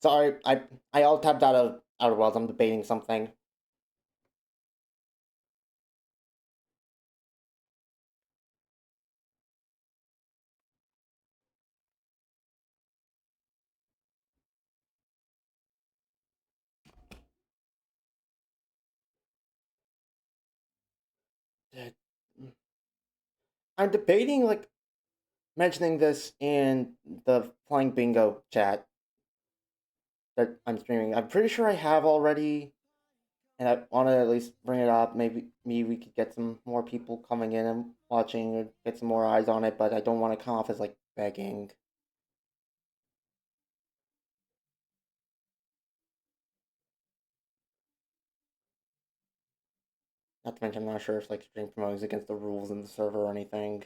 Sorry, I all tapped out of Outer Worlds. I'm debating something. I'm debating like mentioning this in the Flying Bingo chat that I'm streaming. I'm pretty sure I have already, and I want to at least bring it up. Maybe we could get some more people coming in and watching, or get some more eyes on it. But I don't want to come off as like begging. Not to mention, I'm not sure if like stream promoting is against the rules in the server or anything.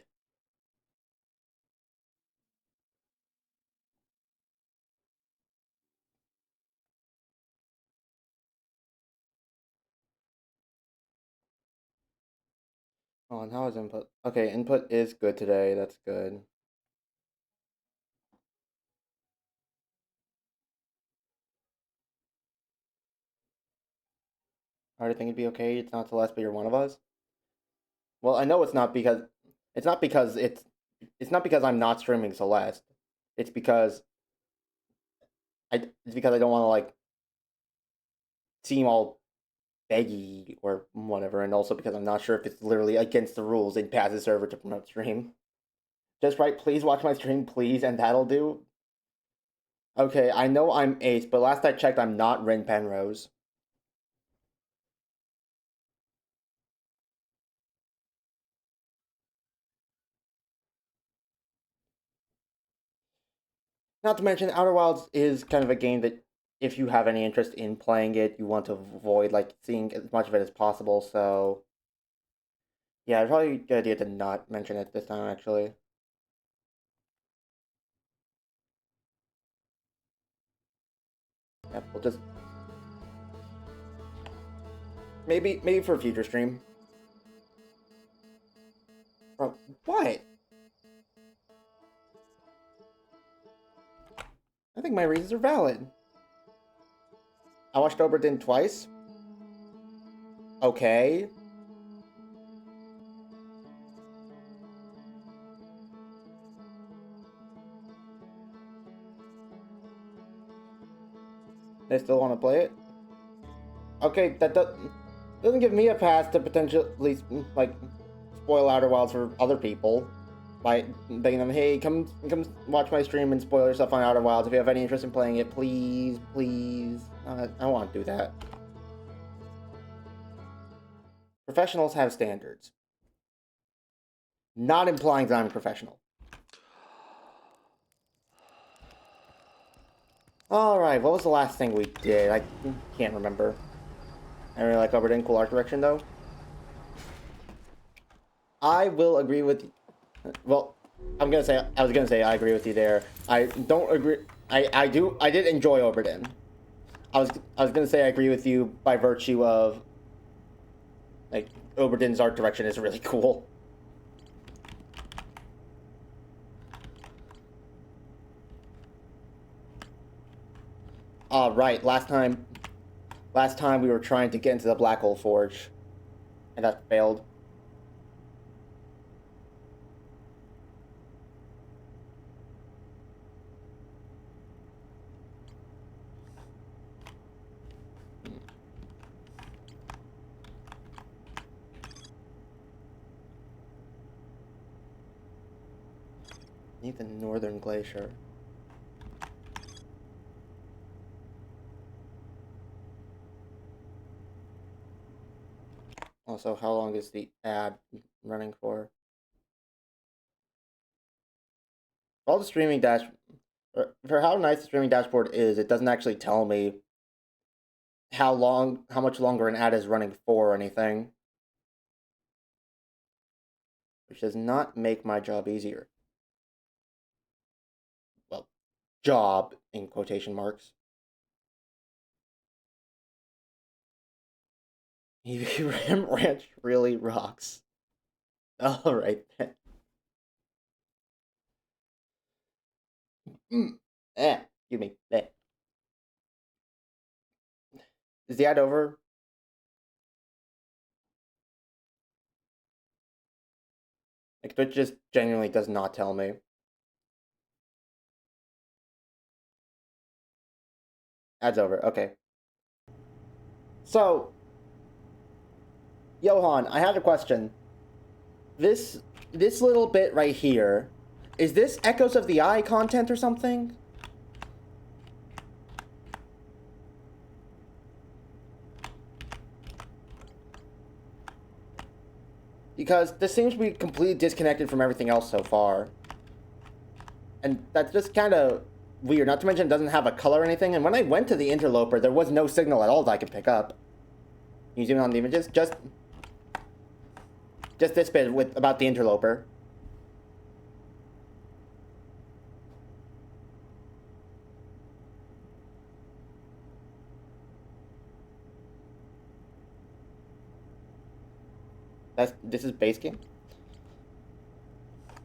Oh, and how is input? Okay, input is good today. That's good. I already think it'd be okay. It's not Celeste, but you're one of us. Well, I know it's not because it's not because I'm not streaming Celeste. It's because it's because I don't want to like seem all beggy or whatever, and also because I'm not sure if it's literally against the rules in Paz's server to promote stream. Just right, please watch my stream, please, and that'll do. Okay, I know I'm Ace, but last I checked, I'm not Rin Penrose. Not to mention, Outer Wilds is kind of a game that, if you have any interest in playing it, you want to avoid like seeing as much of it as possible. So yeah, it's probably a good idea to not mention it this time. Actually, yeah, we'll just maybe for a future stream. Bro, what? I think my reasons are valid. I watched Oberdin twice. Okay, they still want to play it. Okay, doesn't give me a pass to potentially like spoil Outer Wilds for other people by begging them, hey, come watch my stream and spoil yourself on Outer Wilds. If you have any interest in playing it, please, please. I don't want to do that. Professionals have standards, not implying that I'm a professional. All right, what was the last thing we did? I can't remember. I really like Oberdin. Cool art direction, though. I will agree with. Well, I was gonna say I agree with you there. I don't agree. I did enjoy Oberdin. I was gonna say I agree with you by virtue of like Oberdin's art direction is really cool. Right. Last time we were trying to get into the Black Hole Forge, and that failed. Need the Northern Glacier. Also, how long is the ad running for? All the streaming dash for how nice the streaming dashboard is, it doesn't actually tell me how much longer an ad is running for or anything, which does not make my job easier. Well, job in quotation marks. EV Ram Ranch really rocks. All right. Mm. Excuse me. Eh. Is the ad over? Like, Twitch just genuinely does not tell me. Ad's over. Okay. So, Johan, I had a question. This little bit right here, is this Echoes of the Eye content or something? Because this seems to be completely disconnected from everything else so far. And that's just kind of weird. Not to mention it doesn't have a color or anything. And when I went to the interloper, there was no signal at all that I could pick up. Can you zoom in on the images? Just this bit about the interloper. This is base game.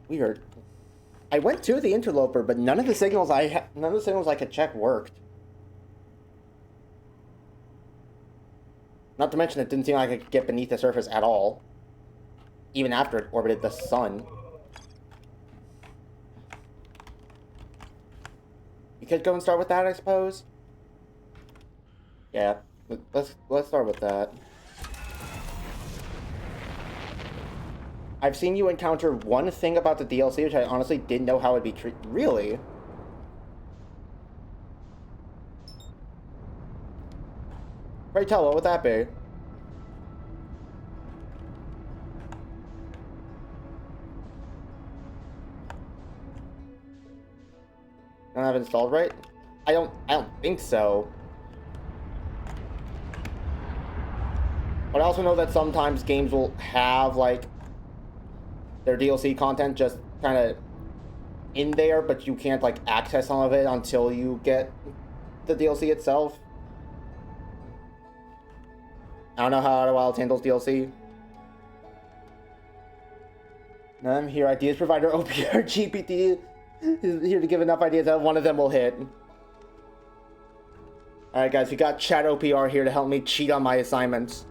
Weird. I went to the interloper, but none of the signals I could check worked. Not to mention it didn't seem like I could get beneath the surface at all, even after it orbited the sun. You could go and start with that, I suppose. Yeah, let's start with that. I've seen you encounter one thing about the DLC, which I honestly didn't know how it'd be treated. Really? Pray tell, what would that be? I don't have it installed right? I don't think so. But I also know that sometimes games will have, like, their DLC content just kind of in there, but you can't, like, access some of it until you get the DLC itself. I don't know how Outer Wilds handles DLC. I'm here, ideas provider OPR GPT is here to give enough ideas that one of them will hit. Alright guys, we got Chat OPR here to help me cheat on my assignments.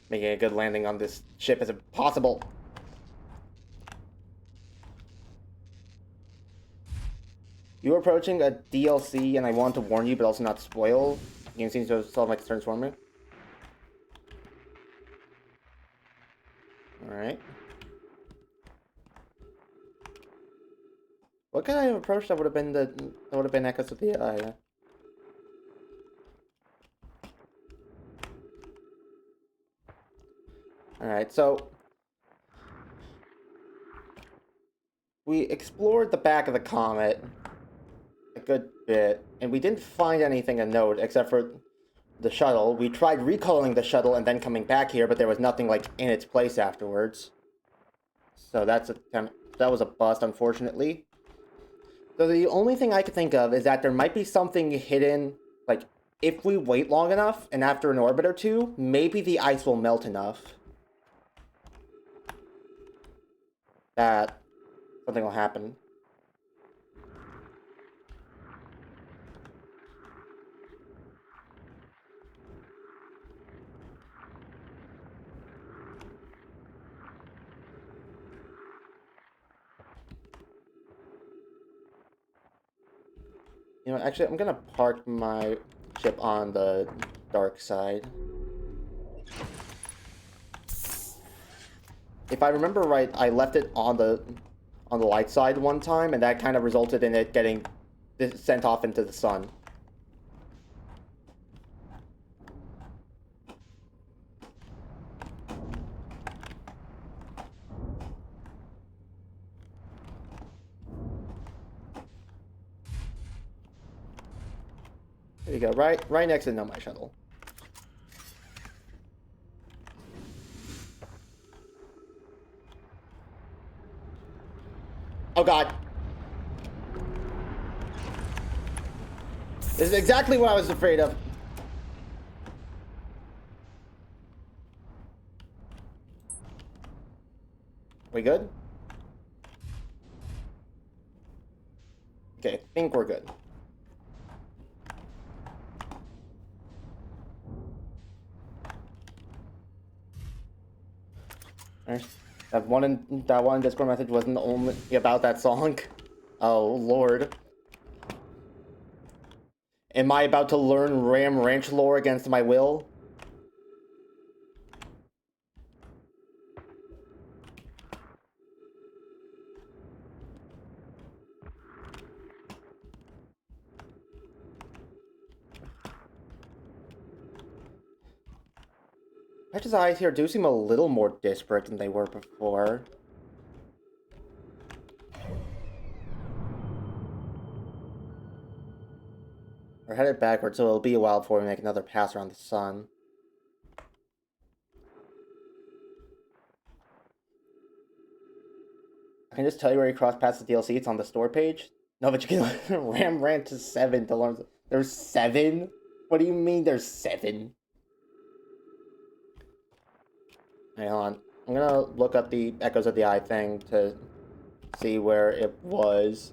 Making a good landing on this ship is impossible. You're approaching a DLC and I want to warn you, but also not spoil. The game seems to have solved my concerns for me. Alright. What could I have approached that would have been Echoes of the Eye? Alright, so we explored the back of the comet a good bit, and we didn't find anything of note except for the shuttle. We tried recalling the shuttle and then coming back here, but there was nothing, like, in its place afterwards. So that was a bust, unfortunately. So the only thing I could think of is that there might be something hidden, like, if we wait long enough, and after an orbit or two, maybe the ice will melt enough that something will happen. You know, actually, I'm gonna park my ship on the dark side. If I remember right, I left it on the light side one time, and that kind of resulted in it getting sent off into the sun. There you go, right next to the Nomai shuttle. Oh god. This is exactly what I was afraid of. We good? Okay, I think we're good. That one Discord message wasn't only about that song. Oh lord. Am I about to learn Ram Ranch lore against my will? Patch's eyes here do seem a little more disparate than they were before. We're headed backwards, so it'll be a while before we make another pass around the sun. I can just tell you where you cross past the DLC. It's on the store page. No, but you can Ram Ranch to 7 to learn. There's 7? What do you mean there's 7? Hang on. I'm gonna look up the Echoes of the Eye thing to see where it was.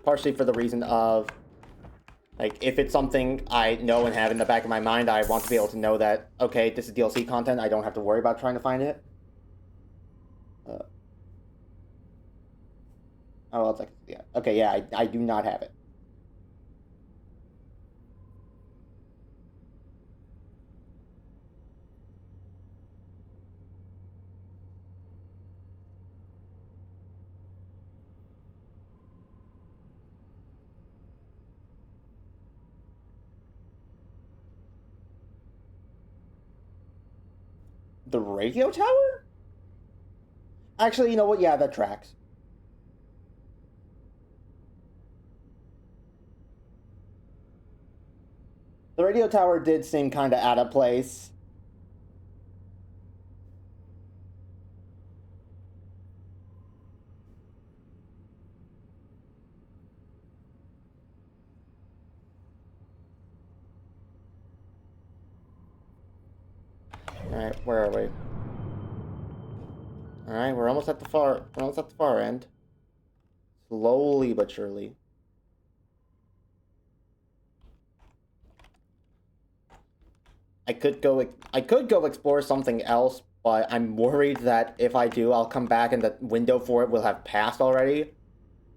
Partially for the reason of, like, if it's something I know and have in the back of my mind, I want to be able to know that, okay, this is DLC content, I don't have to worry about trying to find it. Oh, well, it's like, yeah. Okay, yeah, I do not have it. The radio tower? Actually, you know what? Yeah, that tracks. The radio tower did seem kind of out of place. Alright, where are we? Alright, we're almost at the far end. Slowly but surely. I could go explore something else, but I'm worried that if I do, I'll come back and the window for it will have passed already.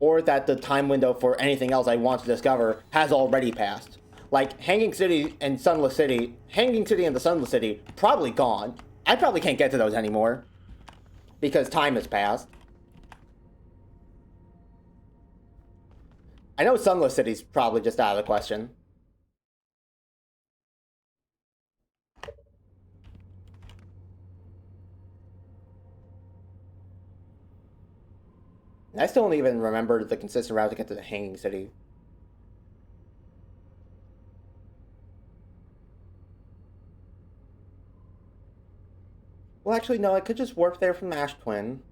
Or that the time window for anything else I want to discover has already passed. Like, Hanging City and the Sunless City, probably gone. I probably can't get to those anymore. Because time has passed. I know Sunless City's probably just out of the question. I still don't even remember the consistent route to get to the Hanging City. Well, actually, no, I could just warp there from Ash Twin.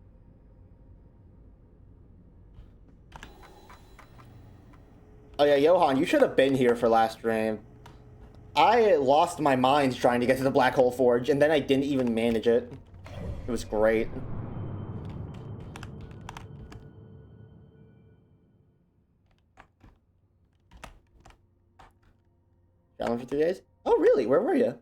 Oh yeah, Johan, you should have been here for last stream. I lost my mind trying to get to the Black Hole Forge, and then I didn't even manage it. It was great. Traveling for 3 days? Oh, really? Where were you?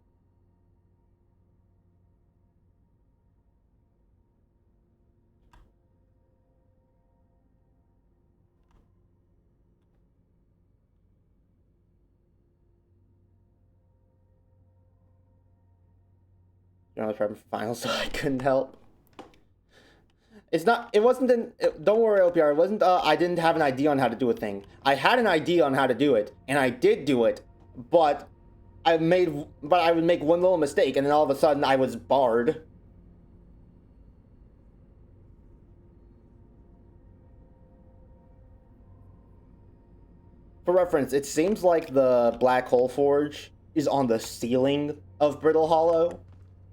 I was prepping for finals, so I couldn't help. It wasn't don't worry, LPR, it wasn't, I didn't have an idea on how to do a thing. I had an idea on how to do it, and I did do it, but I would make one little mistake, and then all of a sudden I was barred. For reference, it seems like the Black Hole Forge is on the ceiling of Brittle Hollow.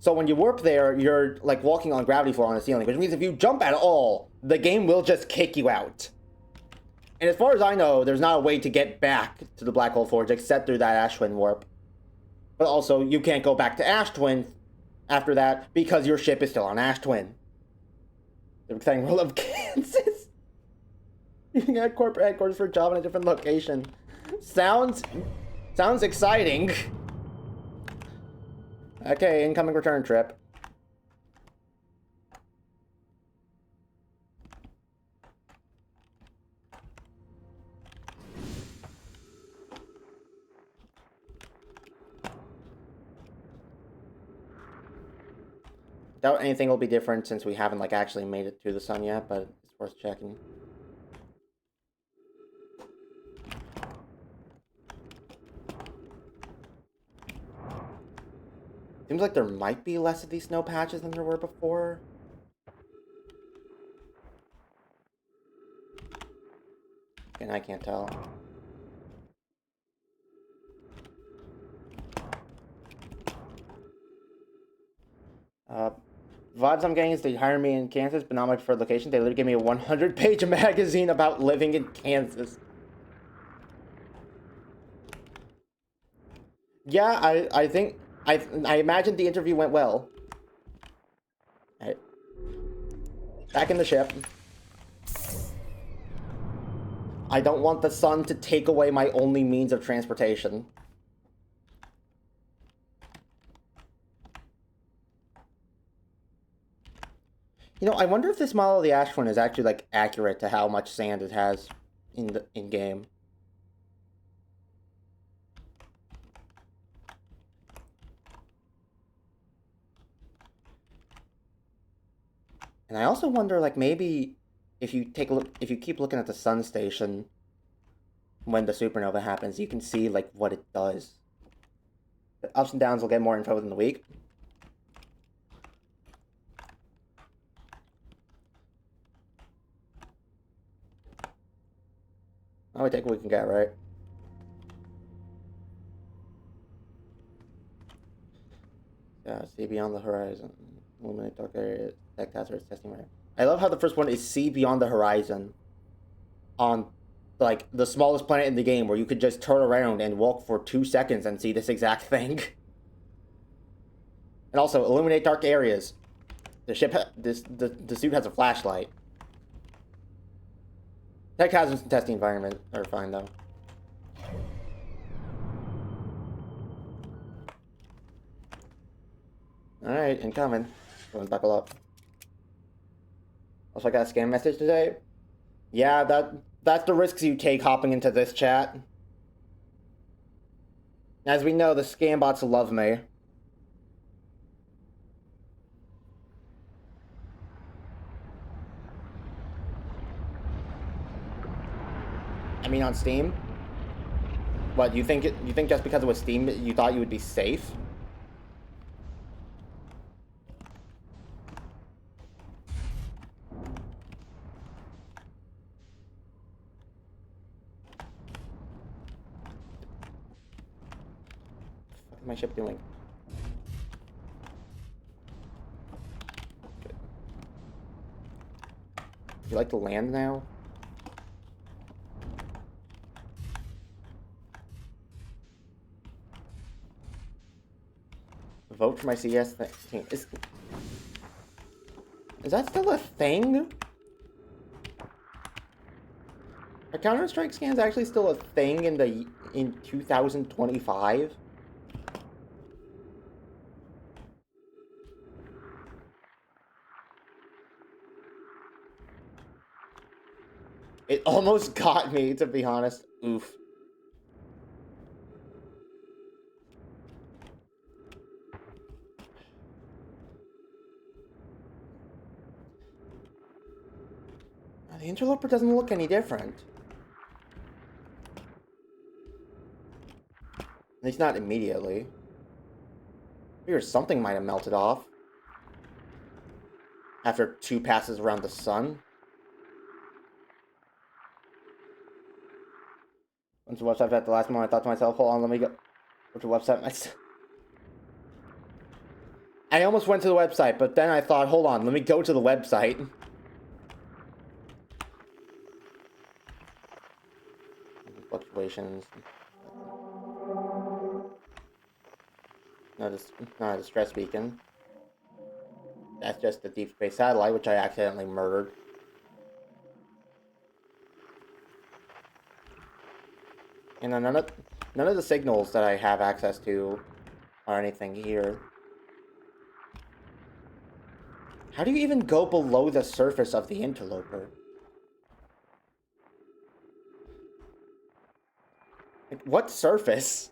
So when you warp there, you're like walking on gravity floor on the ceiling, which means if you jump at all, the game will just kick you out. And as far as I know, there's not a way to get back to the Black Hole Forge except through that Ash Twin warp. But also, you can't go back to Ash Twin after that because your ship is still on Ash Twin. The exciting world of Kansas. You can get corporate headquarters for a job in a different location. Sounds exciting. Okay, incoming return trip. Doubt anything will be different since we haven't like actually made it to the sun yet, but it's worth checking. Seems like there might be less of these snow patches than there were before. And I can't tell. Vibes I'm getting is they hire me in Kansas, but not my preferred location. They literally gave me a 100-page magazine about living in Kansas. Yeah, I think I imagine the interview went well. Alright. Back in the ship. I don't want the sun to take away my only means of transportation. You know, I wonder if this model of the Ash Twin is actually like accurate to how much sand it has in game. And I also wonder, like, maybe if you take a look, if you keep looking at the sun station when the supernova happens, you can see like what it does. The ups and downs will get more info within the week. Oh, we take what we can get, right? Yeah, see beyond the horizon. Illuminate dark areas. Tech hazards testing right. I love how the first one is see beyond the horizon. On, like, the smallest planet in the game, where you could just turn around and walk for 2 seconds and see this exact thing. And also, illuminate dark areas. The ship, the suit has a flashlight. Tech hazards and testing environment are fine, though. Alright, incoming. Everyone buckle up. Also, I got a scam message today. Yeah, that's the risks you take hopping into this chat. As we know, the scam bots love me. I mean, on Steam. What, you think just because it was Steam you thought you would be safe? What is my ship doing? Good. You like to land now? Vote for my CS team. Is that still a thing? Are Counter-Strike scans actually still a thing in 2025? It almost got me, to be honest. Oof. The interloper doesn't look any different. At least not immediately. Figure something might have melted off. After 2 passes around the sun. Went to the website at the last moment, I thought to myself, hold on, let me go to the website myself. I almost went to the website, but then I thought, hold on, let me go to the website. Fluctuations. Not a distress beacon. That's just the deep space satellite, which I accidentally murdered. And none of the signals that I have access to are anything here. How do you even go below the surface of the interloper? Like, what surface?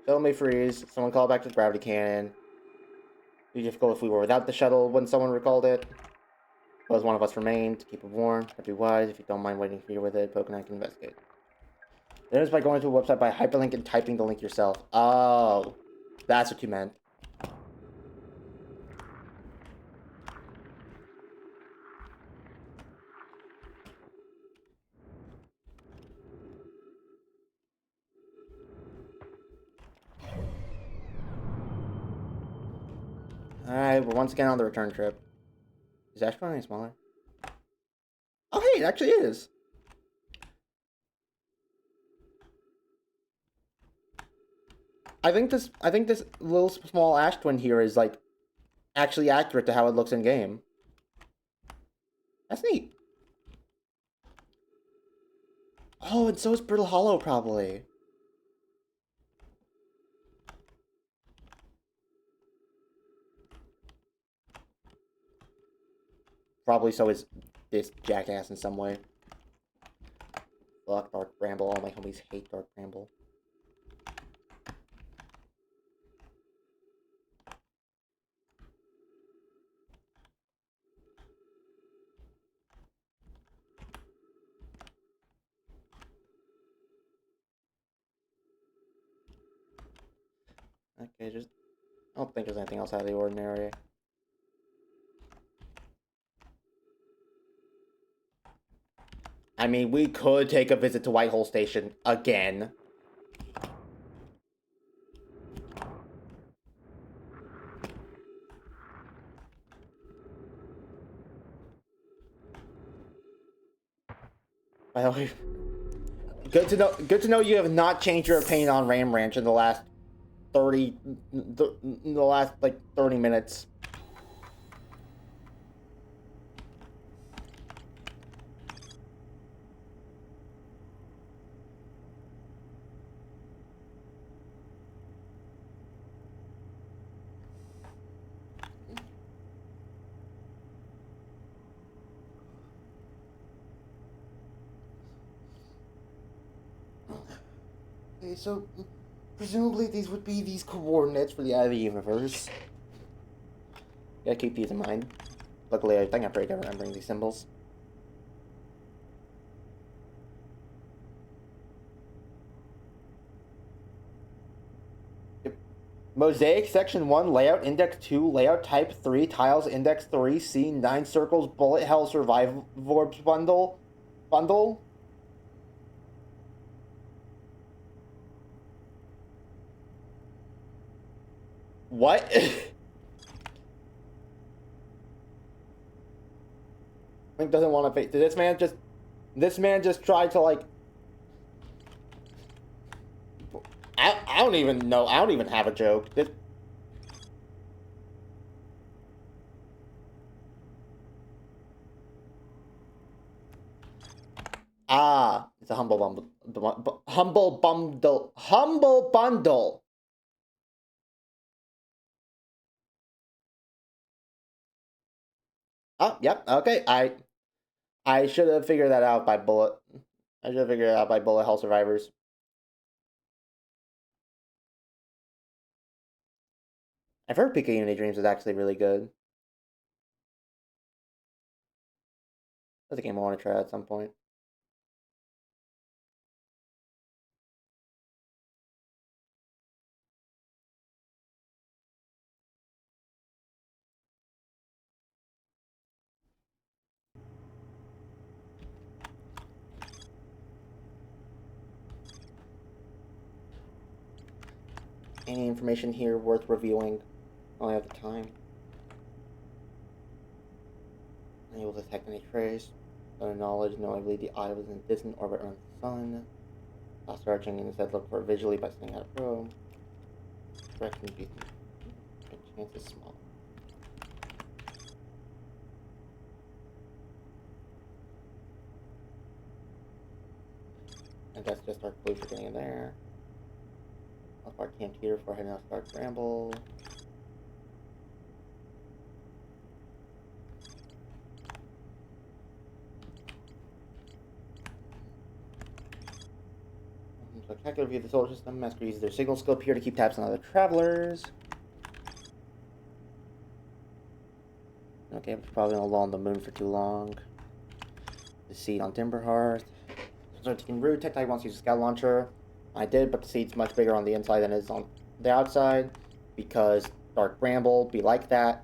Shuttle may freeze. Someone call back to the gravity cannon. It'd be difficult if we were without the shuttle when someone recalled it. But as one of us remained, to keep it warm, I'd be wise if you don't mind waiting here with it. Pokemon can investigate. Then it's by going to a website by hyperlink and typing the link yourself. Oh, that's what you meant. Alright, we're once again on the return trip. Is Ashburn any smaller? Oh, hey, it actually is. I think this little small Ash Twin here is like actually accurate to how it looks in game. That's neat. Oh, and so is Brittle Hollow probably. Probably so is this jackass in some way. Fuck Dark Bramble. All my homies hate Dark Bramble. Okay, just... I don't think there's anything else out of the ordinary. I mean, we could take a visit to Whitehole Station again. By the way, good to know you have not changed your opinion on Ram Ranch in the last 30 minutes. Okay, so presumably these would be these coordinates for the eye of the universe. Gotta keep these in mind. Luckily, I think I'm pretty good at remembering these symbols. Yep. Mosaic Section 1, Layout Index 2, Layout Type 3, Tiles Index 3, C, 9 Circles, Bullet Hell Survival Vorbs Bundle. What? Link doesn't want to face. Did this man just tried to like... I don't even know. I don't even have a joke. It's a humble bundle. Humble bundle. Oh, yep. Okay. I should have figured that out by bullet. I should have figured it out by bullet hell survivors. I've heard Pika Unity Dreams is actually really good. That's a game I want to try at some point. Any information here worth reviewing? only have the time. Unable to detect any trace. Other knowledge, knowing I believe the eye was in a distant orbit around the sun. Stop searching and instead look for it visually by sending out a probe. Direction be chance is small. And that's just dark blue for getting in there. Up our camp here for heading out Dark Bramble. Spectacular view of the solar system. Master uses their signal scope here to keep tabs on other travelers. Okay, I'm probably gonna lull on the moon for too long. The seed on Timberhearth. So taking root, Tech wants to use a scout launcher. I did, but the seed's much bigger on the inside than it is on the outside because Dark Bramble be like that.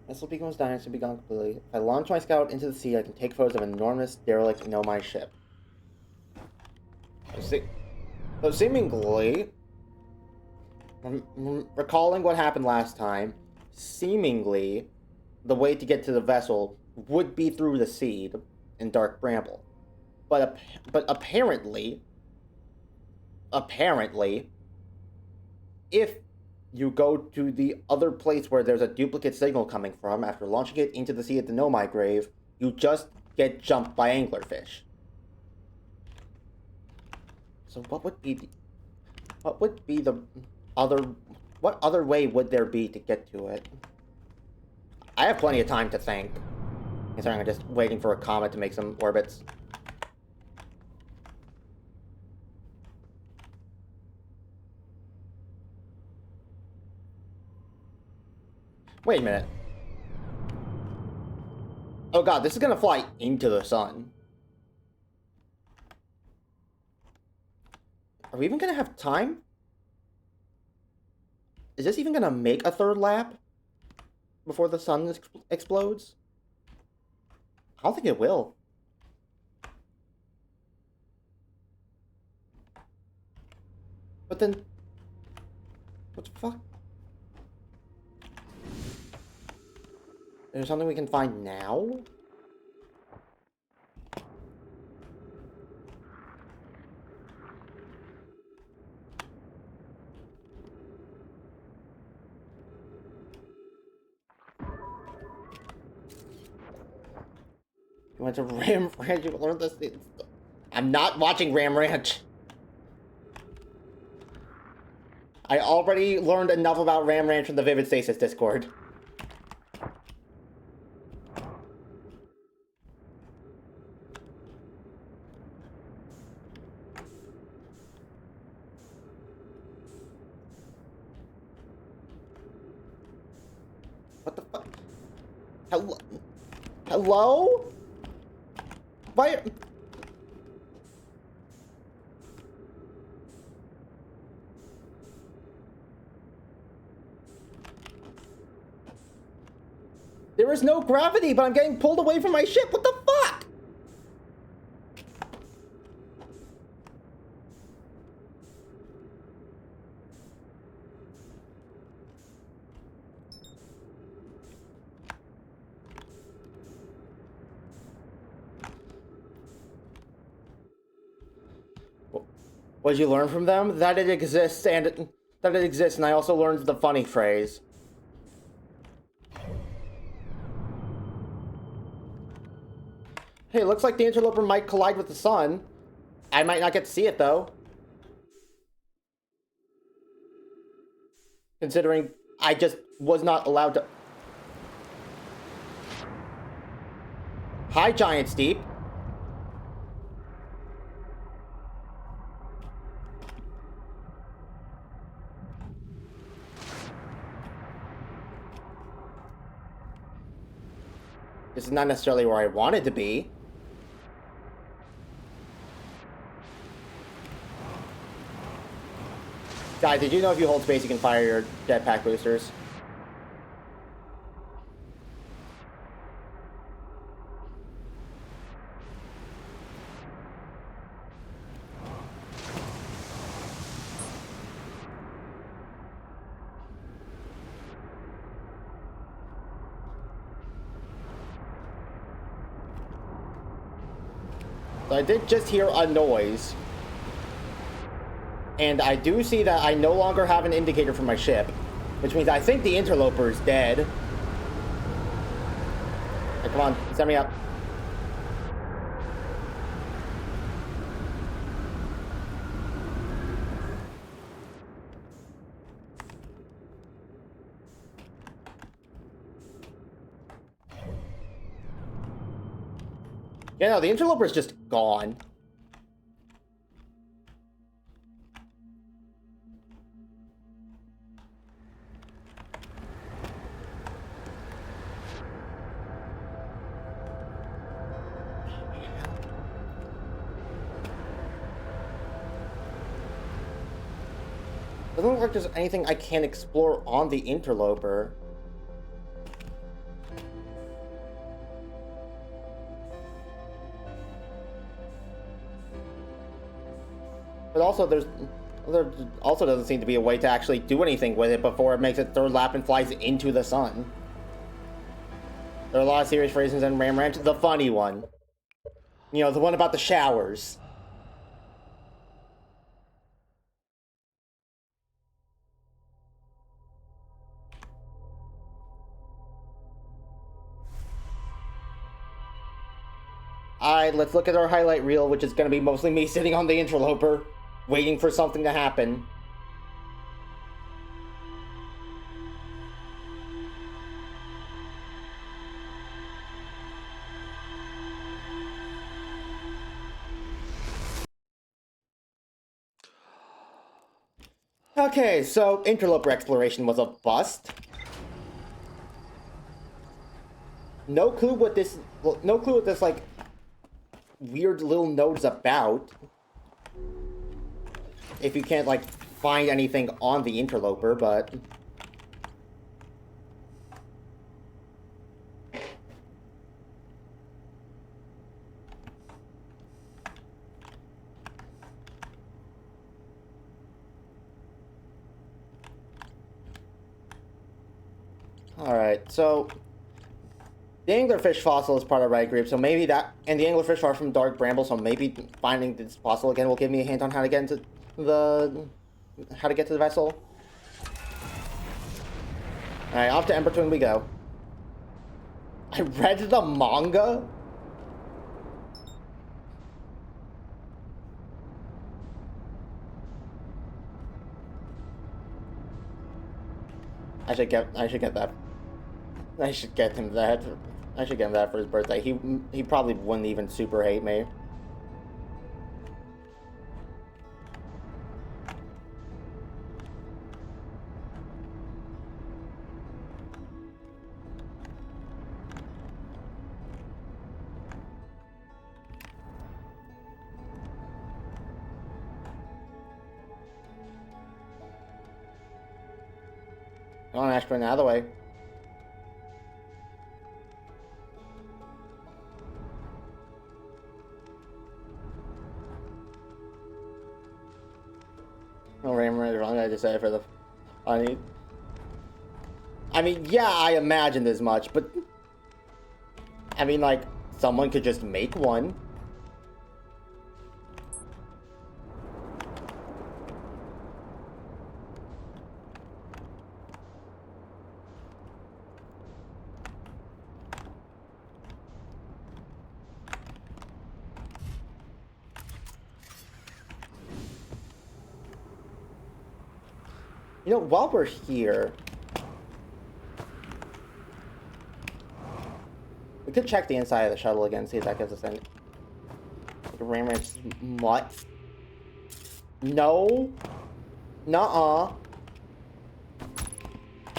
Missile beacon was down, it's be gone completely. If I launch my scout into the sea, I can take photos of an enormous derelict Nomai ship. So seemingly, recalling what happened last time, seemingly, the way to get to the vessel would be through the seed in Dark Bramble. But apparently, if you go to the other place where there's a duplicate signal coming from after launching it into the sea at the Nomai grave, you just get jumped by anglerfish. So what other way would there be to get to it? I have plenty of time to think. Considering I'm just waiting for a comet to make some orbits. Wait a minute. Oh god, this is gonna fly into the sun. Are we even gonna have time? Is this even gonna make a third lap before the sun explodes? I don't think it will. But then, what the fuck? Is there something we can find now? You went to Ram Ranch, you learned this. I'm not watching Ram Ranch. I already learned enough about Ram Ranch from the Vivid Stasis Discord. What the fuck? Hello? Hello? Why? There is no gravity, but I'm getting pulled away from my ship. What the fuck? What did you learn from them? That it exists, and I also learned the funny phrase. Hey, looks like the interloper might collide with the sun. I might not get to see it, though. Considering I just was not allowed to... Hi, Giant Steep. This is not necessarily where I wanted to be. Guys, did you know if you hold space you can fire your jetpack boosters? So I did just hear a noise. And I do see that I no longer have an indicator for my ship, which means I think the interloper is dead. Hey, come on, set me up. Yeah, no, the interloper is just gone. Doesn't look like there's anything I can explore on the interloper. But also, there also doesn't seem to be a way to actually do anything with it before it makes its third lap and flies into the sun. There are a lot of serious reasons in Ram Ranch. The funny one. You know, the one about the showers. Alright, let's look at our highlight reel, which is going to be mostly me sitting on the interloper, waiting for something to happen. Okay, so interloper exploration was a bust. No clue what this, like, weird little node's about. If you can't, like, find anything on the interloper, but... Alright, so... the anglerfish fossil is part of the right group, so maybe that... and the anglerfish are from Dark Bramble, so maybe finding this fossil again will give me a hint on how to get into the... how to get to the vessel. Alright, off to Ember Twin we go. I read the manga? I should get that. I should get him that. I should get him that for his birthday. He probably wouldn't even super hate me. Come on, Ashburn, out of the way. No, Ram right or wrong, I decided for the... I mean, yeah, I imagined as much, but... I mean, like, someone could just make one. You know, while we're here, we could check the inside of the shuttle again, see if that gives us any... Ram Ranch... what? No. Nuh-uh.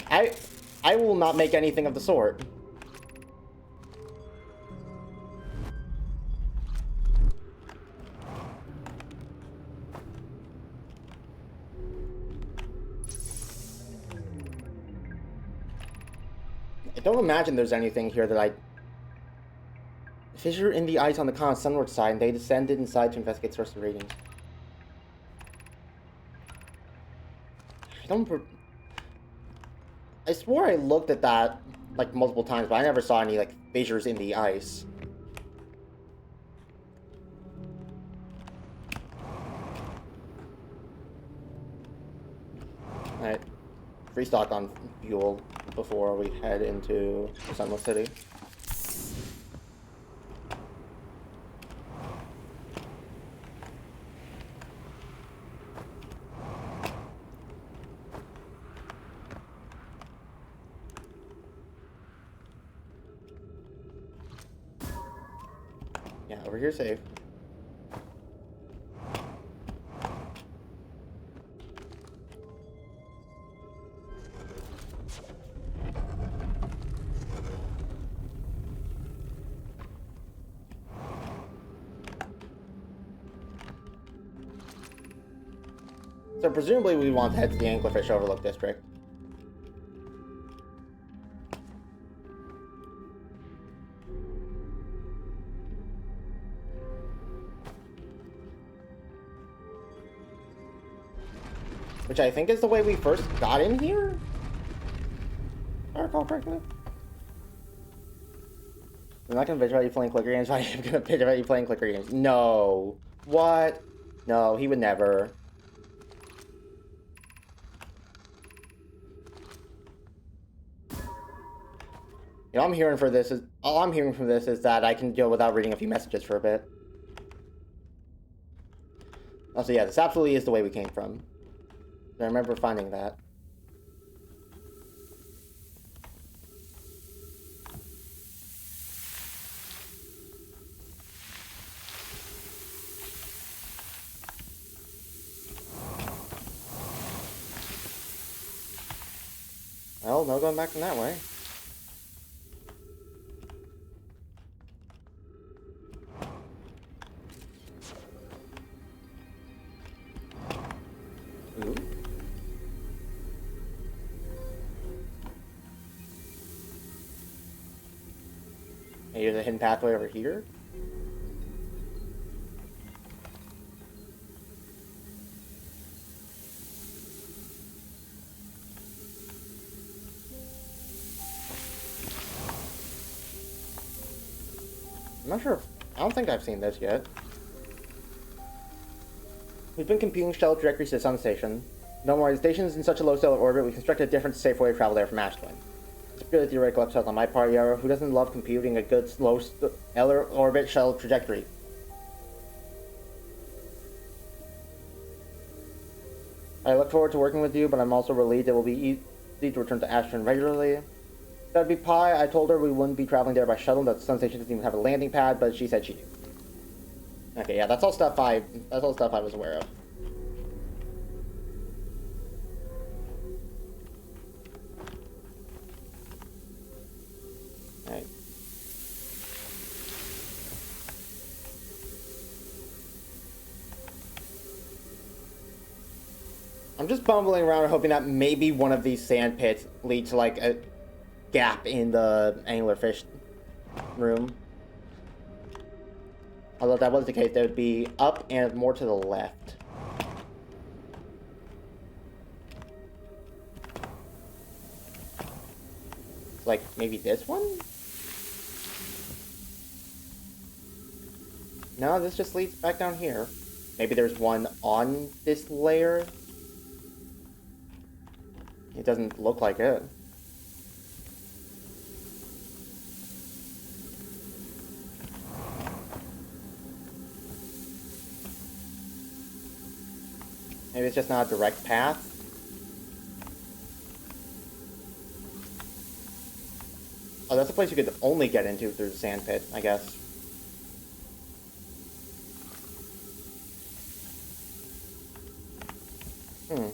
I will not make anything of the sort. I don't imagine there's anything here that I... Fissure in the ice on the continent's sunward side, and they descended inside to investigate source of readings. I swore I looked at that, like, multiple times, but I never saw any, like, fissures in the ice. Alright. Restock on fuel before we head into the Sunless City. Yeah, over here safe. So presumably we want to head to the Anglerfish Overlook District. Which I think is the way we first got in here? If I recall correctly. I'm not gonna bitch about you playing clicker games, but I am gonna bitch about you playing clicker games. No. What? No, he would never. You know, all I'm hearing from this is that I can deal without reading a few messages for a bit. Also, yeah, this absolutely is the way we came from. I remember finding that. Well, no going back from that way. Ooh. Hey, there's a hidden pathway over here. I'm not sure if... I don't think I've seen this yet. We've been computing shuttle trajectories to the sun station. No more, the station's in such a low stellar orbit, we constructed a different, safe way to travel there from Ashland. It's a purely theoretical episode on my part, Yara. Who doesn't love computing a good, slow stellar orbit shuttle trajectory? I look forward to working with you, but I'm also relieved it will be easy to return to Ashland regularly. That'd be Pi. I told her we wouldn't be traveling there by shuttle, that the sun station doesn't even have a landing pad, but she said she knew. Okay, yeah, that's all stuff I was aware of. Alright. I'm just bumbling around hoping that maybe one of these sand pits lead to like a gap in the anglerfish room. Although if that was the case, they would be up and more to the left. Like, maybe this one? No, this just leads back down here. Maybe there's one on this layer? It doesn't look like it. Maybe it's just not a direct path. Oh, that's a place you could only get into through the sand pit, I guess. Hmm.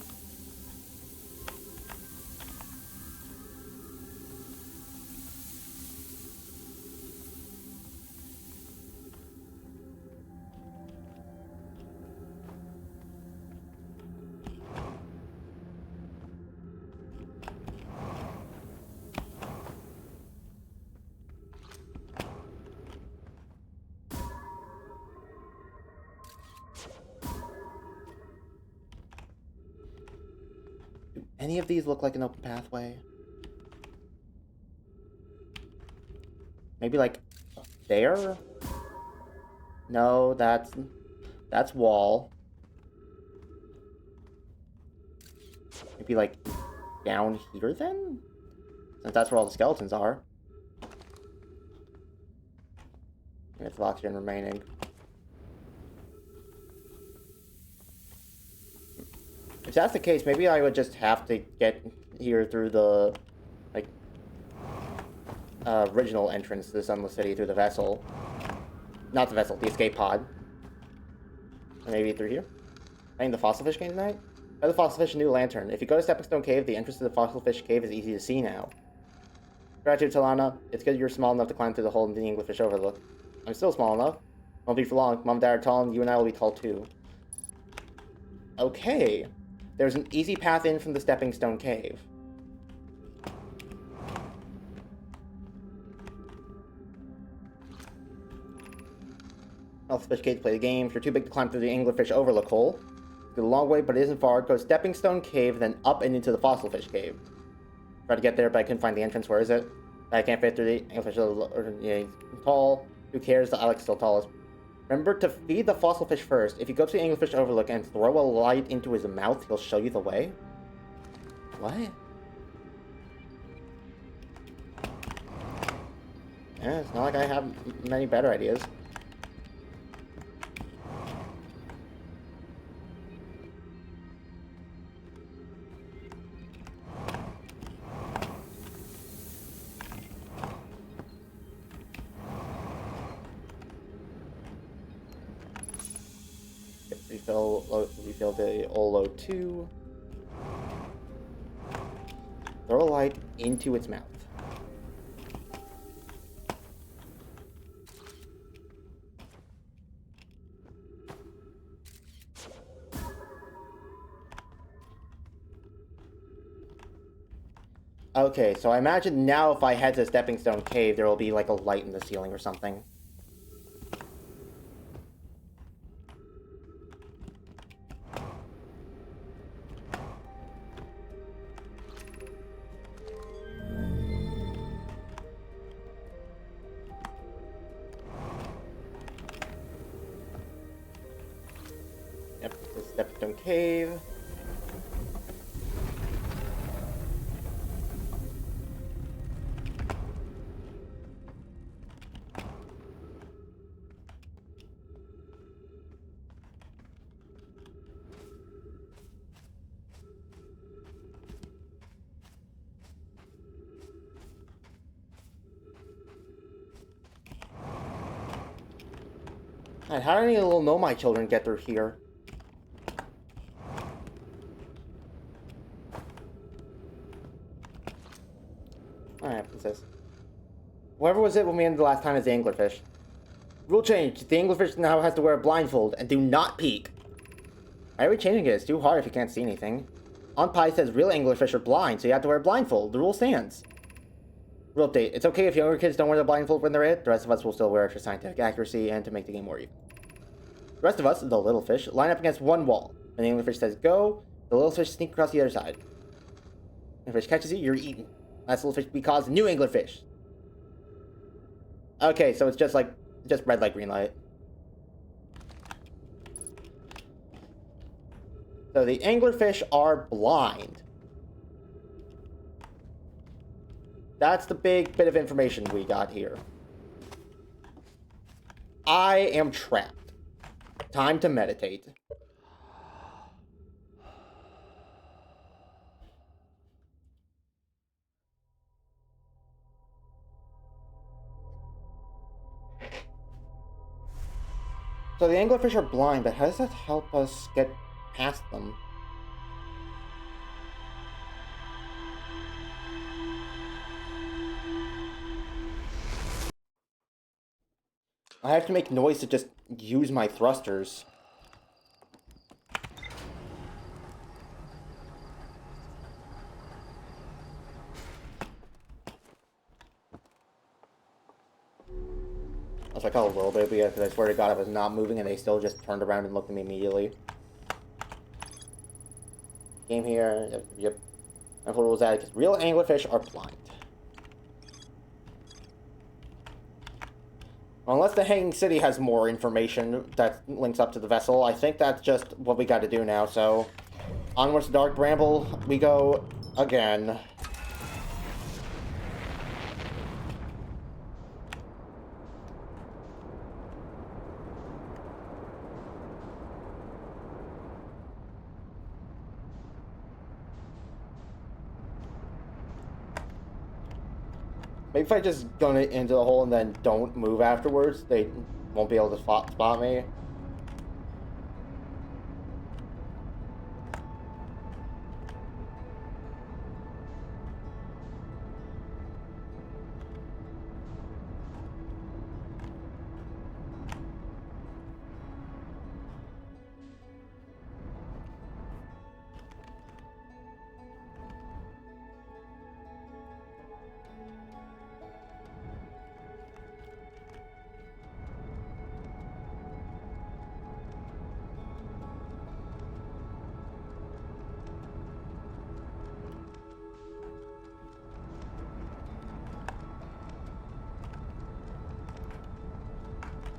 Do any of these look like an open pathway? Maybe like there? No, that's wall. Maybe, like, down here, then? Since that's where all the skeletons are. It's oxygen remaining. If that's the case, maybe I would just have to get here through the, like, original entrance to the Sunless City through the vessel. Not the vessel, the escape pod. Or maybe through here? Playing the fossil fish game tonight? Buy the fossil fish a new lantern. If you go to Stepping Stone Cave, the entrance to the fossil fish cave is easy to see now. Gratitude, Talana. It's good you're small enough to climb through the hole in the Anglerfish overlook. I'm still small enough. Won't be for long. Mom and Dad are tall, and you and I will be tall too. Okay. There's an easy path in from the Stepping Stone Cave. Fossil fish cave to play the game. If you're too big to climb through the Anglerfish overlook hole, it's a long way, but it isn't far. Go Stepping Stone Cave, then up and into the fossil fish cave. Tried to get there, but I couldn't find the entrance. Where is it? I can't fit through the Anglerfish. Yeah, he's tall. Who cares? The Alex is still tallest. Remember to feed the fossil fish first. If you go to the Anglerfish overlook and throw a light into his mouth, he'll show you the way. What? Yeah, it's not like I have many better ideas. Refill the OLO2. Throw a light into its mouth. Okay, so I imagine now if I head to Stepping Stone Cave, there will be like a light in the ceiling or something. Yep, the Stepping Stone Cave. How do any little Nomai children get through here? Alright, what's this? Whoever was it when we ended the last time as the Anglerfish? Rule change. The Anglerfish now has to wear a blindfold and do not peek. Why are we changing it? It's too hard if you can't see anything. On Pi says real Anglerfish are blind, so you have to wear a blindfold. The rule stands. Rule update. It's okay if younger kids don't wear the blindfold when they're it. The rest of us will still wear it for scientific accuracy and to make the game more even. The rest of us, the little fish, line up against one wall. When the Anglerfish says go, the little fish sneak across the other side. If the fish catches you, you're eaten. Last little fish we cause new Anglerfish. Okay, so it's just red light, green light. So the Anglerfish are blind. That's the big bit of information we got here. I am trapped. Time to meditate. So the Anglerfish are blind, but how does that help us get past them? I have to make noise to just use my thrusters. I was like, oh, a little bit, because I swear to God I was not moving and they still just turned around and looked at me immediately. Game here, yep. Mindful rules out because real Anglerfish are blind. Unless the Hanging City has more information that links up to the vessel, I think that's just what we gotta do now, so... Onwards to Dark Bramble we go again. Maybe if I just gun it into the hole and then don't move afterwards, they won't be able to spot me.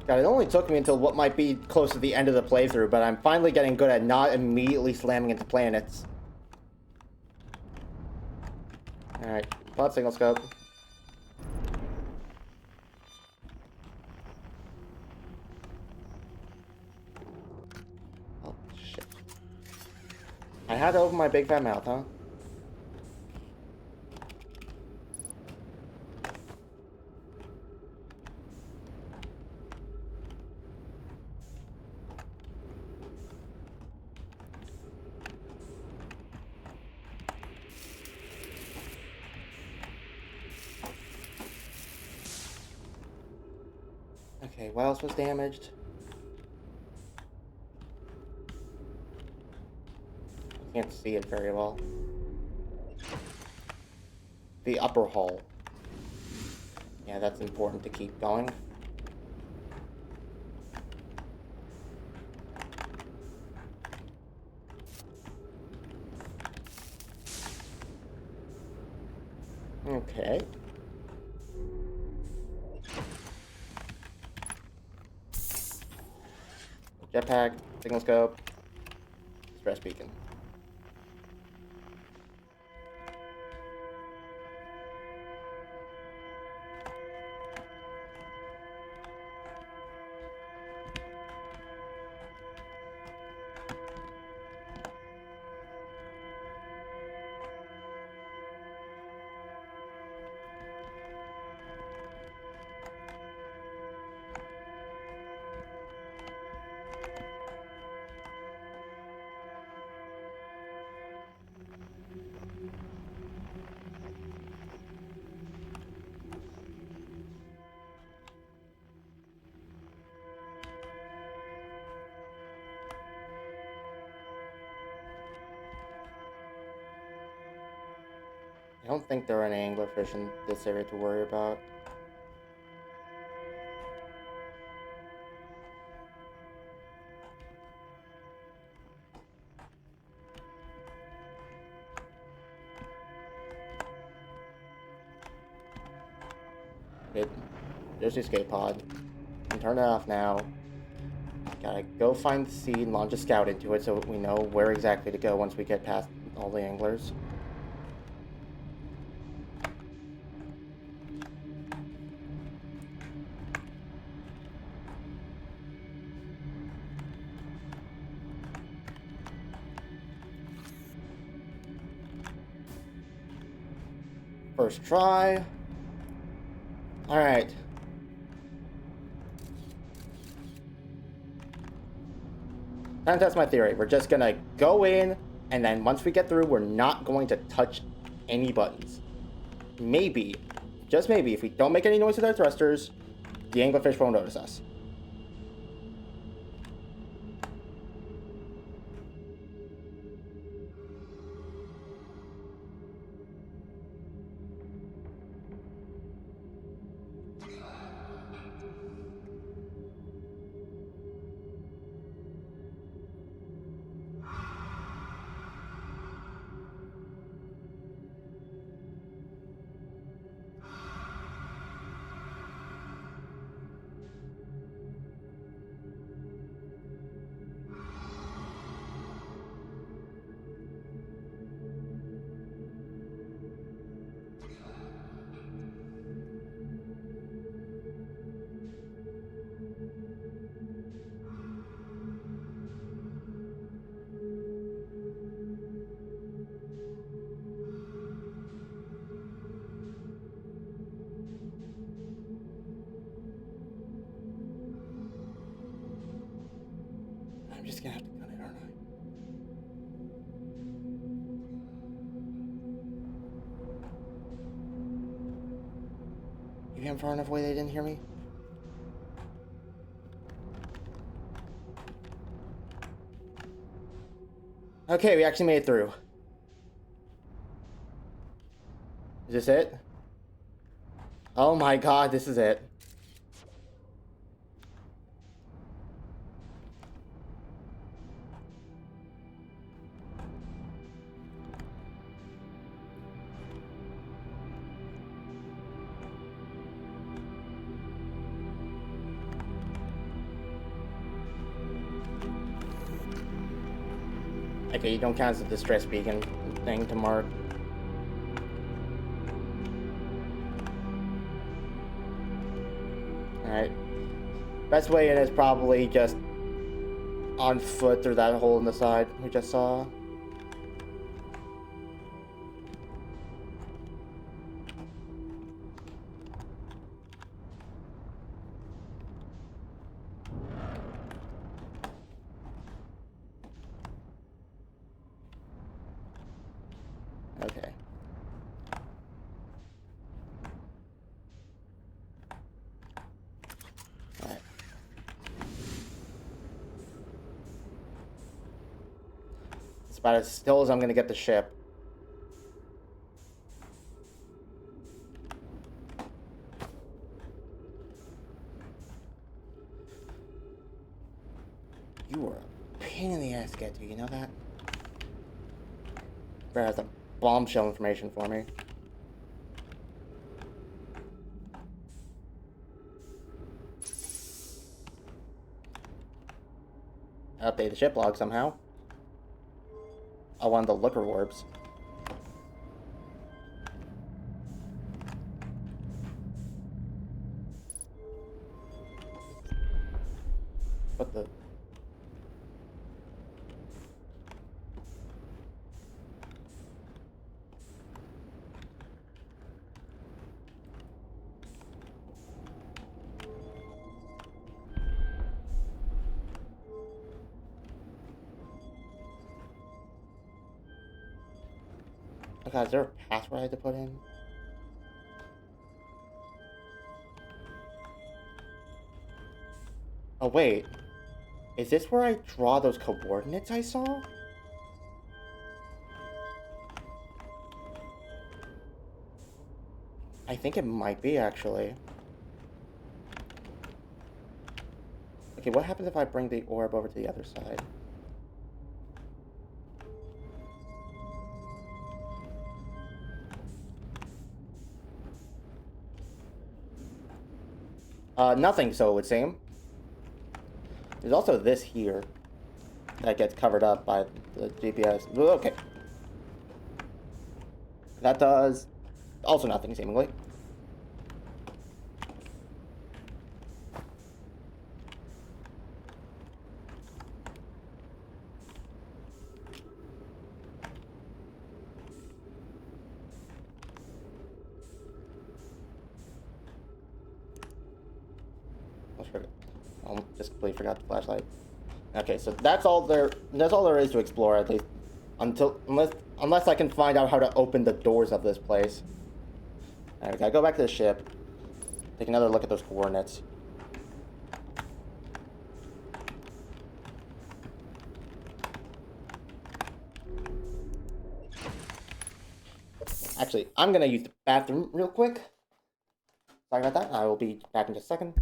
God, it only took me until what might be close to the end of the playthrough, but I'm finally getting good at not immediately slamming into planets. Alright, plot signal scope. Oh, shit. I had to open my big fat mouth, huh? Okay, what else was damaged? I can't see it very well. The upper hull. Yeah, that's important to keep going. Okay. Jetpack, signal scope, stress beacon. I don't think there are any anglerfish in this area to worry about. There's the escape pod. Can turn it off now. Gotta go find the seed and launch a scout into it so we know where exactly to go once we get past all the anglers. First try. Alright. Time to test my theory. We're just gonna go in, and then once we get through, we're not going to touch any buttons. Maybe, just maybe, if we don't make any noise with our thrusters, the anglerfish won't notice us. I'm just gonna have to cut it, aren't I? You am far enough away they didn't hear me? Okay, we actually made it through. Is this it? Oh my god, this is it. Okay, you don't count as a distress beacon thing to mark. Alright. Best way in is probably just on foot through that hole in the side we just saw. Okay. Alright. It's about as still as I'm gonna get the ship. You are a pain in the ass to get to, you know that? Brad has the bombshell information for me. Update the ship log somehow. I wanted the looker orbs. What the? Oh god, is there a password I had to put in? Oh wait. Is this where I draw those coordinates I saw? I think it might be, actually. Okay, what happens if I bring the orb over to the other side? Nothing, so it would seem. There's also this here that gets covered up by the GPS. Okay. That does also nothing, seemingly. I just completely forgot the flashlight. Okay, so that's all there. That's all there is to explore, at least unless I can find out how to open the doors of this place. Alright, gotta go back to the ship. Take another look at those coordinates. Actually, I'm gonna use the bathroom real quick. Sorry about that. I will be back in just a second.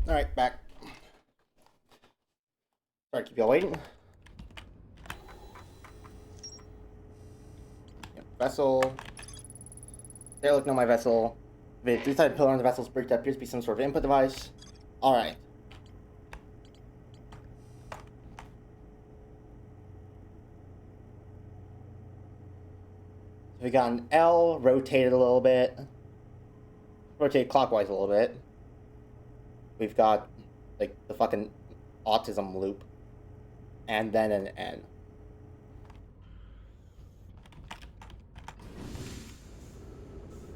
Alright, back. Sorry to keep y'all waiting. Yep, vessel. They're looking at my vessel. The three-sided pillar on the vessel's bridge that appears to be some sort of input device. Alright. So we got an L, rotated a little bit. Rotate clockwise a little bit. We've got, like, the fucking autism loop. And then an N.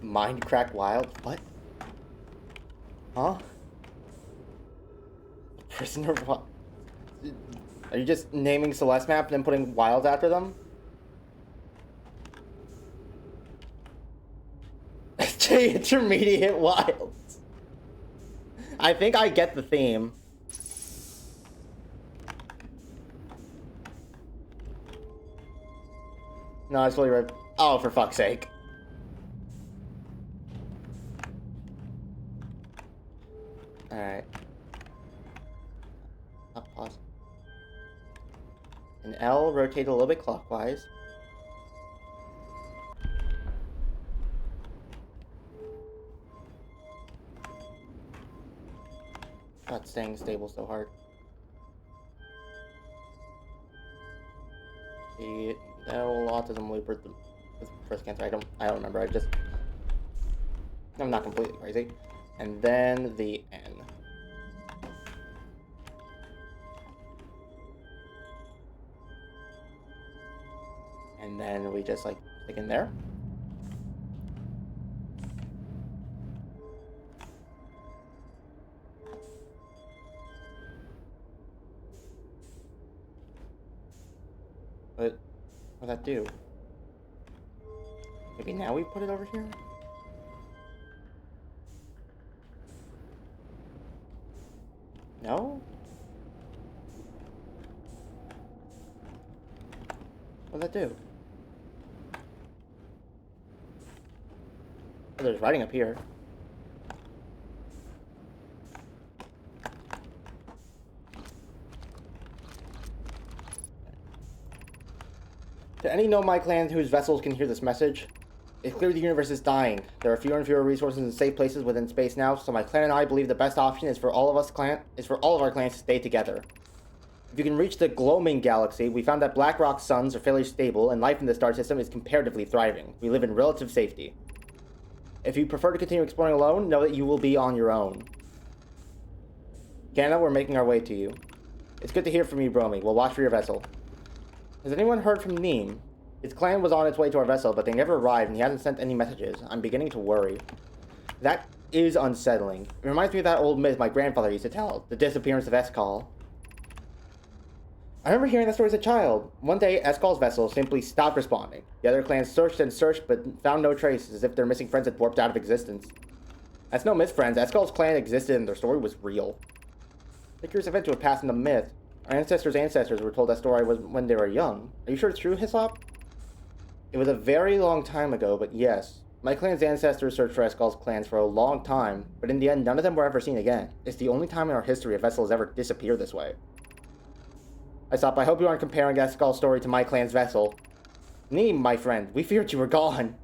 Minecraft Wild? What? Huh? Prisoner what? Are you just naming Celeste map and then putting wilds after them? J intermediate wilds. I think I get the theme. No, I totally read. Oh, for fuck's sake. Alright. Pause. An L, rotate a little bit clockwise. God, staying stable so hard. The autism loop or the first cancer. I don't remember. I'm not completely crazy. And then the N. And then we just like stick in there. What would that do? Maybe now we put it over here? No? What would that do? Oh, there's writing up here. To any Nomai clan whose vessels can hear this message, it's clear the universe is dying. There are fewer and fewer resources and safe places within space now, so my clan and I believe the best option is for all of our clans to stay together. If you can reach the Gloaming Galaxy, we found that Black Rock's suns are fairly stable, and life in the star system is comparatively thriving. We live in relative safety. If you prefer to continue exploring alone, know that you will be on your own. Canada, we're making our way to you. It's good to hear from you, Bromy. We'll watch for your vessel. Has anyone heard from Neem? His clan was on its way to our vessel, but they never arrived, and he hasn't sent any messages. I'm beginning to worry. That is unsettling. It reminds me of that old myth my grandfather used to tell, the disappearance of Eskal. I remember hearing that story as a child. One day, Eskal's vessel simply stopped responding. The other clans searched and searched, but found no traces, as if their missing friends had warped out of existence. That's no myth, friends. Eskal's clan existed, and their story was real. The curious event to have passed in the myth. Our ancestors were told that story was when they were young. Are you sure it's true, Hyslop? It was a very long time ago, but yes. My clan's ancestors searched for Eskal's clans for a long time, but in the end, none of them were ever seen again. It's the only time in our history a vessel has ever disappeared this way. Hyslop, I hope you aren't comparing Eskal's story to my clan's vessel. Neem, my friend, we feared you were gone.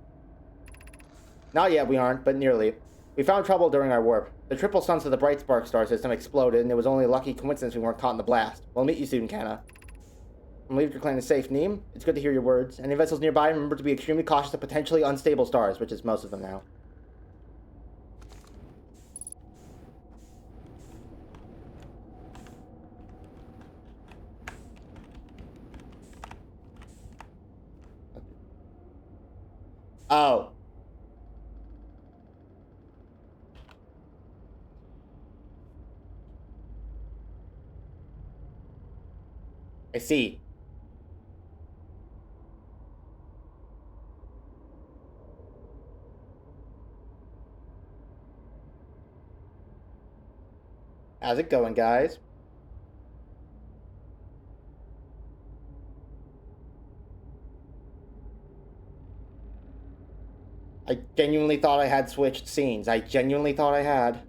Not yet, we aren't, but nearly. We found trouble during our warp. The triple suns of the Bright Spark star system exploded, and it was only a lucky coincidence we weren't caught in the blast. We'll meet you soon, Kana. I'm relieved your clan is safe, Neem. It's good to hear your words. Any vessels nearby, remember to be extremely cautious of potentially unstable stars, which is most of them now. Oh. I see. How's it going, guys? I genuinely thought I had switched scenes. I genuinely thought I had.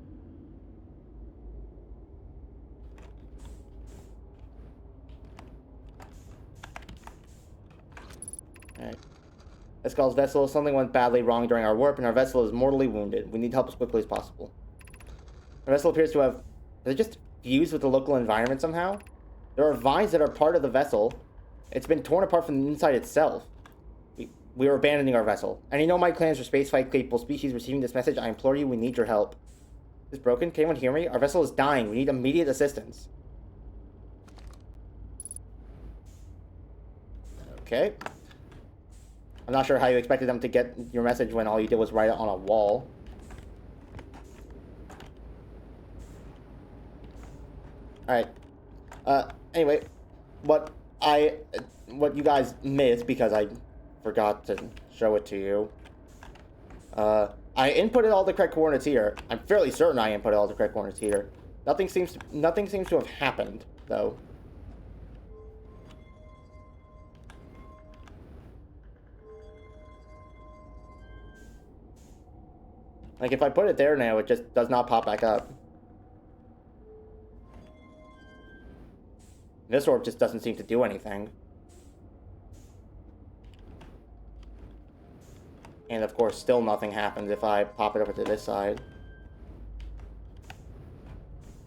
Alright. Escal's vessel. Something went badly wrong during our warp, and our vessel is mortally wounded. We need help as quickly as possible. Our vessel appears to have... Is it just fused with the local environment somehow? There are vines that are part of the vessel. It's been torn apart from the inside itself. We are abandoning our vessel. Any nomad clans or spaceflight capable species receiving this message, I implore you, we need your help. Is this broken? Can anyone hear me? Our vessel is dying. We need immediate assistance. Okay. I'm not sure how you expected them to get your message when all you did was write it on a wall. Alright. Anyway, what you guys missed, because I forgot to show it to you, I inputted all the correct coordinates here. I'm fairly certain I inputted all the correct coordinates here. Nothing seems to have happened, though. Like, if I put it there now, it just does not pop back up. This orb just doesn't seem to do anything. And of course, still nothing happens if I pop it over to this side.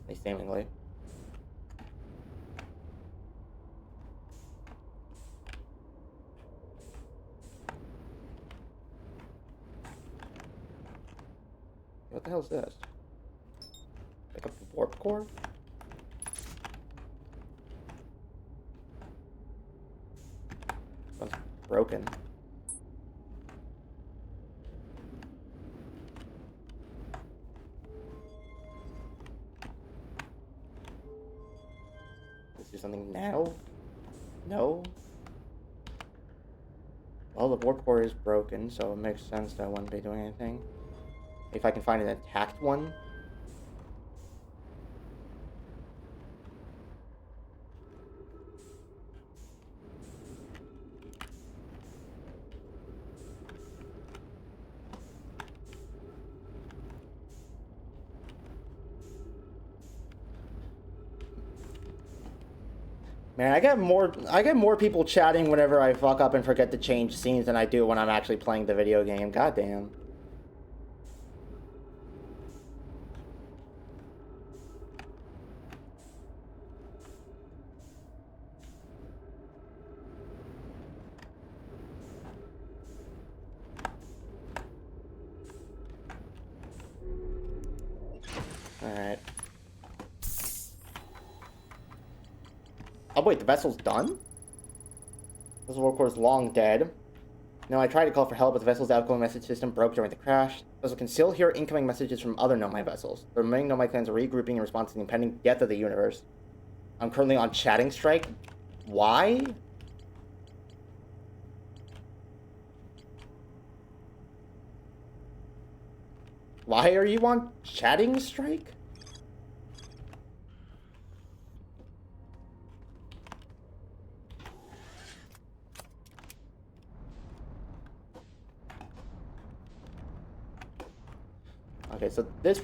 At least seemingly. What the hell is this? Pick up the warp core? One's broken. Let's do something now? No? Well, the warp core is broken, so it makes sense that I wouldn't be doing anything. If I can find an intact one. Man, I get more people chatting whenever I fuck up and forget to change scenes than I do when I'm actually playing the video game. Goddamn. Alright. Oh wait, the vessel's done? This warp core is long dead. No, I tried to call for help, but the vessel's outgoing message system broke during the crash. The vessel can still hear incoming messages from other Nomai vessels. The remaining Nomai clans are regrouping in response to the impending death of the universe. I'm currently on chatting strike. Why? Why are you on chatting strike? Okay, so this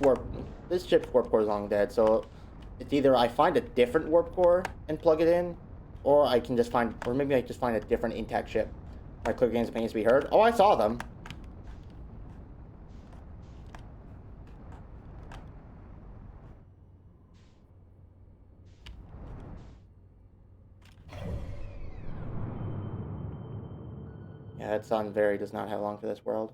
ship's warp core is long dead, so it's either I find a different warp core and plug it in, or I can just find, or maybe I just find a different intact ship. My clear gains opinions to be heard. Oh, I saw them. Yeah, that sun very does not have long for this world.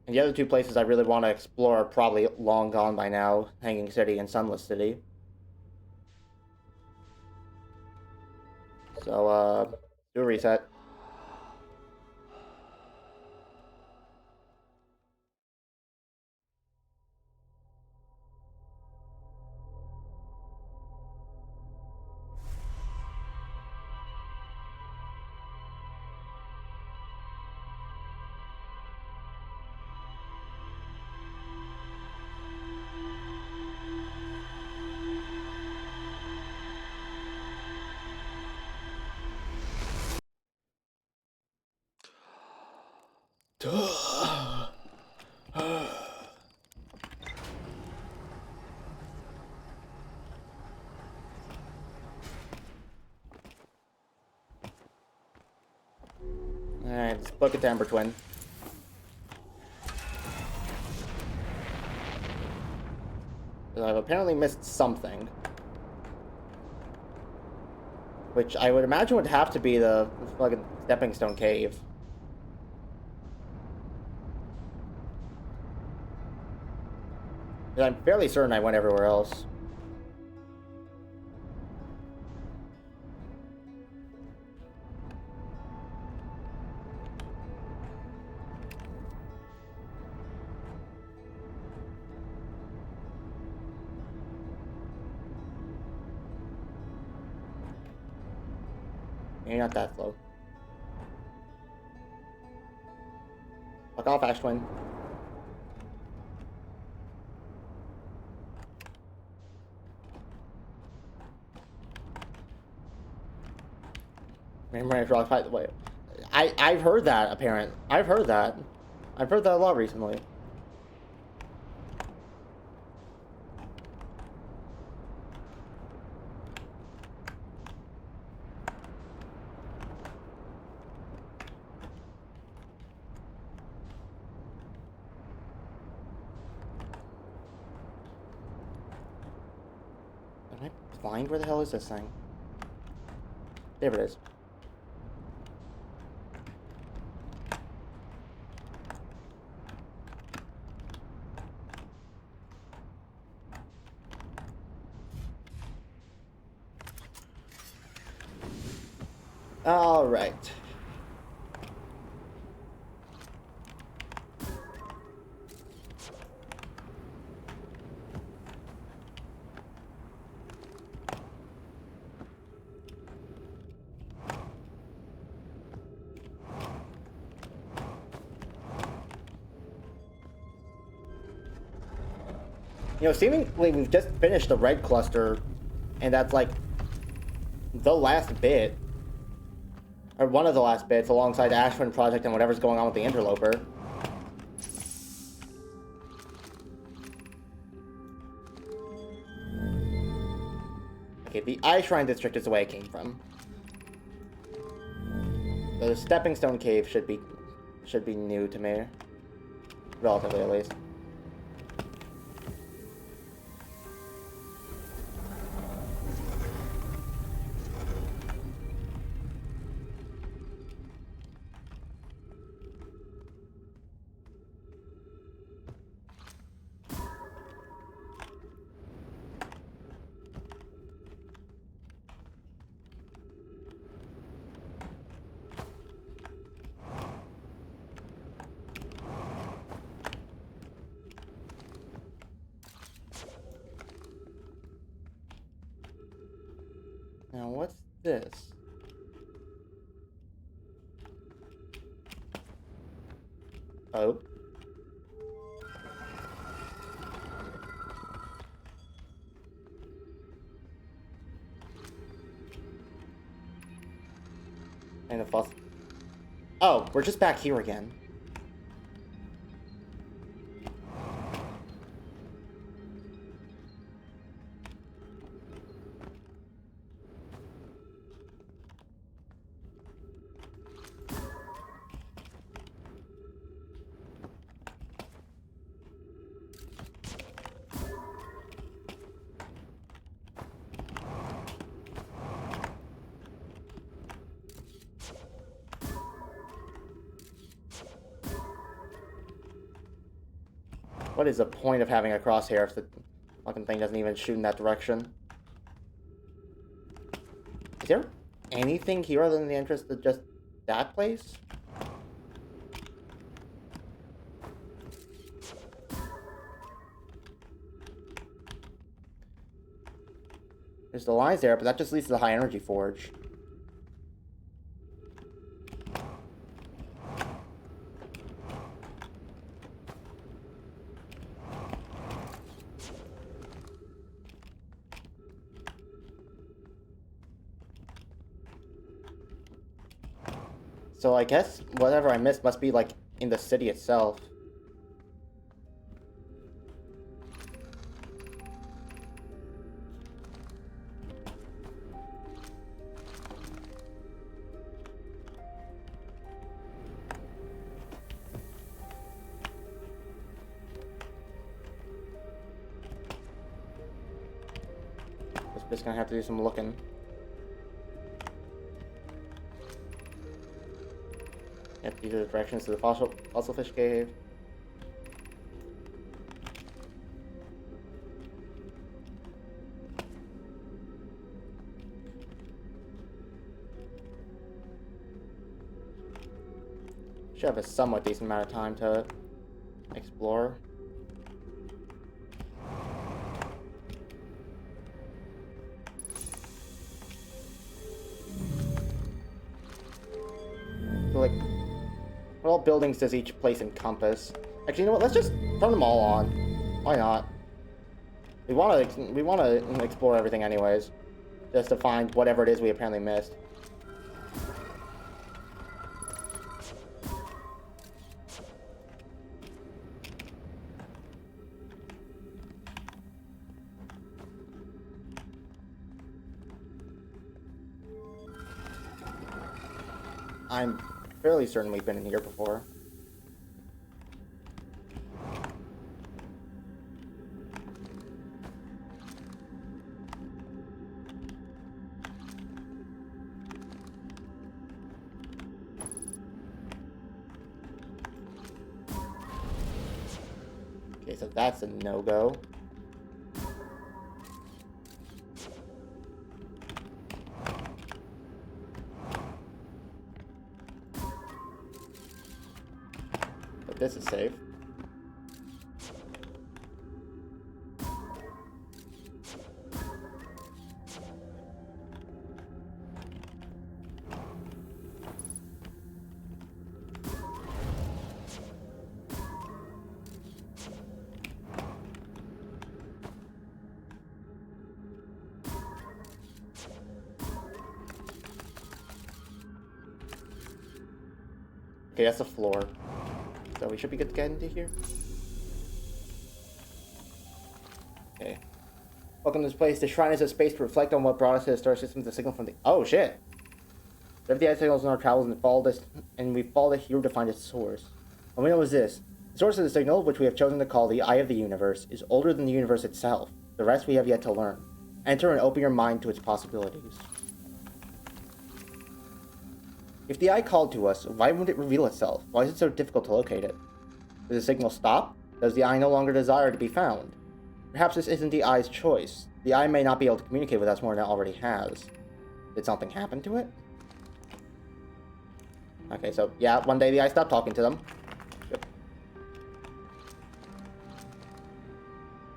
And the other two places I really want to explore are probably long gone by now. Hanging City and Sunless City. So, do a reset. just book it to Ember Twin. I've apparently missed something. Which I would imagine would have to be the fucking Stepping Stone Cave. I'm fairly certain I went everywhere else. You're not that slow. Fuck off, Ash Twin. Rock fight the way. I've heard that apparent. I've heard that a lot recently. Am I blind? Where the hell is this thing? There it is. All right. You know, seemingly we've just finished the red cluster, and that's like the last bit, or one of the last bits, alongside Ashwin Project and whatever's going on with the Interloper. Okay, the Eye Shrine District is the way it came from. The Stepping Stone Cave should be new to me, relatively at least. Now, what's this? Oh. And the fuss. Oh, we're just back here again. What is the point of having a crosshair if the fucking thing doesn't even shoot in that direction? Is there anything here other than the entrance to just that place? There's the lines there, but that just leads to the high energy forge. So I guess whatever I missed must be, like, in the city itself. just gonna have to do some looking. Yep, these are the directions to the fossil fish cave. Should have a somewhat decent amount of time to explore. So, like, what all buildings does each place encompass? Actually, you know what? Let's just turn them all on. Why not? We want to explore everything anyways, just to find whatever it is we apparently missed. I'm fairly certain we've been in here before. Okay, so that's a no-go. But this is safe. Okay, that's the floor. So we should be good to get into here. Okay. Welcome to this place. The shrine is a space to reflect on what brought us to the star system. The signal from the... Oh, shit! If the eye signals in our travels and we followed it here to find its source. What we know is this. The source of the signal, which we have chosen to call the Eye of the Universe, is older than the universe itself. The rest we have yet to learn. Enter and open your mind to its possibilities. If the eye called to us, why wouldn't it reveal itself? Why is it so difficult to locate it? Does the signal stop? Does the eye no longer desire to be found? Perhaps this isn't the eye's choice. The eye may not be able to communicate with us more than it already has. Did something happen to it? Okay, so yeah, one day the eye stopped talking to them. Yep.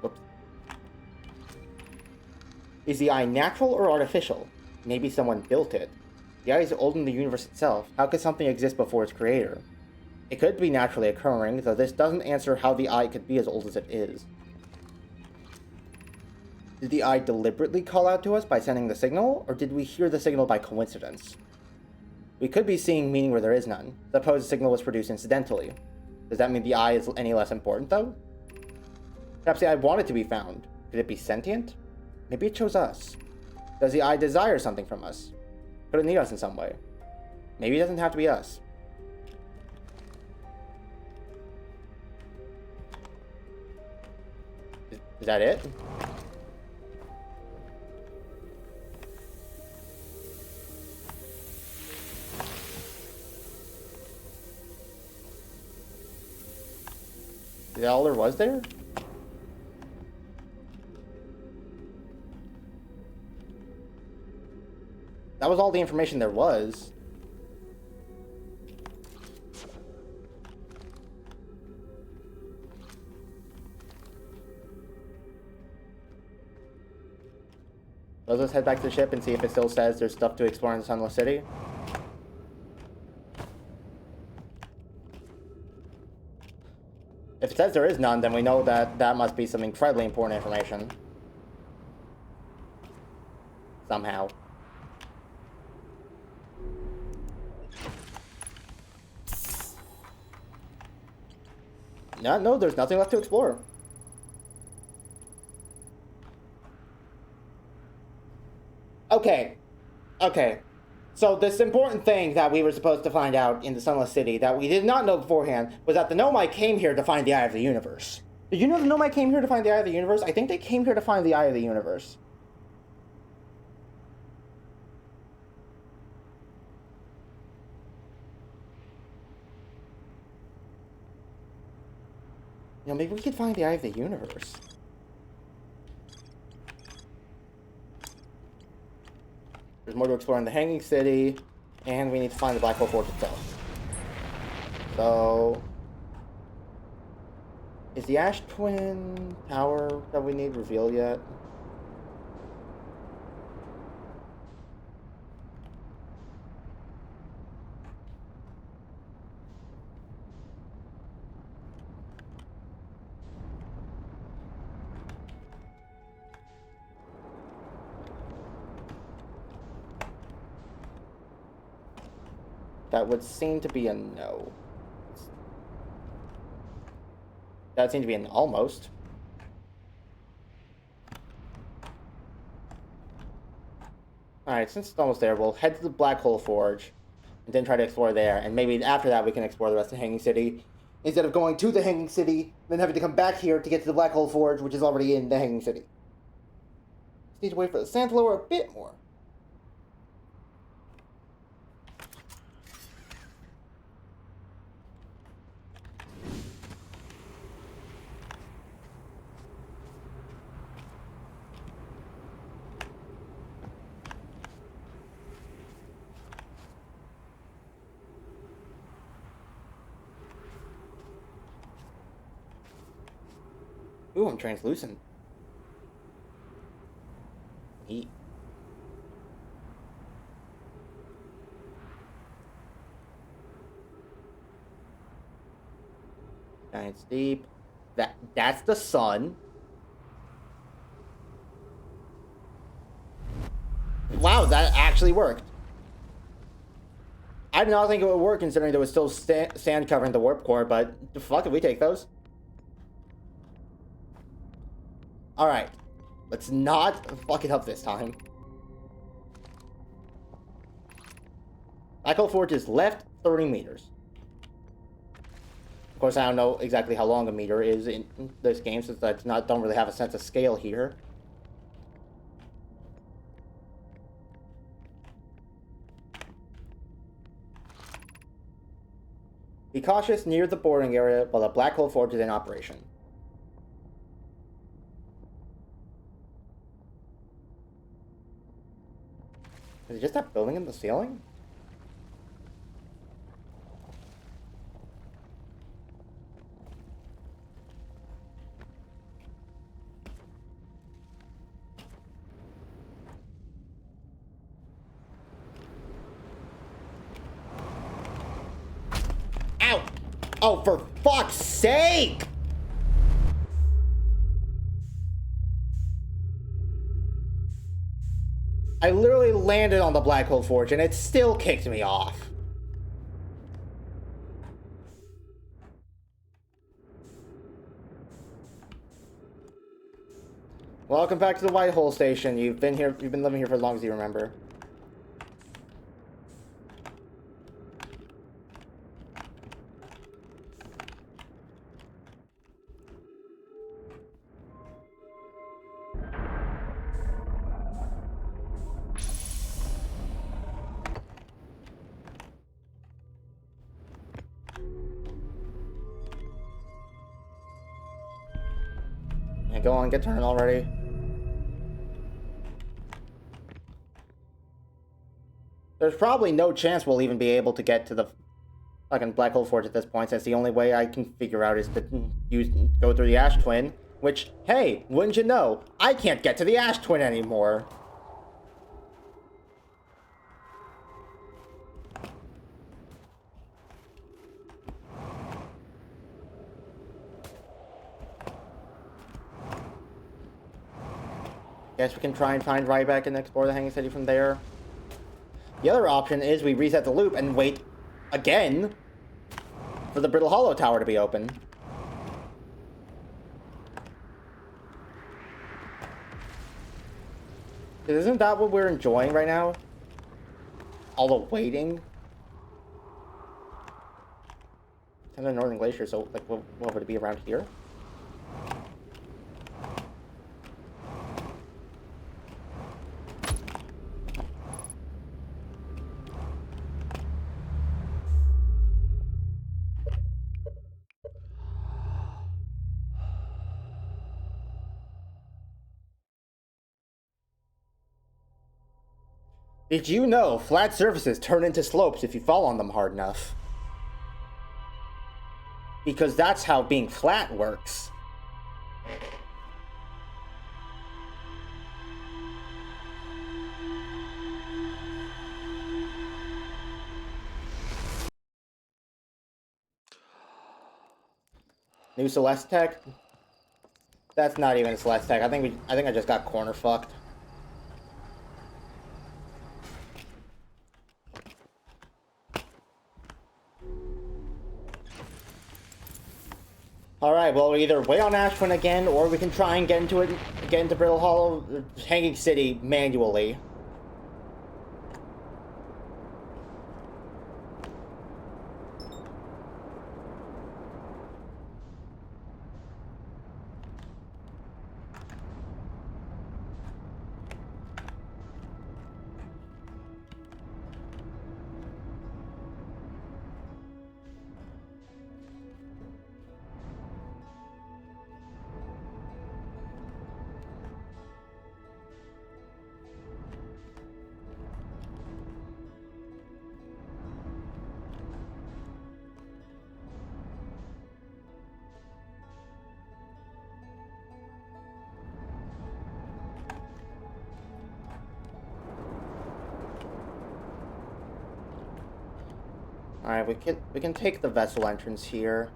Whoops. Is the eye natural or artificial? Maybe someone built it. The eye is older than the universe itself. How could something exist before its creator? It could be naturally occurring, though this doesn't answer how the eye could be as old as it is. Did the eye deliberately call out to us by sending the signal, or did we hear the signal by coincidence? We could be seeing meaning where there is none. Suppose the signal was produced incidentally. Does that mean the eye is any less important, though? Perhaps the eye wanted to be found. Could it be sentient? Maybe it chose us. Does the eye desire something from us? Could it need us in some way? Maybe it doesn't have to be us. Is that it? Is that all there was there? That was all the information there was. Let's head back to the ship and see if it still says there's stuff to explore in the Sunless City. If it says there is none, then we know that that must be some incredibly important information. Somehow. No, there's nothing left to explore. Okay. So this important thing that we were supposed to find out in the Sunless City that we did not know beforehand was that the Nomai came here to find the Eye of the Universe. Did you know the Nomai came here to find the Eye of the Universe? I think they came here to find the Eye of the Universe. maybe we could find the Eye of the Universe. There's more to explore in the Hanging City, and we need to find the Black Hole Forge itself. So, is the Ash Twin Tower that we need revealed yet? That would seem to be a no. That would seem to be an almost. Alright, since it's almost there, we'll head to the Black Hole Forge, and then try to explore there, and maybe after that we can explore the rest of the Hanging City, instead of going to the Hanging City, then having to come back here to get to the Black Hole Forge, which is already in the Hanging City. Just need to wait for the sand to lower a bit more. Ooh, I'm translucent. Neat. Giant deep. That's the sun. Wow, that actually worked. I did not think it would work considering there was still sand covering the warp core, but fuck it, we take those. Alright. Let's not fuck it up this time. Black Hole Forge is left 30 meters. Of course, I don't know exactly how long a meter is in this game, since I don't really have a sense of scale here. Be cautious near the boarding area while the Black Hole Forge is in operation. Is it just that building in the ceiling? Ow! Oh, for fuck's sake! I literally landed on the Black Hole Forge and it still kicked me off. Welcome back to the White Hole Station. You've been living here for as long as you remember. And go on, get turned already. There's probably no chance we'll even be able to get to the fucking Black Hole Forge at this point, since the only way I can figure out is to go through the Ash Twin, which, hey, wouldn't you know, I can't get to the Ash Twin anymore. Guess we can try and find Ryback and explore the Hanging City from there. The other option is we reset the loop and wait again for the Brittle Hollow Tower to be open. Isn't that what we're enjoying right now? All the waiting? It's in the Northern Glacier, so like, what would it be around here? Did you know flat surfaces turn into slopes if you fall on them hard enough? Because that's how being flat works. New Celeste tech? That's not even a Celeste tech. I think I just got corner fucked. Alright, well, we either wait on Ashwin again, or we can try and get into Brittle Hollow, Hanging City manually. Alright, we can take the vessel entrance here.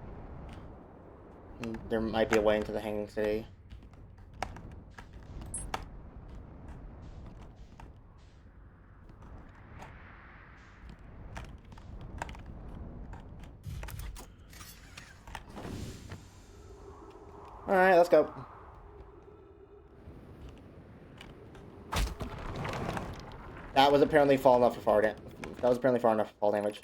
There might be a way into the Hanging City. Alright, let's go. That was apparently far enough for fall damage. That was apparently far enough for fall damage.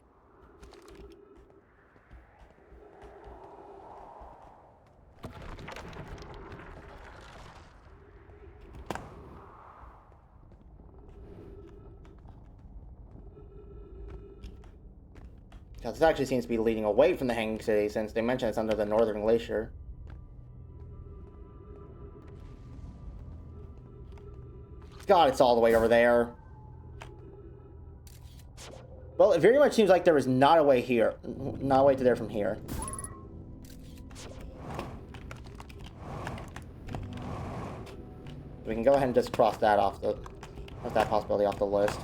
This actually seems to be leading away from the Hanging City, since they mentioned it's under the Northern Glacier. God, it's all the way over there. Well, it very much seems like there is not a way here. Not a way to there from here. We can go ahead and just cross that off that possibility off the list.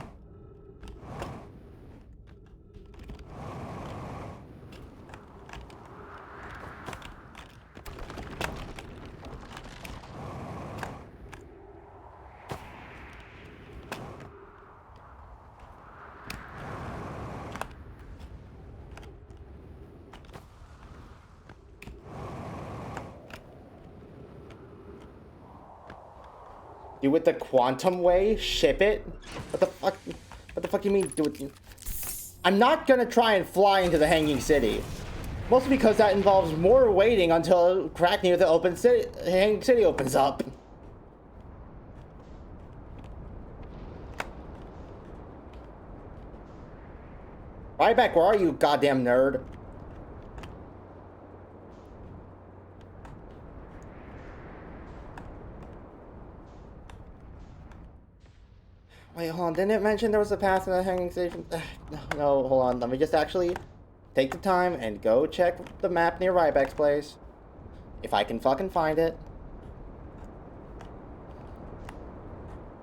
Do it the quantum way? Ship it? What the fuck? What the fuck do you mean do it? I'm not gonna try and fly into the Hanging City. Mostly because that involves more waiting until crack near the Hanging City opens up. Ryback, where are you, goddamn nerd? Wait, hold on. Didn't it mention there was a path to the Hanging Station? No, hold on. Let me just actually take the time and go check the map near Ryback's place. If I can fucking find it.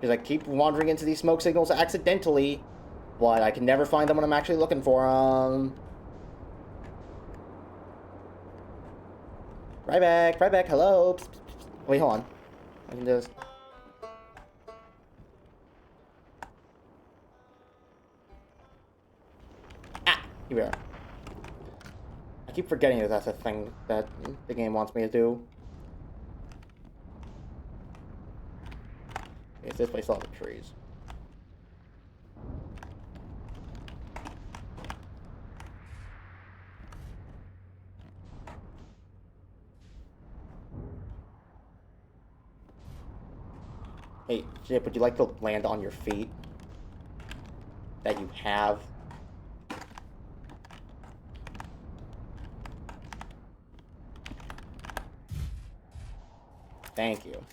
Because I keep wandering into these smoke signals accidentally, but I can never find them when I'm actually looking for them. Ryback, hello. Psst, psst, psst. Wait, hold on. I can just... Here we are. I keep forgetting that that's a thing that the game wants me to do. It's this place, all the trees. Hey, Jip, would you like to land on your feet? That you have? Thank you.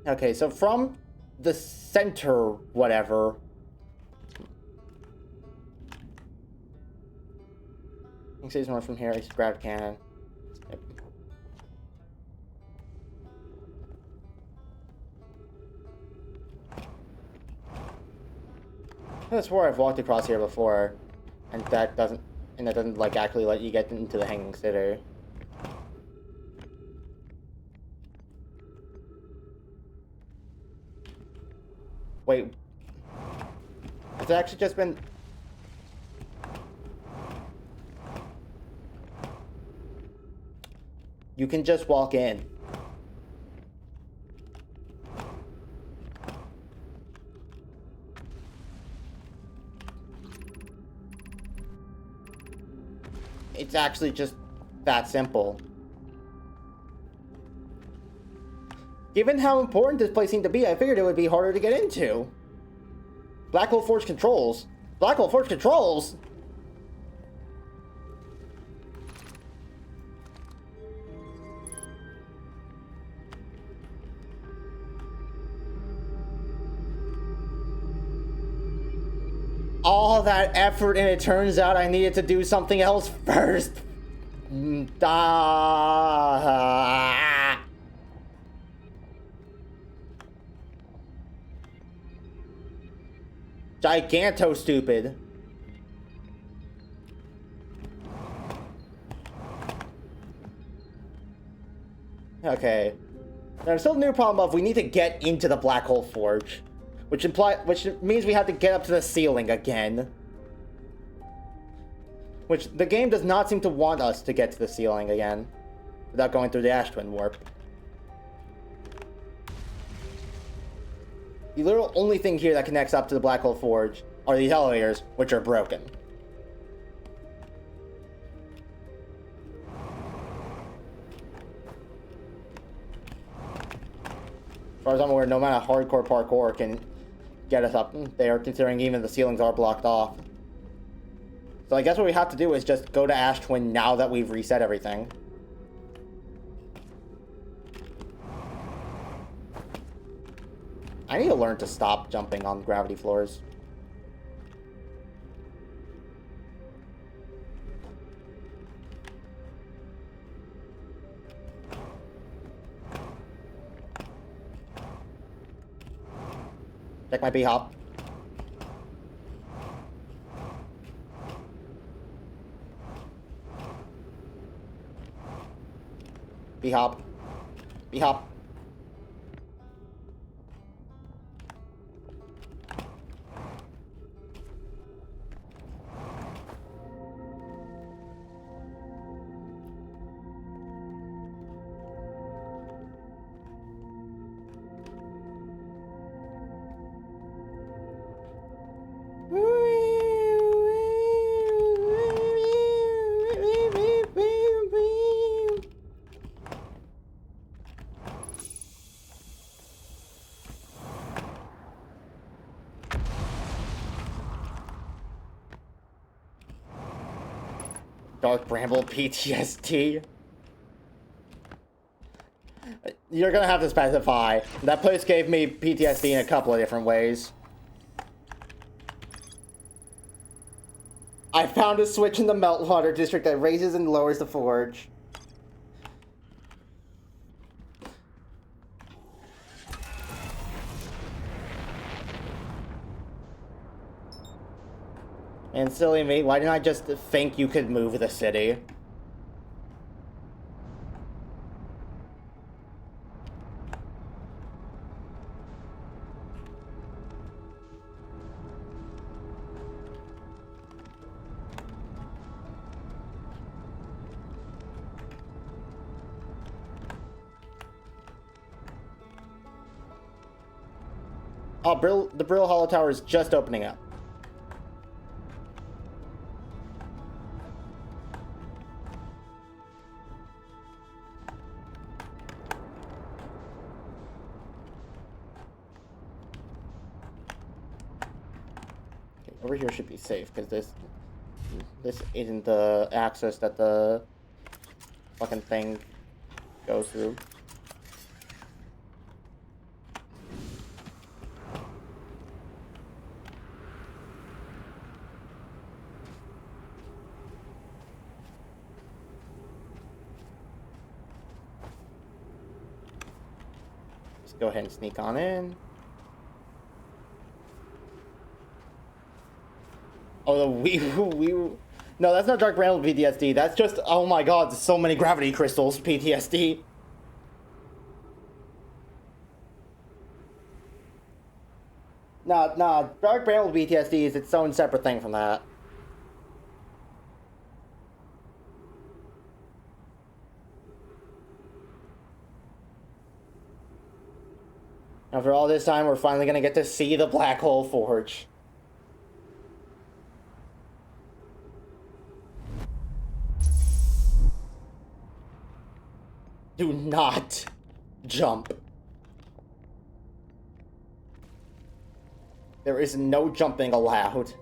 Okay, so from the center, whatever. You can see one from here. I just grabbed a cannon. Yep. I swore I've walked across here before, and that doesn't like actually let you get into the Hanging City. Wait, has it actually just been? You can just walk in. It's actually just that simple. Given how important this place seemed to be, I figured it would be harder to get into. Black Hole Forge controls. Black Hole Forge controls? All that effort, and it turns out I needed to do something else first. Giganto stupid. Okay. There's still a new problem of we need to get into the Black Hole Forge. Which means we have to get up to the ceiling again. Which the game does not seem to want us to get to the ceiling again. Without going through the Ash Twin Warp. The literal only thing here that connects up to the Black Hole Forge are these elevators, which are broken. As far as I'm aware, no amount of hardcore parkour can get us up there, considering even the ceilings are blocked off. So I guess what we have to do is just go to Ash Twin now that we've reset everything. I need to learn to stop jumping on gravity floors. Check my B-hop. B-hop. B-hop. Dark Bramble PTSD. You're gonna have to specify. That place gave me PTSD in a couple of different ways. I found a switch in the Meltwater District that raises and lowers the forge. And silly me, why didn't I just think you could move the city? Oh, the Brill Hollow Tower is just opening up. Okay, over here should be safe, because this isn't the access that the fucking thing goes through. go ahead and sneak on in. Oh, the we. No, that's not Dark Bramble PTSD. That's just, oh my god, there's so many gravity crystals PTSD. Nah, Dark Bramble PTSD is its own separate thing from that. After all this time, we're finally gonna get to see the Black Hole Forge. Do not jump. There is no jumping allowed.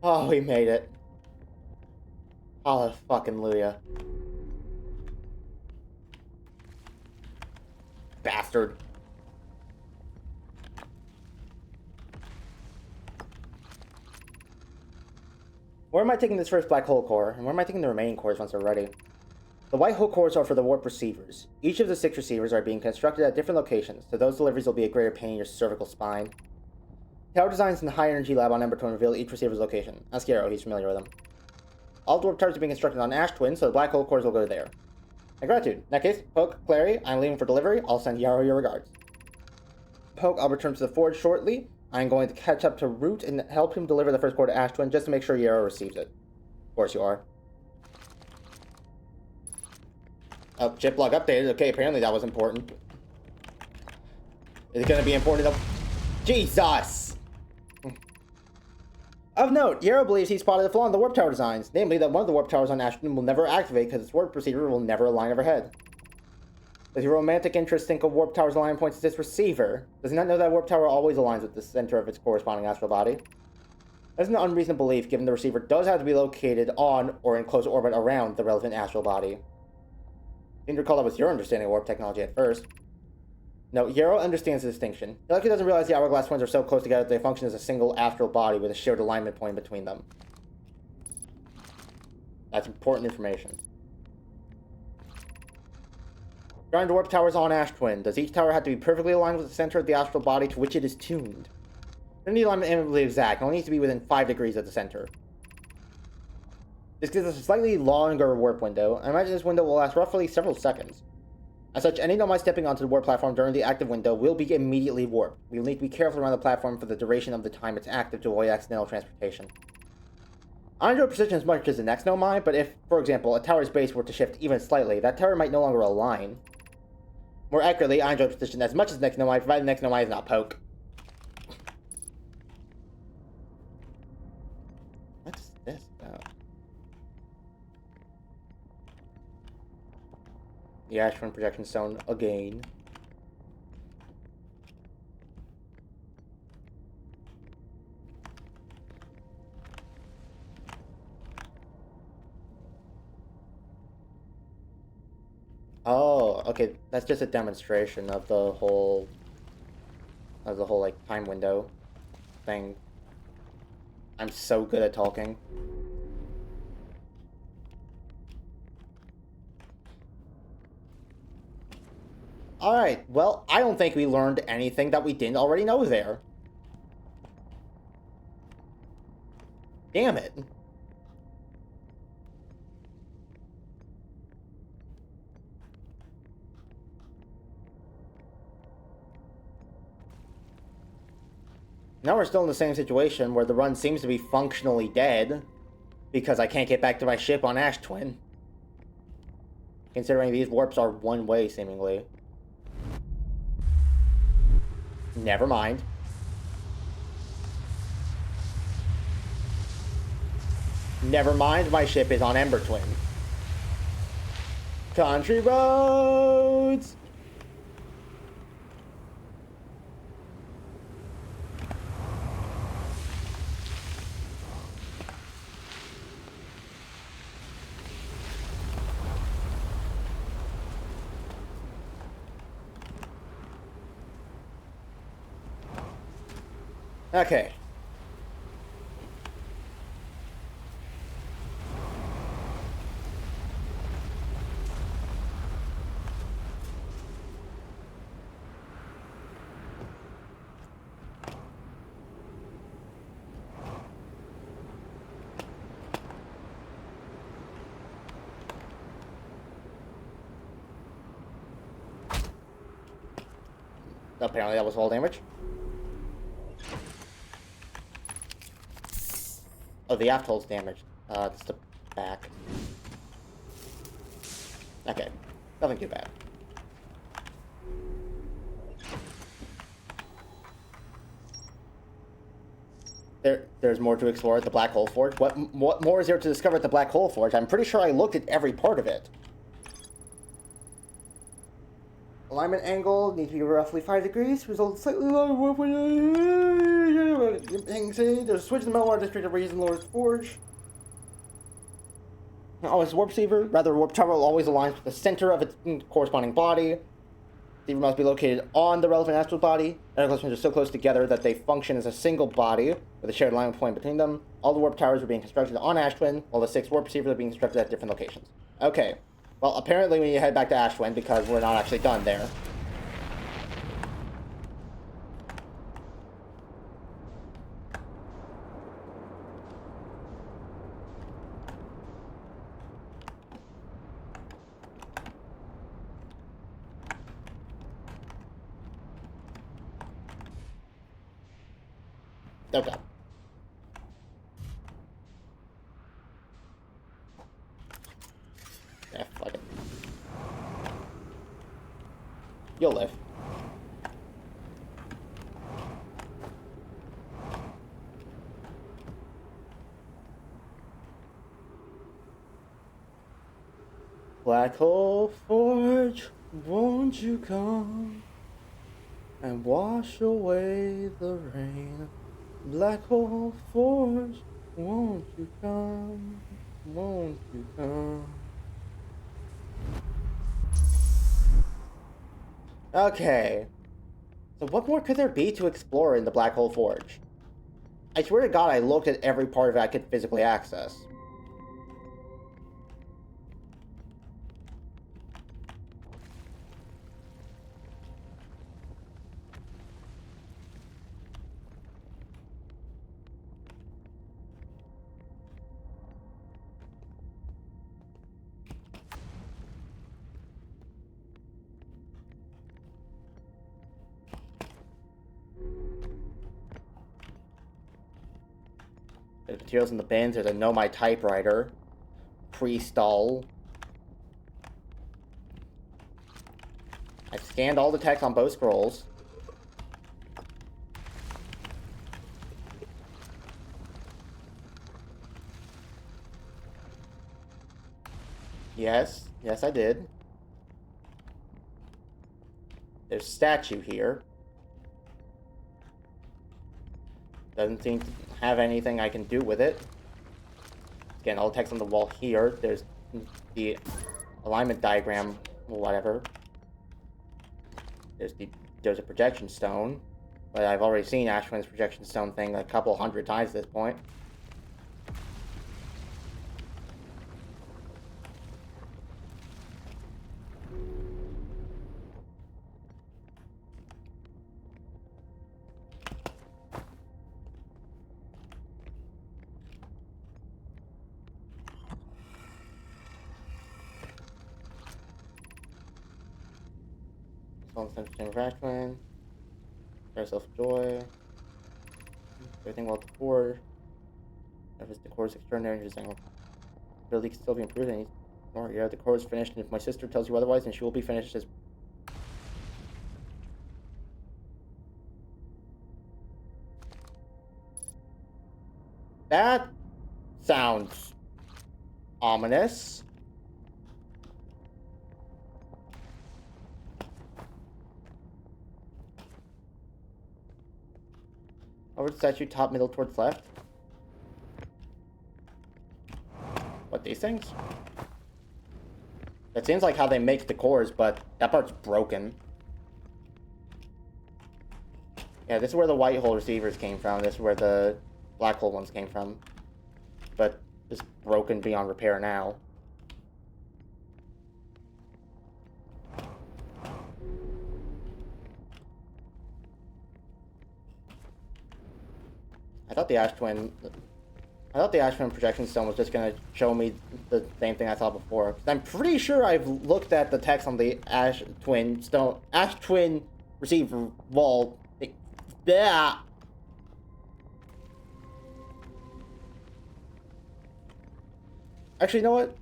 Oh, we made it. Hallelujah. Bastard. Where am I taking this first black hole core? And where am I taking the remaining cores once they're ready? The white hole cores are for the warp receivers. Each of the 6 receivers are being constructed at different locations, so those deliveries will be a greater pain in your cervical spine. Tower designs in the high energy lab on Embertwin reveal each receiver's location. Ask Yarrow, he's familiar with them. All the warp towers are being constructed on Ash Twin, so the black hole cores will go there. My gratitude. In that case, Poke, Clary, I'm leaving for delivery. I'll send Yarrow your regards. Poke, I'll return to the forge shortly. I'm going to catch up to Root and help him deliver the first core to Ash Twin just to make sure Yarrow receives it. Of course you are. Oh, chip log updated. Okay, apparently that was important. Is it going to be important enough? Jesus! Of note, Yarrow believes he spotted a flaw in the warp tower designs, namely that one of the warp towers on Ashton will never activate because its warp receiver will never align overhead. Does your romantic interest think a warp tower's align points to this receiver? Does he not know that warp tower always aligns with the center of its corresponding astral body? That's an unreasonable belief, given the receiver does have to be located on or in close orbit around the relevant astral body. Seemed to recall that was your understanding of warp technology at first. No, Yarrow understands the distinction. He likely doesn't realize the hourglass twins are so close together that they function as a single astral body with a shared alignment point between them. That's important information. Ground warp towers on Ash Twin. Does each tower have to be perfectly aligned with the center of the astral body to which it is tuned? Doesn't need alignment inevitably exact. It only needs to be within 5 degrees of the center. This gives us a slightly longer warp window. I imagine this window will last roughly several seconds. As such, any nomad stepping onto the warp platform during the active window will be immediately warped. We will need to be careful around the platform for the duration of the time it's active to avoid accidental transportation. I enjoy precision as much as the next nomad, but if, for example, a tower's base were to shift even slightly, that tower might no longer align. More accurately, I enjoy precision as much as the next nomad, provided the next nomad is not Poke. What's this about? The Ashburn projection stone again. Oh, okay. That's just a demonstration of the whole like time window thing. I'm so good at talking. Alright, well, I don't think we learned anything that we didn't already know there. Damn it. Now we're still in the same situation where the run seems to be functionally dead because I can't get back to my ship on Ash Twin. Considering these warps are one way, seemingly. Never mind. Never mind, my ship is on Embertwin. Country roads! Okay. Apparently that was all damage. Oh, the aft hull's damaged. It's the back. Okay. Nothing too bad. There's more to explore at the Black Hole Forge. What more is there to discover at the Black Hole Forge? I'm pretty sure I looked at every part of it. Alignment angle needs to be roughly 5 degrees. Result slightly lower. There's a switch in the Meltwater District of Reason lowers the forge. Always warp receiver. Rather, warp tower always aligns with the center of its corresponding body. Receiver must be located on the relevant astral body. Energy are so close together that they function as a single body with a shared alignment point between them. All the warp towers are being constructed on Ashwin, while the 6 warp receivers are being constructed at different locations. Okay. Well, apparently we need to head back to Ashwin because we're not actually done there. Okay. Yeah, fuck it. You'll live. Black Hole Forge, won't you come and wash away the rain? Black Hole Forge, won't you come? Won't you come? Okay. So what more could there be to explore in the Black Hole Forge? I swear to God, I looked at every part of it I could physically access. There's materials in the bins. There's a Know My typewriter. Pre-stall. I've scanned all the text on both scrolls. Yes. Yes, I did. There's a statue here. Doesn't seem to have anything I can do with it. Again, all the text on the wall here. There's the alignment diagram, whatever. There's a projection stone, but I've already seen Ashwin's projection stone thing a couple hundred times at this point. Self-centered of Ashwin. Share self-joy. Everything well at the core. If the core is extraordinary and design ability can still be improved, and or yeah, the core is finished, and if my sister tells you otherwise, then she will be finished as that sounds ominous. Over the statue, top, middle, towards left. What, these things? That seems like how they make the cores, but that part's broken. Yeah, this is where the white hole receivers came from. This is where the black hole ones came from. But it's broken beyond repair now. I thought the Ash Twin projection stone was just gonna show me the same thing I saw before. I'm pretty sure I've looked at the text on the Ash Twin receiver wall. Yeah. Actually, you know what?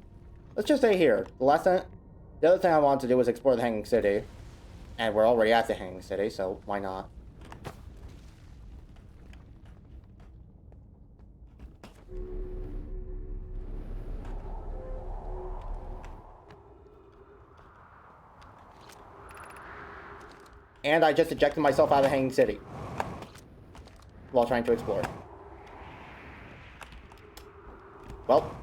Let's just stay here. The other thing I wanted to do was explore the Hanging City, and we're already at the Hanging City, so why not? And I just ejected myself out of the Hanging City while trying to explore. Well.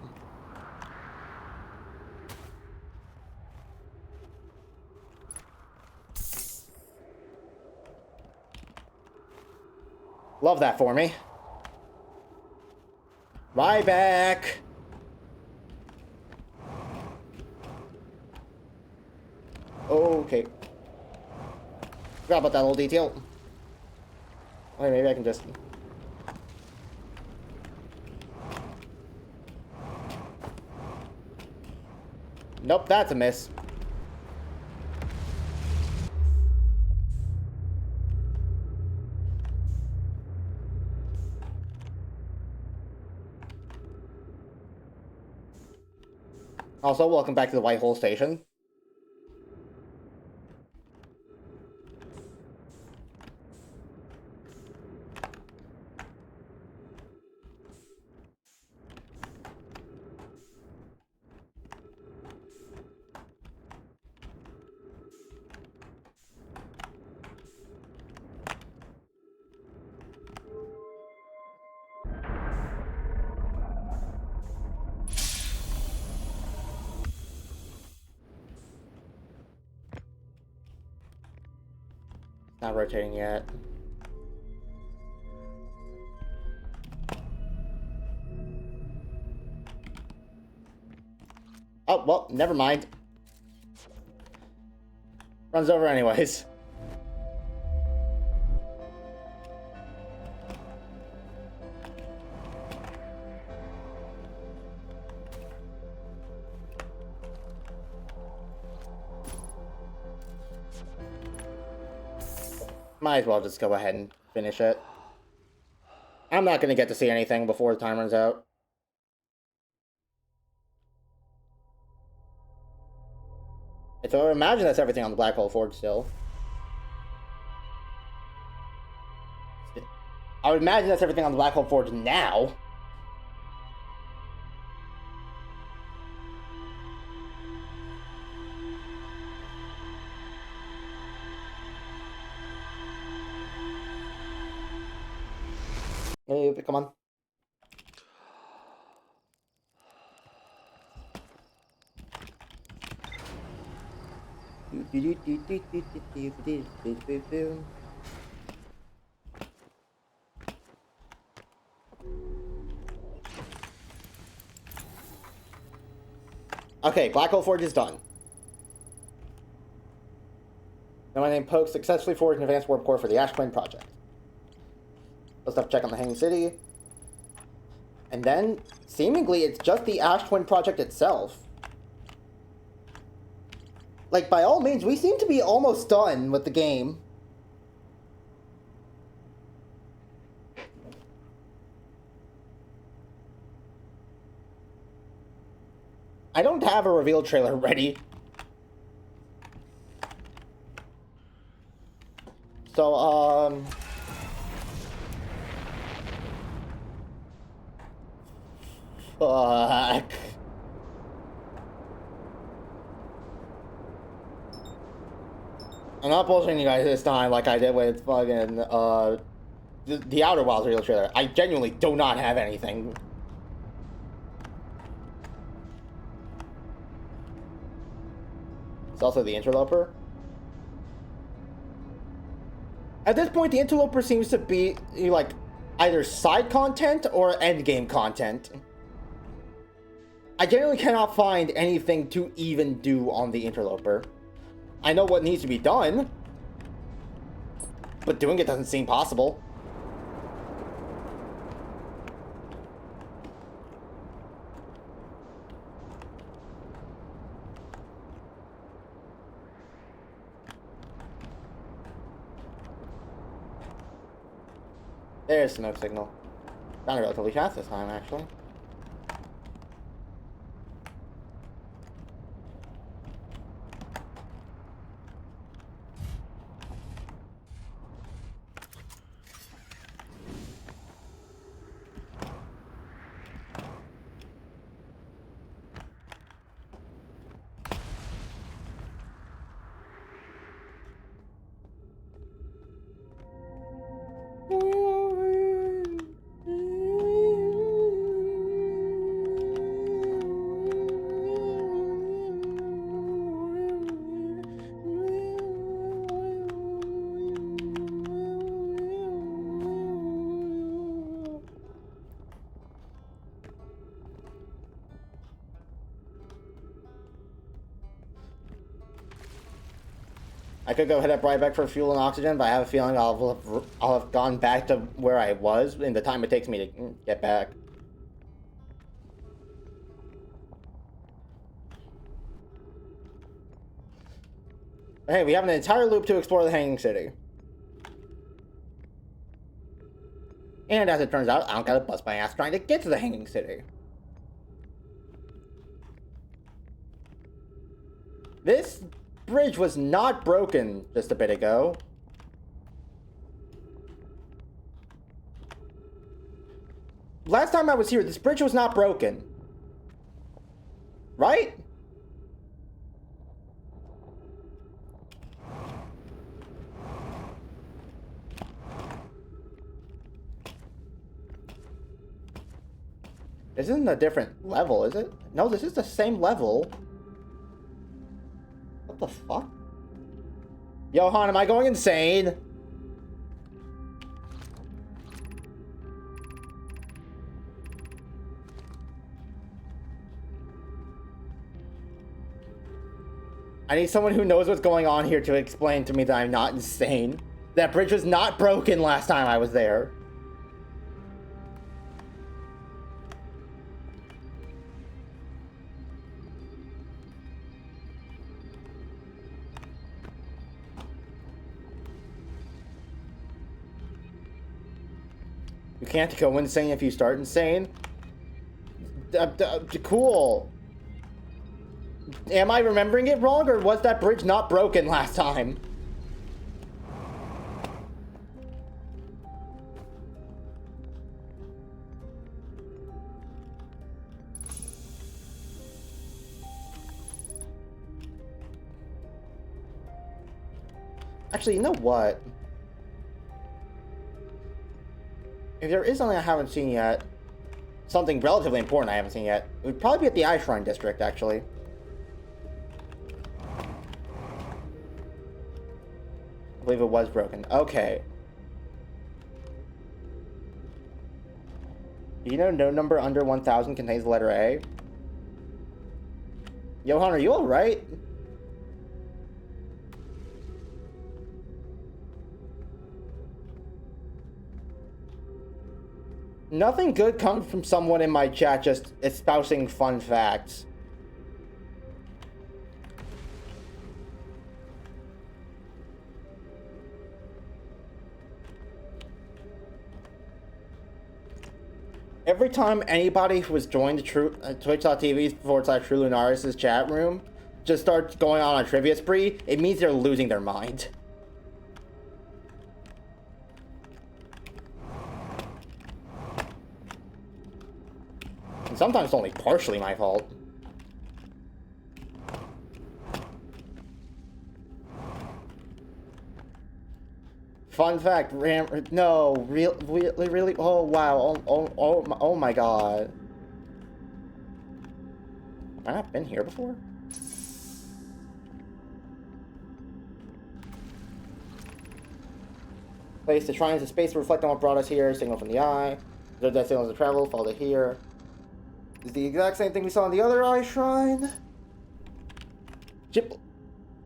Love that for me. Right back. Okay. Forgot about that little detail. Okay, maybe I can just... Nope, that's a miss. Also, welcome back to the White Hole Station. Not rotating yet. Oh, well, never mind. Runs over anyways. Might as well just go ahead and finish it. I'm not going to get to see anything before the time runs out. So I imagine that's everything on the Black Hole Forge still. I would imagine that's everything on the Black Hole Forge now. Hey, come on. Okay, Black Hole Forge is done. Now my name Poke successfully forged an advanced warp core for the Ash Twin project. Let's have a check on the Hanging City. And then, seemingly, it's just the Ash Twin project itself. Like, by all means, we seem to be almost done with the game. I don't have a reveal trailer ready. So, fuck. I'm not bullshitting you guys this time like I did with fucking, the Outer Wilds reveal trailer. I genuinely do not have anything. It's also the interloper. At this point, the interloper seems to be like either side content or end game content. I generally cannot find anything to even do on the interloper. I know what needs to be done, but doing it doesn't seem possible. There's smoke signal. Sounded relatively fast this time, actually. I could go head right back for fuel and oxygen, but I have a feeling I'll have gone back to where I was in the time it takes me to get back. Hey, we have an entire loop to explore the Hanging City. And as it turns out, I don't gotta bust my ass trying to get to the Hanging City. This bridge was not broken just a bit ago. Last time I was here, this bridge was not broken. Right? This isn't a different level, is it? No, this is the same level. What the fuck? Johan, am I going insane? I need someone who knows what's going on here to explain to me that I'm not insane. That bridge was not broken last time I was there. You can't go insane if you start insane? Cool. Am I remembering it wrong, or was that bridge not broken last time? Actually, you know what? If there is something I haven't seen yet, something relatively important I haven't seen yet, it would probably be at the Eye Shrine District, actually. I believe it was broken. Okay. Do you know no number under 1000 contains the letter A? Johan, are you alright? Nothing good comes from someone in my chat just espousing fun facts. Every time anybody who has joined twitch.tv/TrueLunaris' chat room just starts going on a trivia spree, it means they're losing their mind. And sometimes it's only partially my fault. Fun fact, no, really, oh wow, oh my god. Have I not been here before? Place the shrines in space to reflect on what brought us here. Signal from the eye. Observe that signals of travel. Follow it here. Is the exact same thing we saw in the other eye shrine.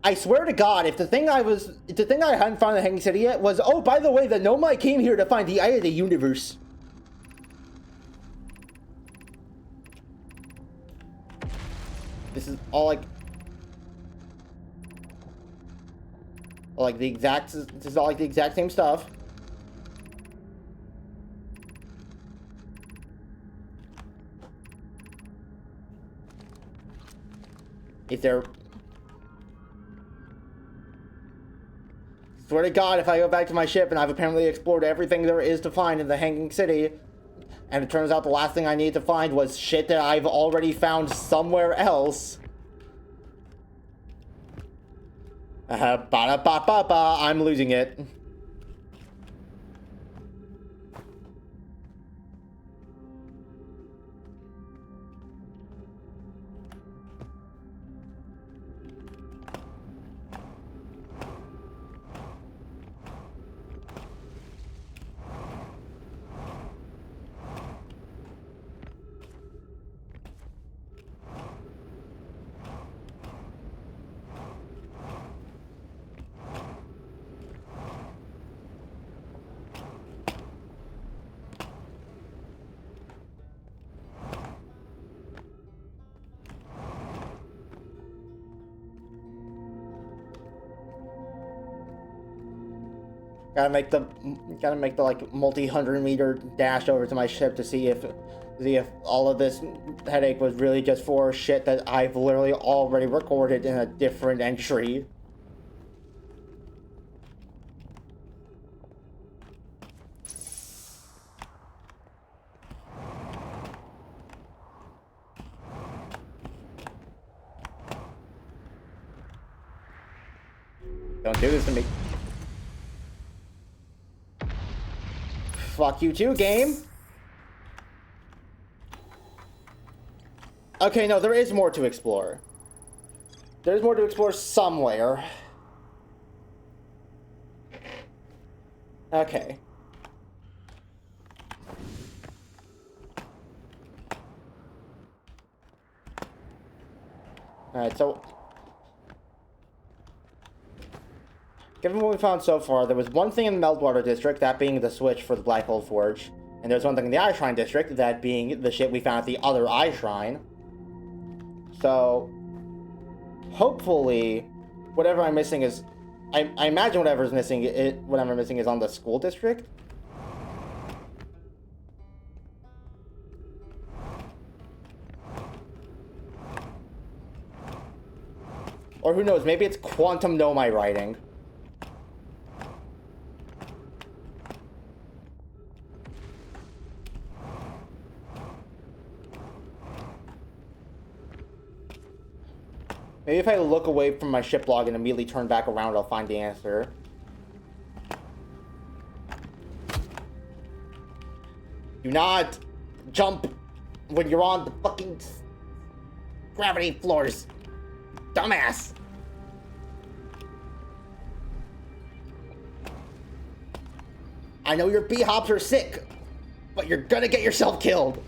I swear to God, if the thing I hadn't found in the Hanging City yet was, oh, by the way, the Nomai came here to find the Eye of the Universe. This is all like this is all like the exact same stuff. Is there... Swear to God, if I go back to my ship and I've apparently explored everything there is to find in the Hanging City, and it turns out the last thing I needed to find was shit that I've already found somewhere else. Ba-da-ba-ba-ba, I'm losing it. Gotta make the like multi-100-meter dash over to my ship to see if all of this headache was really just for shit that I've literally already recorded in a different entry. Don't do this to me. Fuck you too, game. Okay, no, there is more to explore. There's more to explore somewhere. Okay. Alright, so... Given what we found so far, there was one thing in the Meltwater District, that being the switch for the Black Hole Forge. And there's one thing in the Eye Shrine District, that being the shit we found at the other Eye Shrine. So, hopefully, whatever I'm missing is... I imagine whatever I'm missing is on the school district. Or who knows, maybe it's Quantum Nomai writing. Maybe if I look away from my ship log and immediately turn back around, I'll find the answer. Do not jump when you're on the fucking gravity floors. Dumbass. I know your B-hops are sick, but you're gonna get yourself killed.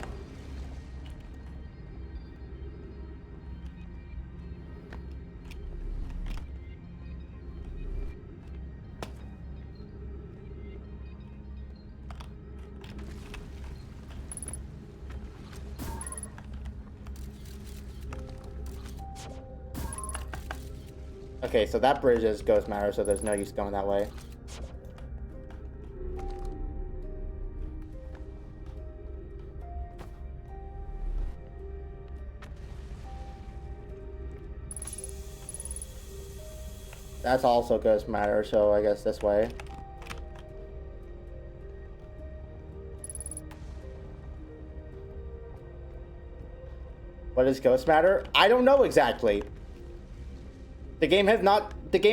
Okay, so that bridge is Ghost Matter, so there's no use going that way. That's also Ghost Matter, so I guess this way. What is Ghost Matter? I don't know exactly. The game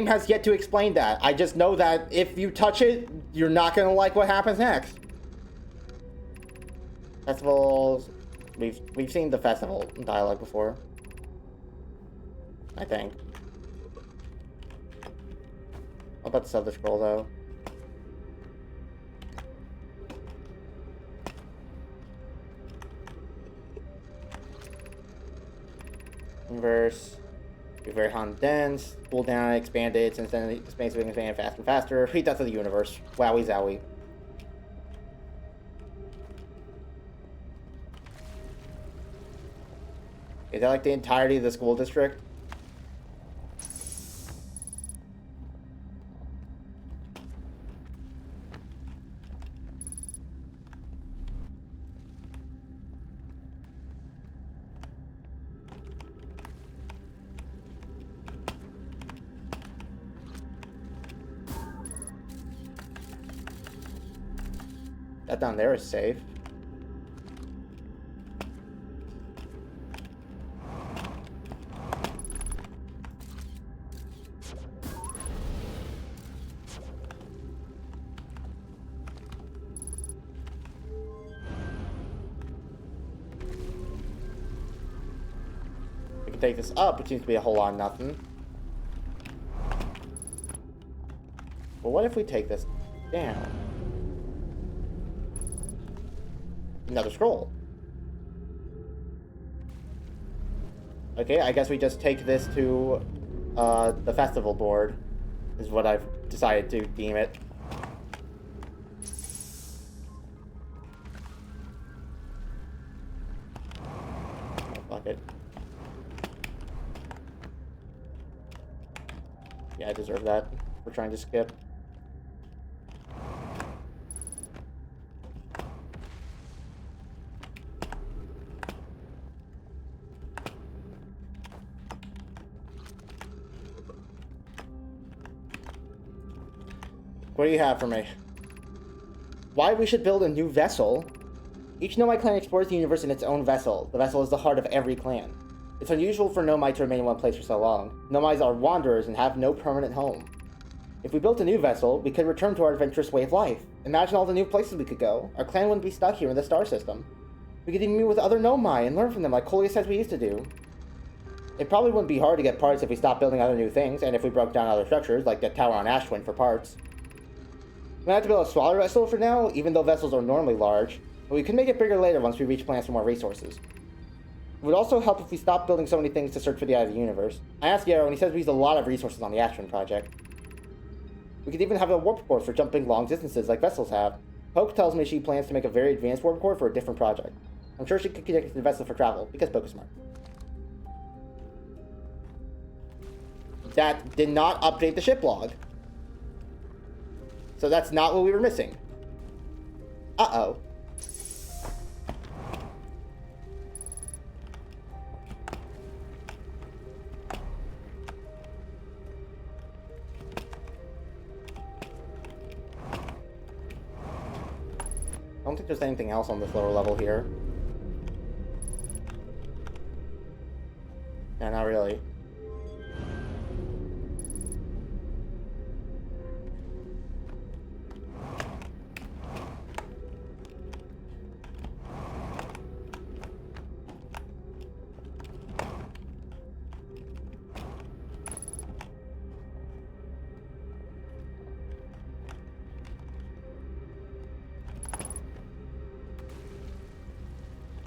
has yet to explain that. I just know that if you touch it, you're not gonna like what happens next. Festivals, we've seen the festival dialogue before. I think. What about the Silver Scroll though? Inverse. Be very hot and dense. Cool down, expanded. Since then, the space will expand faster and faster. Heat death of the universe. Wowie zowie. Is that like the entirety of the school district? That down there is safe. We can take this up, which seems to be a whole lot of nothing. But what if we take this down? Another scroll. Okay, I guess we just take this to the festival board, is what I've decided to deem it. Oh, fuck it. Yeah, I deserve that for trying to skip. What do you have for me? Why we should build a new vessel? Each Nomai clan explores the universe in its own vessel. The vessel is the heart of every clan. It's unusual for Nomai to remain in one place for so long. Nomais are wanderers and have no permanent home. If we built a new vessel, we could return to our adventurous way of life. Imagine all the new places we could go. Our clan wouldn't be stuck here in the star system. We could even meet with other Nomai and learn from them like Colia says we used to do. It probably wouldn't be hard to get parts if we stopped building other new things, and if we broke down other structures, like the tower on Ashwin, for parts. We might have to build a smaller vessel for now, even though vessels are normally large, but we can make it bigger later once we reach plans for more resources. It would also help if we stopped building so many things to search for the eye of the universe. I asked Yarrow, and he says we used a lot of resources on the Ashwin project. We could even have a warp core for jumping long distances like vessels have. Poke tells me she plans to make a very advanced warp core for a different project. I'm sure she could connect it to the vessel for travel, because Poke is smart. That did not update the ship log. So that's not what we were missing. Uh-oh. I don't think there's anything else on this lower level here. Yeah, not really.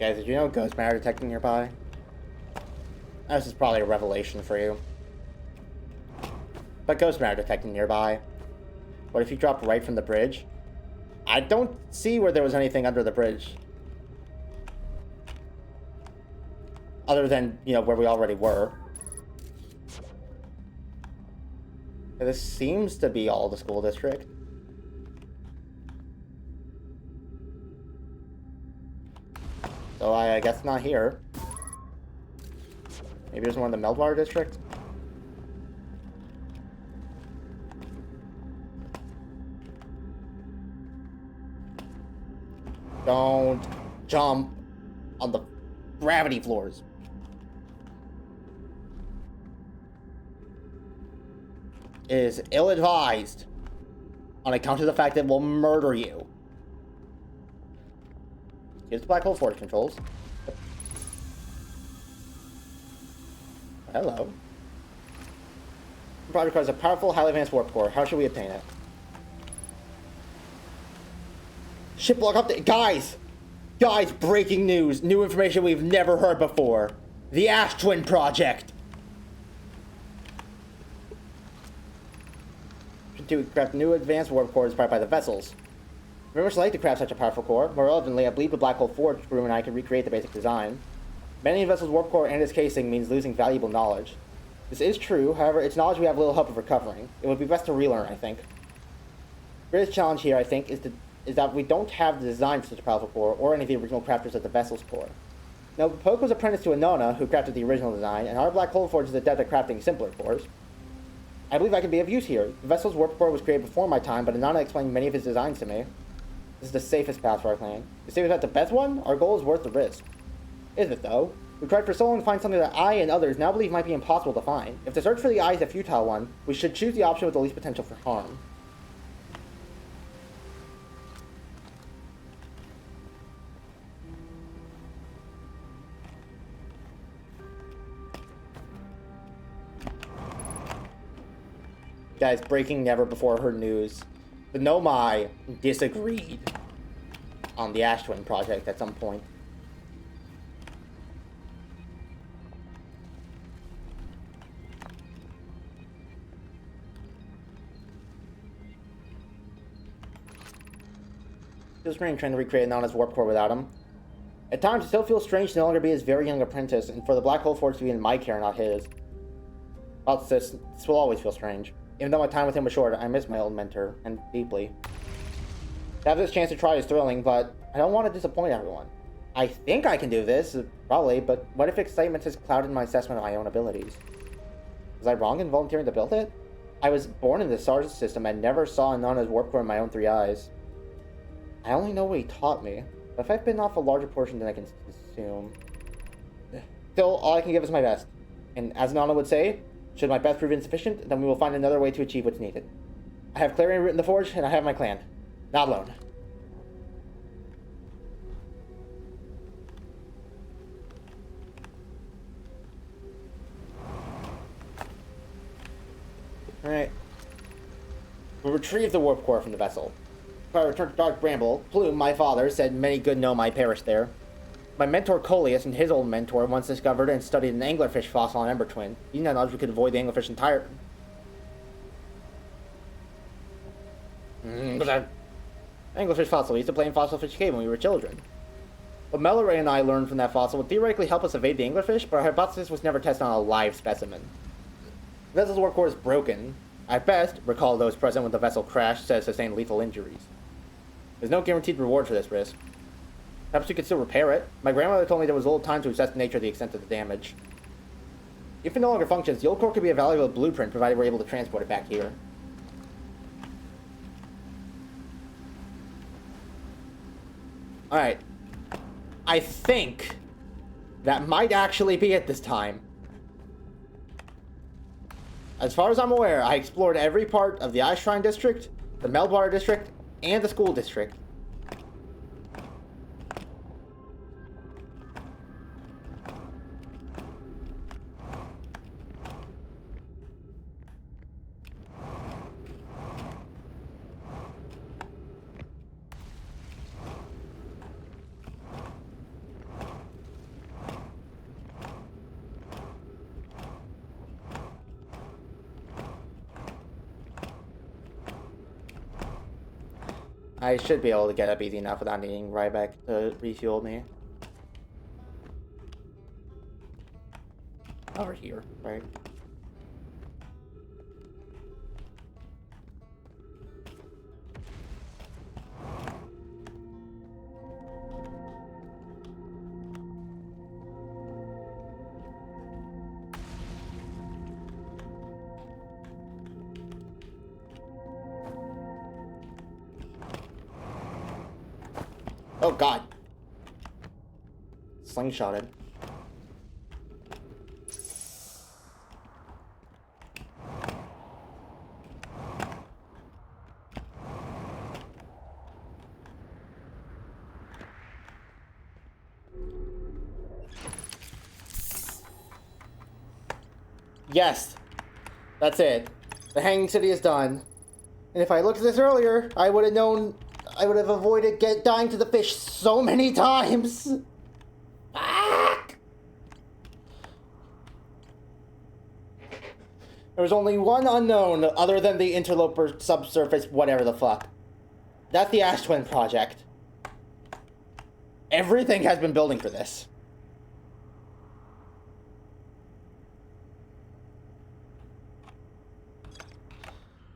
Guys, did you know ghost matter detecting nearby? This is probably a revelation for you. But ghost matter detecting nearby. What if you dropped right from the bridge? I don't see where there was anything under the bridge. Other than, you know, where we already were. This seems to be all the school district. So I guess not here. Maybe there's one in the Meltwater district? Don't jump on the gravity floors. It is ill-advised on account of the fact that it will murder you. Here's the black hole force controls. Hello. The project requires a powerful, highly advanced warp core. How should we obtain it? Ship log update. Guys! Guys, breaking news. New information we've never heard before. The Ash Twin Project! To craft new advanced warp cores powered by the vessels. Very much like to craft such a powerful core. More relevantly, I believe the Black Hole Forge crew and I can recreate the basic design. Banning a vessel's warp core and its casing means losing valuable knowledge. This is true, however, it's knowledge we have little hope of recovering. It would be best to relearn, I think. The greatest challenge here, I think, is that we don't have the design for such a powerful core, or any of the original crafters of the vessel's core. Now, Poke was apprenticed to a Nona, who crafted the original design, and our Black Hole Forge is adept at crafting simpler cores. I believe I can be of use here. The vessel's warp core was created before my time, but Nona explained many of his designs to me. This is the safest path for our clan. The safest path, the best one? Our goal is worth the risk. Is it, though? We tried for so long to find something that I and others now believe might be impossible to find. If the search for the eye is a futile one, we should choose the option with the least potential for harm. Guys, breaking never before heard news. The Nomai disagreed on the Ash Twin project at some point. Feels strange trying to recreate Nana's warp core without him. At times, it still feels strange to no longer be his very young apprentice, and for the Black Hole Forge to be in my care, not his. Well, this will always feel strange. Even though my time with him was short, I miss my old mentor, and deeply. To have this chance to try is thrilling, but I don't want to disappoint everyone. I think I can do this, probably, but what if excitement has clouded my assessment of my own abilities? Was I wrong in volunteering to build it? I was born in the SARS system and never saw Nana's warp core in my own 3 eyes. I only know what he taught me, but if I've been off a larger portion than I can assume... Still, all I can give is my best. And as Nana would say, should my best prove insufficient, then we will find another way to achieve what's needed. I have Clarion written the Forge, and I have my clan. Not alone. Alright. We'll retrieve the warp core from the vessel. Before I returned to Dark Bramble, Plume, my father, said many good Nomai perished there. My mentor Coleus and his old mentor once discovered and studied an anglerfish fossil on Ember Twin. Using that knowledge, we could avoid the anglerfish entirely. Anglerfish fossil. We used to play in Fossil Fish Cave when we were children. What Melloray and I learned from that fossil would theoretically help us evade the anglerfish, but our hypothesis was never tested on a live specimen. The vessel's warp core is broken. At best, recall those present when the vessel crashed said sustained lethal injuries. There's no guaranteed reward for this risk. Perhaps we could still repair it. My grandmother told me there was little time to assess the nature of the extent of the damage. If it no longer functions, the old core could be a valuable blueprint provided we're able to transport it back here. Alright. I think that might actually be it this time. As far as I'm aware, I explored every part of the Ice Shrine District, the Melbar District, and the School District. I should be able to get up easy enough without needing Ryback to refuel me. Over here, right? Oh god. Slingshotted. Yes. That's it. The Hanging City is done. And if I looked at this earlier, I would have known... I would have avoided dying to the fish so many times. Fuck! There's only one unknown other than the interloper subsurface, whatever the fuck. That's the Ash Twin project. Everything has been building for this.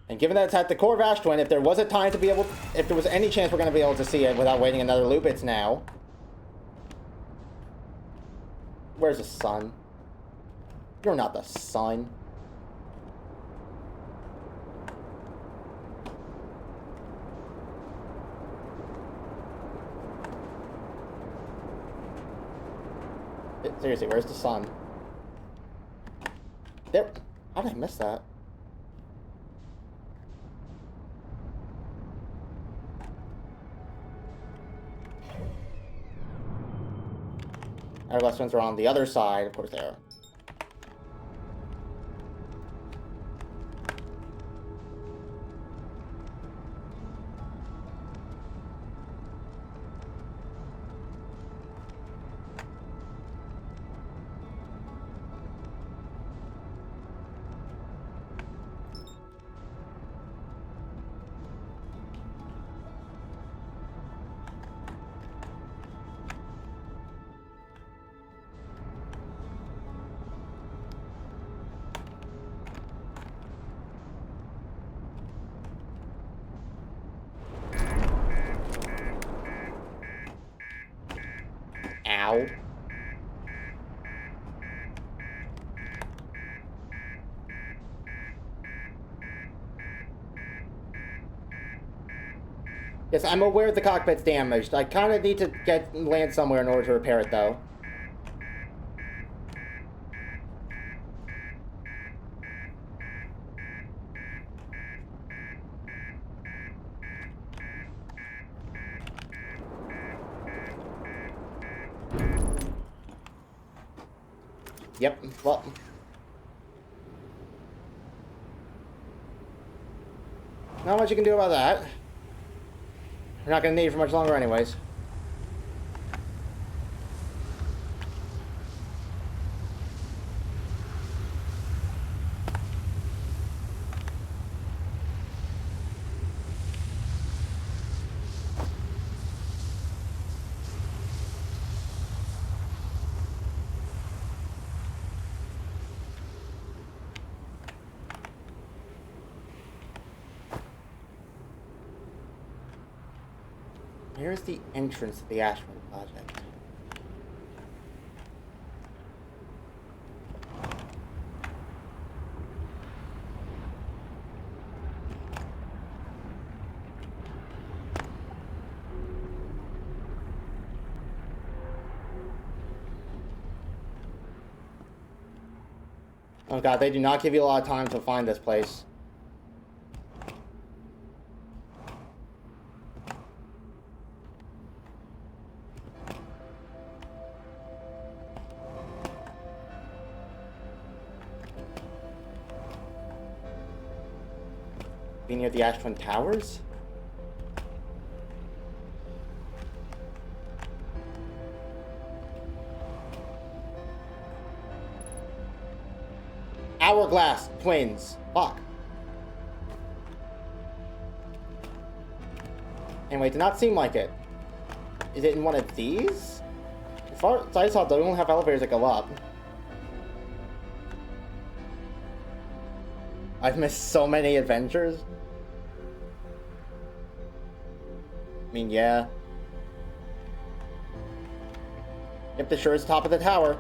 And given that it's at the core of Ash Twin, if there was a time to be able, if there was any chance we're going to be able to see it without waiting another loop, it's now. Where's the sun? You're not the sun. Seriously, where's the sun? There. How did I miss that? Hourglass twins are on the other side. Of course they are. Ow. Yes, I'm aware the cockpit's damaged. I kind of need to land somewhere in order to repair it, though. Yep, well... not much you can do about that. We're not going to need it for much longer anyways. Here's the entrance to the Ashman project. Oh god, they do not give you a lot of time to find this place. Be near the Ash Twin Towers? Hourglass twins. Fuck. Anyway, it did not seem like it. Is it in one of these? As far as I saw, they don't have elevators that go up. I've missed so many adventures. I mean, yeah. Yep, this sure is top of the tower.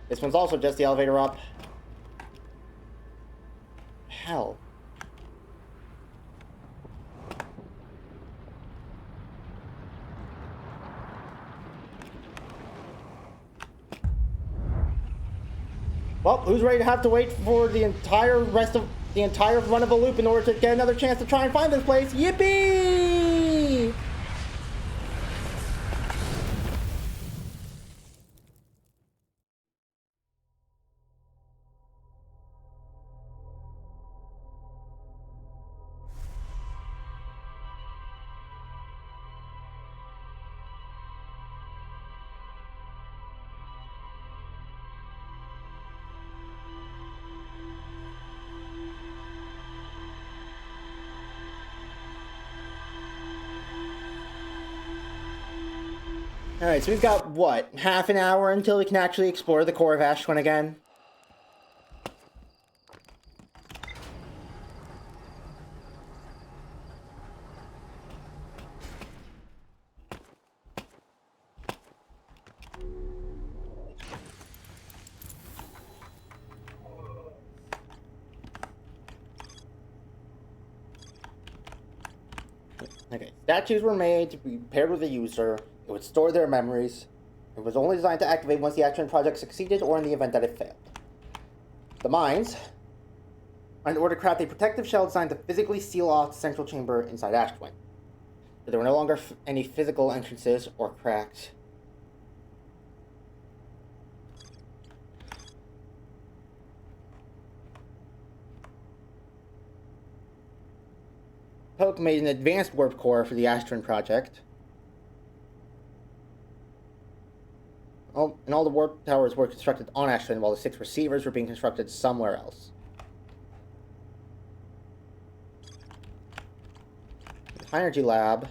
This one's also just the elevator up. Hell. Well, who's ready to have to wait for the entire rest of the entire run of a loop in order to get another chance to try and find this place? Yippee! Alright, so we've got, what, half an hour until we can actually explore the core of Ashwin again? Okay, statues were made to be paired with the user. It would store their memories. It was only designed to activate once the Ashwin project succeeded or in the event that it failed. The mines are in order to craft a protective shell designed to physically seal off the central chamber inside Ashwin. But there were no longer any physical entrances or cracks. Poke made an advanced warp core for the Ashwin project. And all the warp towers were constructed on Ashwin, while the 6 receivers were being constructed somewhere else. The High Energy Lab,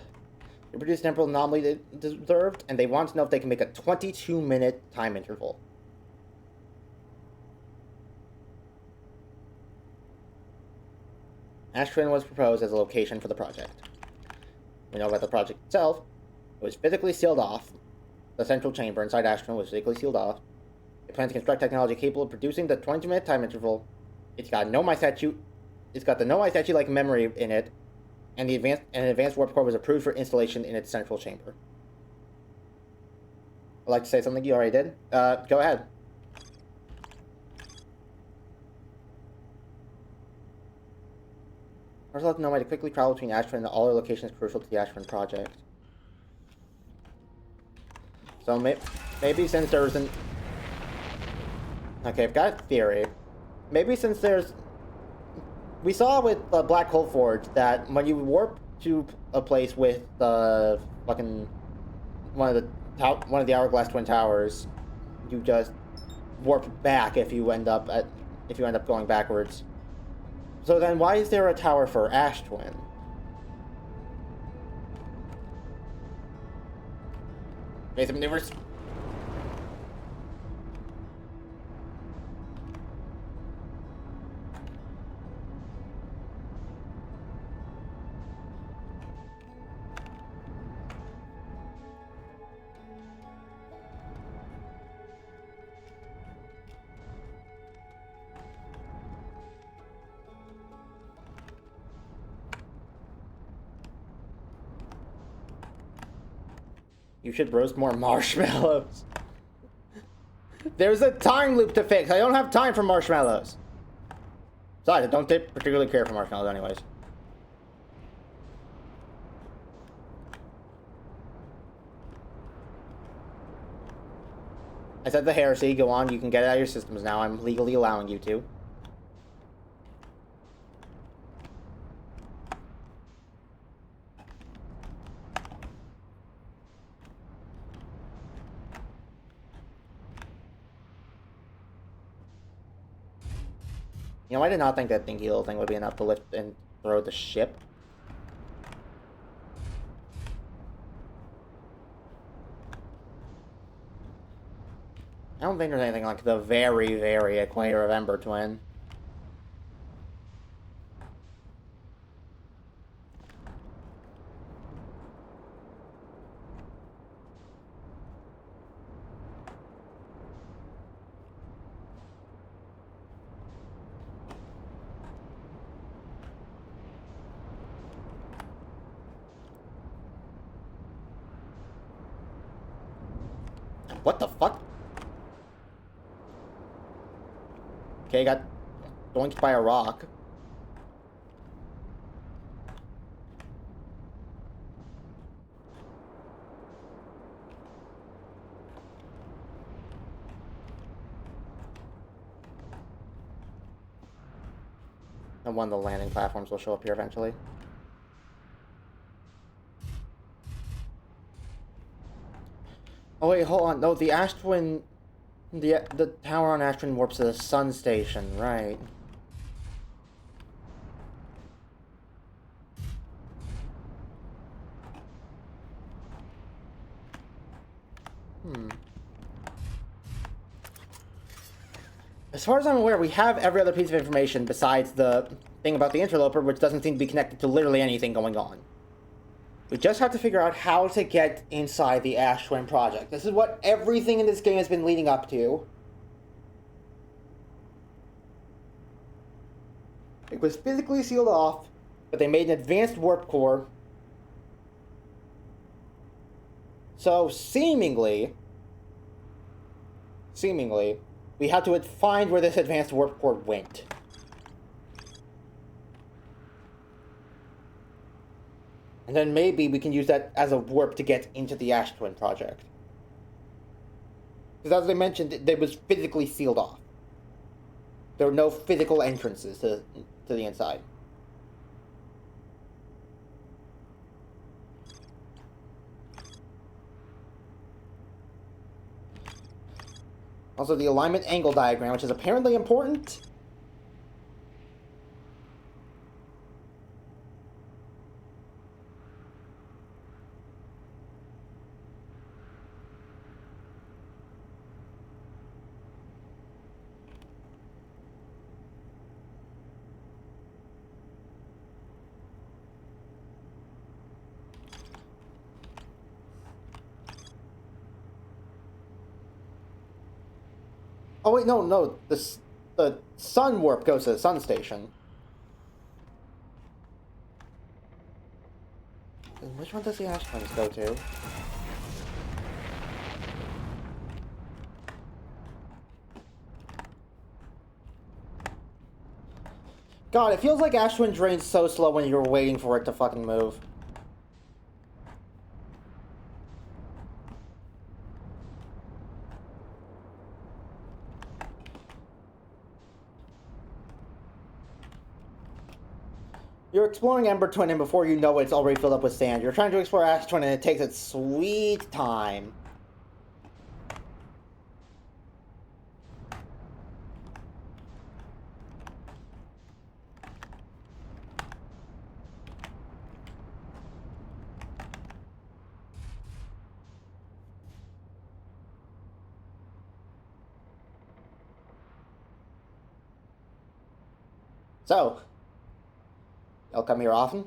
they produced an temporal anomaly they deserved, and they want to know if they can make a 22-minute time interval. Ashwin was proposed as a location for the project. We know about the project itself. It was physically sealed off. The central chamber inside Ashwin was physically sealed off. They plan to construct technology capable of producing the 20-minute time interval. It's got no my statue. It's got the no my statue-like memory in it, and an advanced warp core was approved for installation in its central chamber. I'd like to say something you already did. Go ahead. There's a lot to know way to quickly travel between Ashwin and all other locations crucial to the Ashwin project. So maybe since there's an... Okay, I've got a theory. Maybe since there's... We saw with Black Hole Forge that when you warp to a place with the fucking... one of the Hourglass Twin Towers, you just warp back if you end up going backwards. So then why is there a tower for Ash Twin? Make some maneuvers. You should roast more marshmallows. There's a time loop to fix. I don't have time for marshmallows. Besides, I don't particularly care for marshmallows anyways. I said the heresy. Go on. You can get it out of your systems now. I'm legally allowing you to. You know, I did not think that dinky little thing would be enough to lift and throw the ship. I don't think there's anything like the very, very equator of Ember Twin. What the fuck? Okay, got doinked by a rock. And one of the landing platforms will show up here eventually. Oh wait, hold on. No, the Ashtwin... The tower on Ashtwin warps to the sun station, right. As far as I'm aware, we have every other piece of information besides the thing about the interloper, which doesn't seem to be connected to literally anything going on. We just have to figure out how to get inside the Ash Twin project. This is what everything in this game has been leading up to. It was physically sealed off, but they made an advanced warp core. So, seemingly, we have to find where this advanced warp core went. And then maybe we can use that as a warp to get into the Ash Twin project. Because as I mentioned, it was physically sealed off. There were no physical entrances to the inside. Also, the alignment angle diagram, which is apparently important. Oh wait, no. The sun warp goes to the sun station. Which one does the Ash Twins go to? God, it feels like Ash Twin drains so slow when you're waiting for it to fucking move. You're exploring Ember Twin, and before you know it, it's already filled up with sand. You're trying to explore Ash Twin, and it takes its sweet time. So, you'll come here often?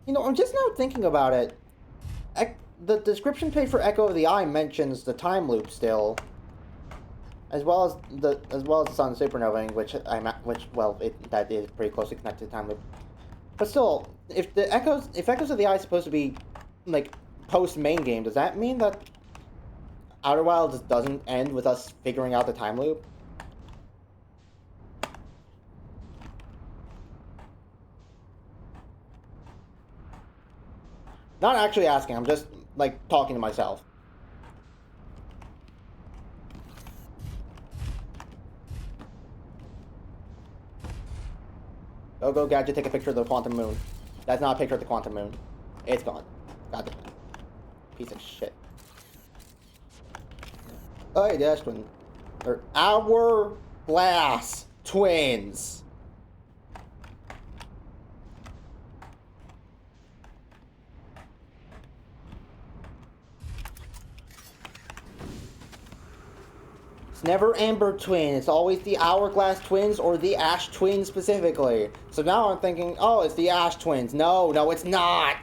You know, I'm just now thinking about it. The description page for Echo of the Eye mentions the time loop still, as well as the sun supernovaing, which that is pretty closely connected to time loop. But still, if Echoes of the Eye is supposed to be like post main game, does that mean that Outer Wilds doesn't end with us figuring out the time loop? Not actually asking, I'm just, like, talking to myself. Go, Gadget, take a picture of the quantum moon. That's not a picture of the quantum moon. It's gone. God damn it. Piece of shit. Oh, hey, Dash Twin. Or Hourglass Twins. It's never Ember Twin, it's always the Hourglass Twins or the Ash Twins specifically. So now I'm thinking, oh, it's the Ash Twins. No, it's not!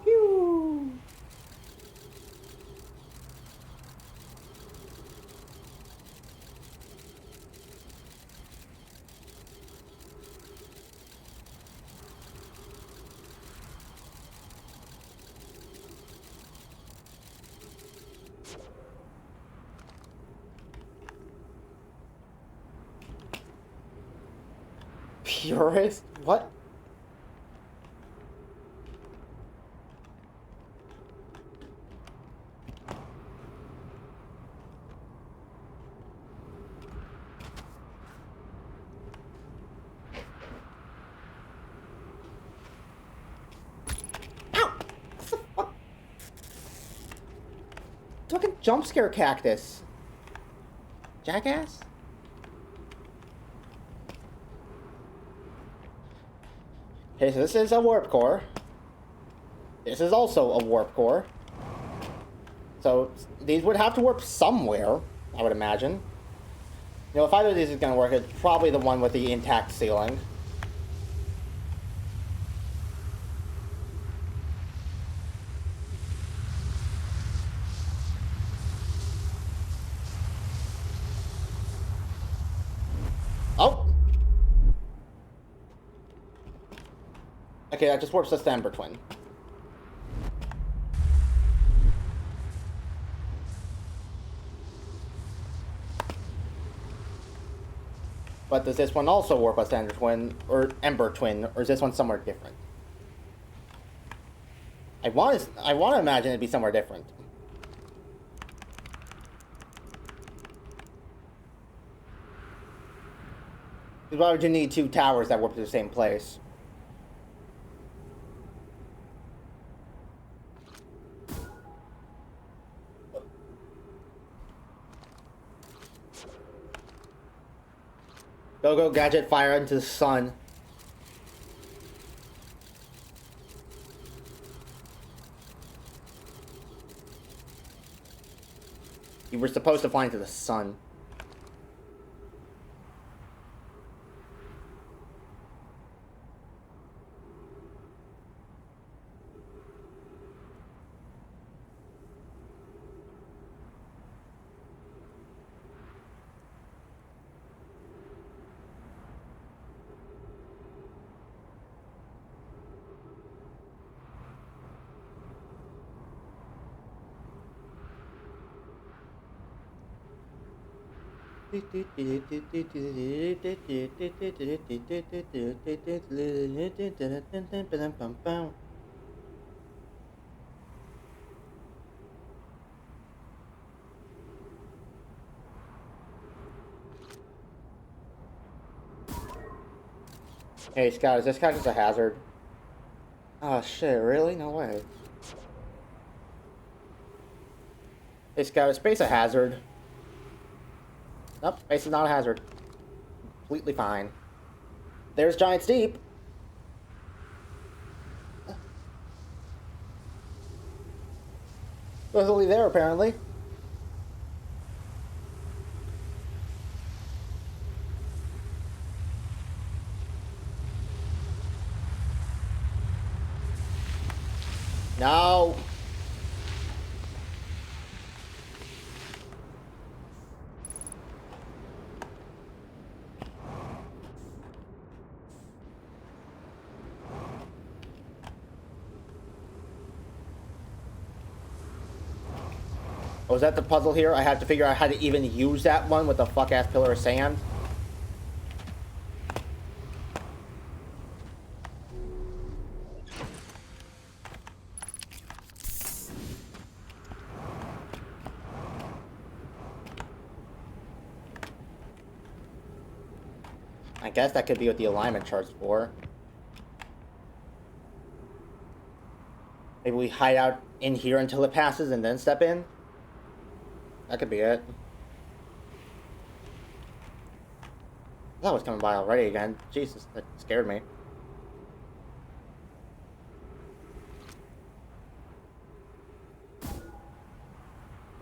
Phew. Purist? What? Ow! What the fuck? Fucking jump scare cactus. Jackass? Okay, so this is a warp core. This is also a warp core. So these would have to warp somewhere, I would imagine. You know, if either of these is going to work, it's probably the one with the intact ceiling. Oh! Okay, that just warps us to Ember Twin. But does this one also warp us to Ember Twin, or is this one somewhere different? I want to imagine it'd be somewhere different. Because why would you need two towers that warp to the same place? Go, gadget, fire into the sun. You were supposed to fly into the sun. Hey, Scout, is this guy just a hazard? Oh, shit, really? No way. Hey, Scout, is space a hazard? Nope, space is not a hazard. Completely fine. There's Giant Steep. Was only there, apparently. No. Oh, was that the puzzle here? I had to figure out how to even use that one with the fuck-ass pillar of sand. I guess that could be what the alignment chart's for. Maybe we hide out in here until it passes and then step in? That could be it. That was coming by already again. Jesus, that scared me.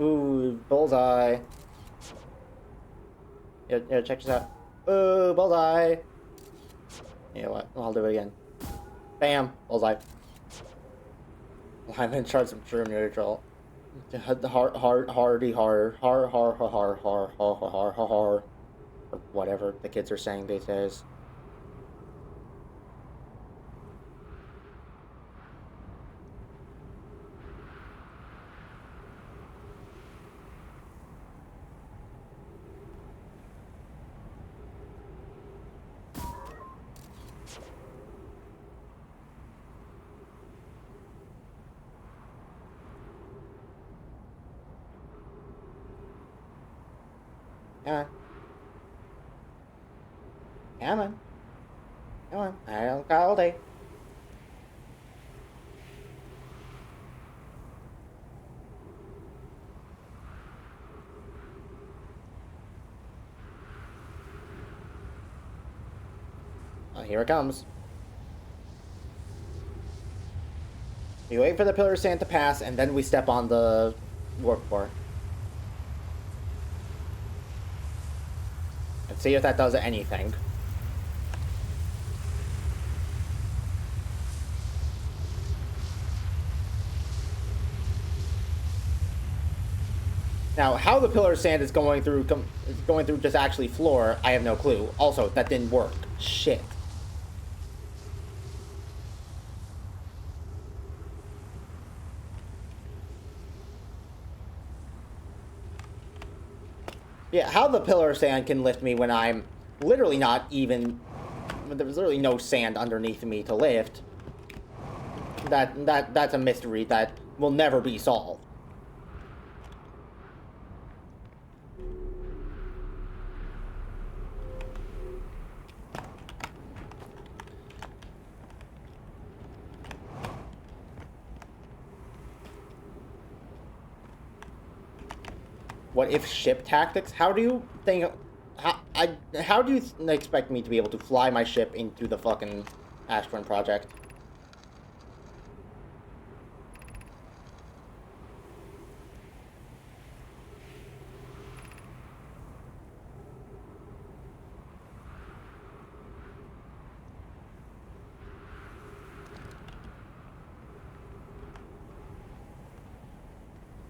Ooh, bullseye. Yeah, check this out. Ooh, bullseye. You know what? I'll do it again. Bam, bullseye. Alignment charts of true neutral. Hardy har, or whatever the kids are saying these days. Come on. Come on. Come on. I don't got all day. Oh, here it comes. We wait for the pillar of sand to pass, and then we step on the warp core. Let's see if that does anything. Now, how the pillar of sand is going through just actually floor, I have no clue. Also, that didn't work. Shit. Yeah, how the pillar of sand can lift me when I'm literally not even... When there's literally no sand underneath me to lift. That's a mystery that will never be solved. What if ship tactics? How do you think... How do you expect me to be able to fly my ship into the fucking Ash Twin project?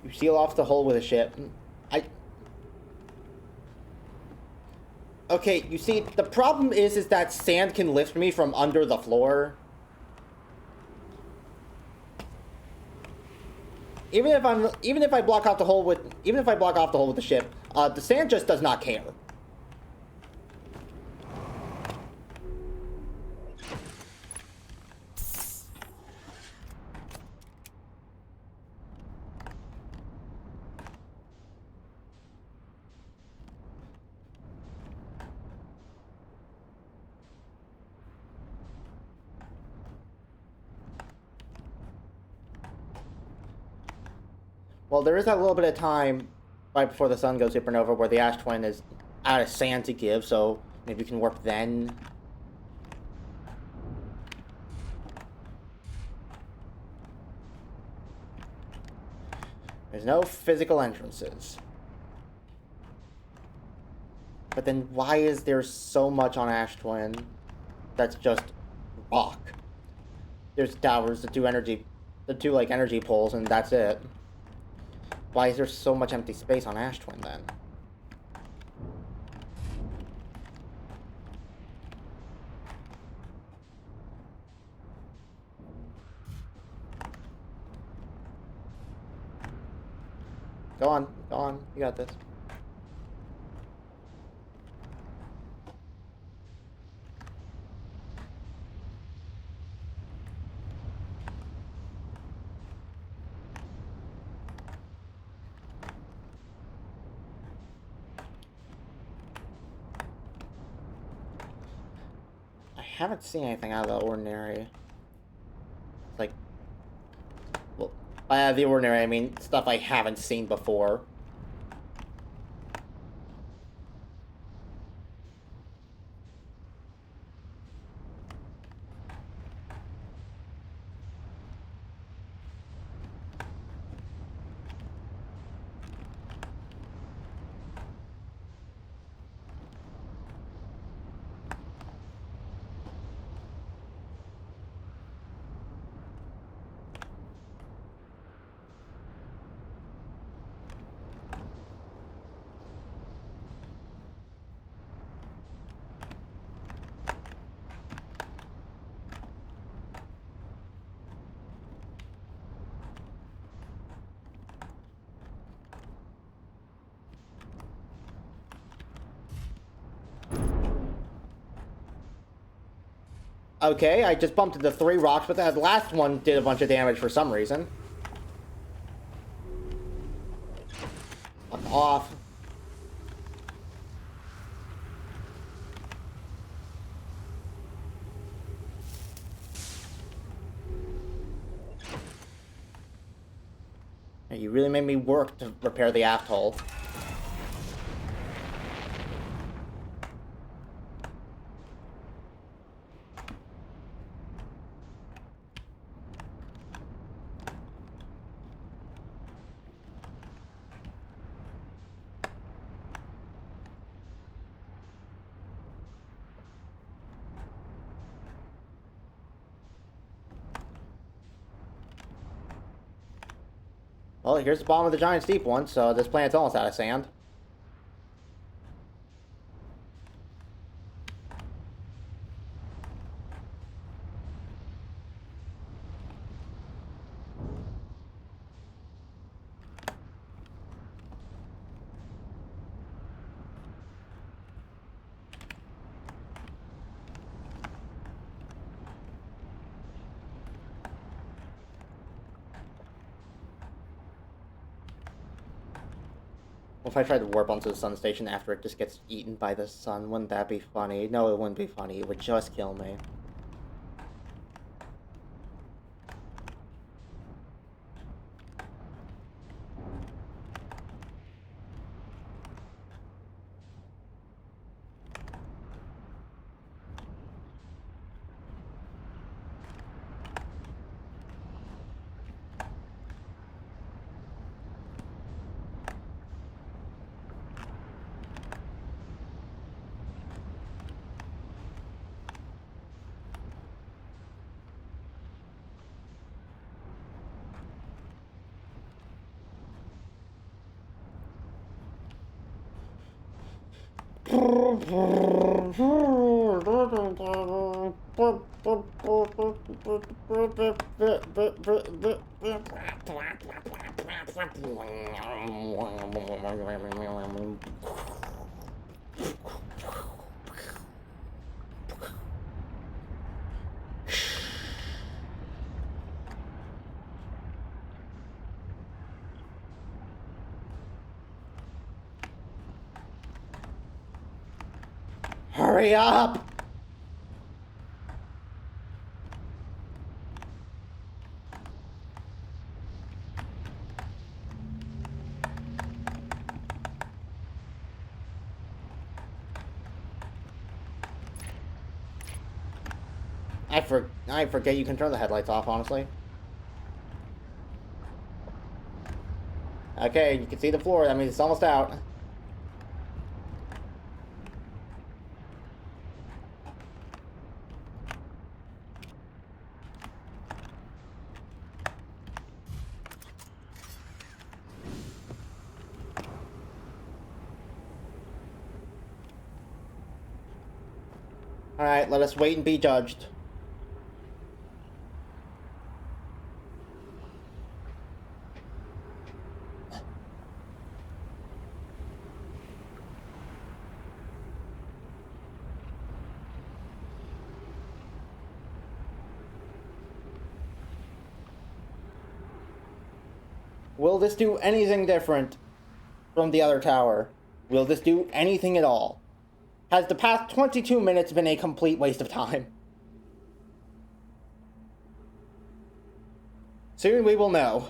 You seal off the hole with a ship. Okay, you see, the problem is that sand can lift me from under the floor. Even if I block off the hole with the ship, the sand just does not care. Well, there is that little bit of time right before the sun goes supernova where the Ash Twin is out of sand to give, so maybe we can warp then. There's no physical entrances. But then why is there so much on Ash Twin that's just rock? There's towers, the two energy poles, and that's it. Why is there so much empty space on Ash Twin then? Go on, you got this. I haven't seen anything out of the ordinary. Like, well, by the ordinary, I mean stuff I haven't seen before. Okay, I just bumped into 3 rocks, but that last one did a bunch of damage for some reason. Fuck off. You really made me work to repair the aft hull. Well, here's the bottom of the giant steep one, so this planet's almost out of sand. What if I tried to warp onto the sun station after it just gets eaten by the sun? Wouldn't that be funny? No, it wouldn't be funny. It would just kill me. Hurry up! I forget you can turn the headlights off, honestly. Okay, you can see the floor. That means it's almost out. Alright, let us wait and be judged. Will this do anything different from the other tower? Will this do anything at all? Has the past 22 minutes been a complete waste of time? Soon we will know.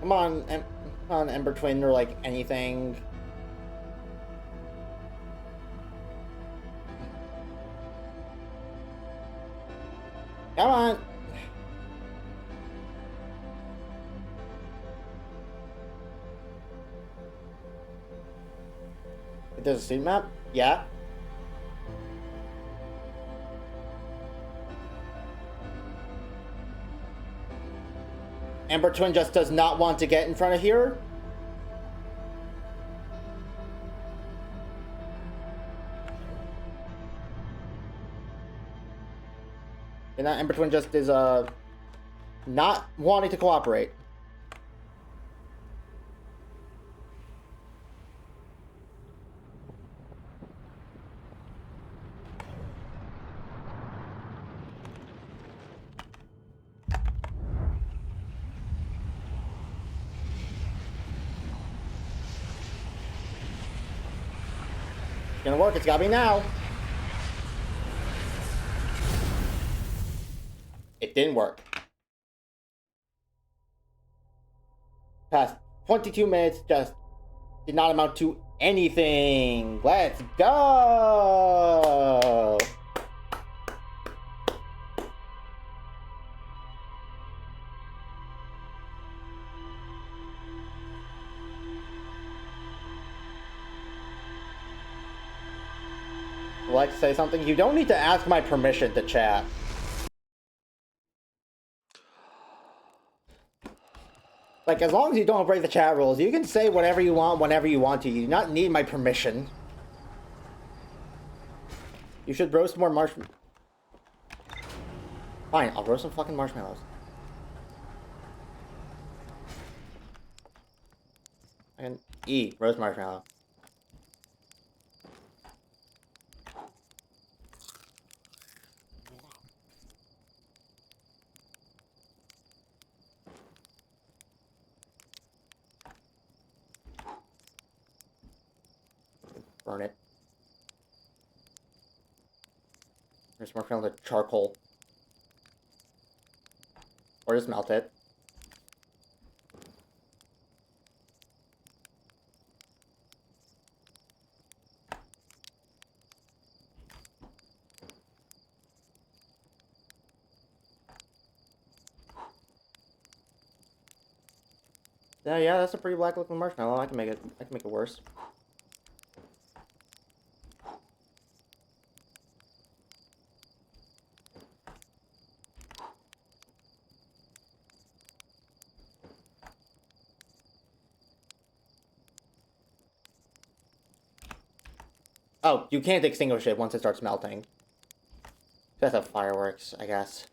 Come on, Ember Twin, or like anything. Come on. There's a suit map? Yeah. Ember Twin just does not want to get in front of here. And that Ember Twin just is not wanting to cooperate. It's gonna work. It's gotta be now. It didn't work. Past 22 minutes just did not amount to anything. Let's go! Would like to say something? You don't need to ask my permission to chat. Like, as long as you don't break the chat rules, you can say whatever you want whenever you want to. You do not need my permission. You should roast more marshmallows. Fine, I'll roast some fucking marshmallows. I can eat roast marshmallow. Burn it. There's marshmallow to charcoal. Or just melt it. Yeah, that's a pretty black looking marshmallow. I can make it worse. Oh, you can't extinguish it once it starts melting. That's how fireworks, I guess.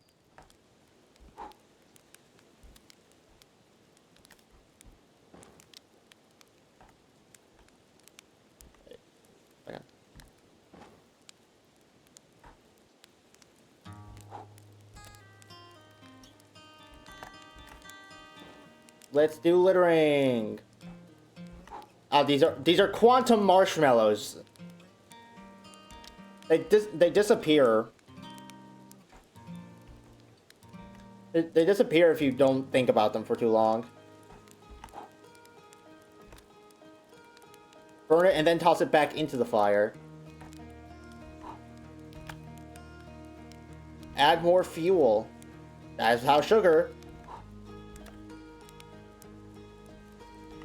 Okay. Let's do littering. Oh, these are quantum marshmallows. They disappear. They disappear if you don't think about them for too long. Burn it and then toss it back into the fire. Add more fuel. That's how sugar.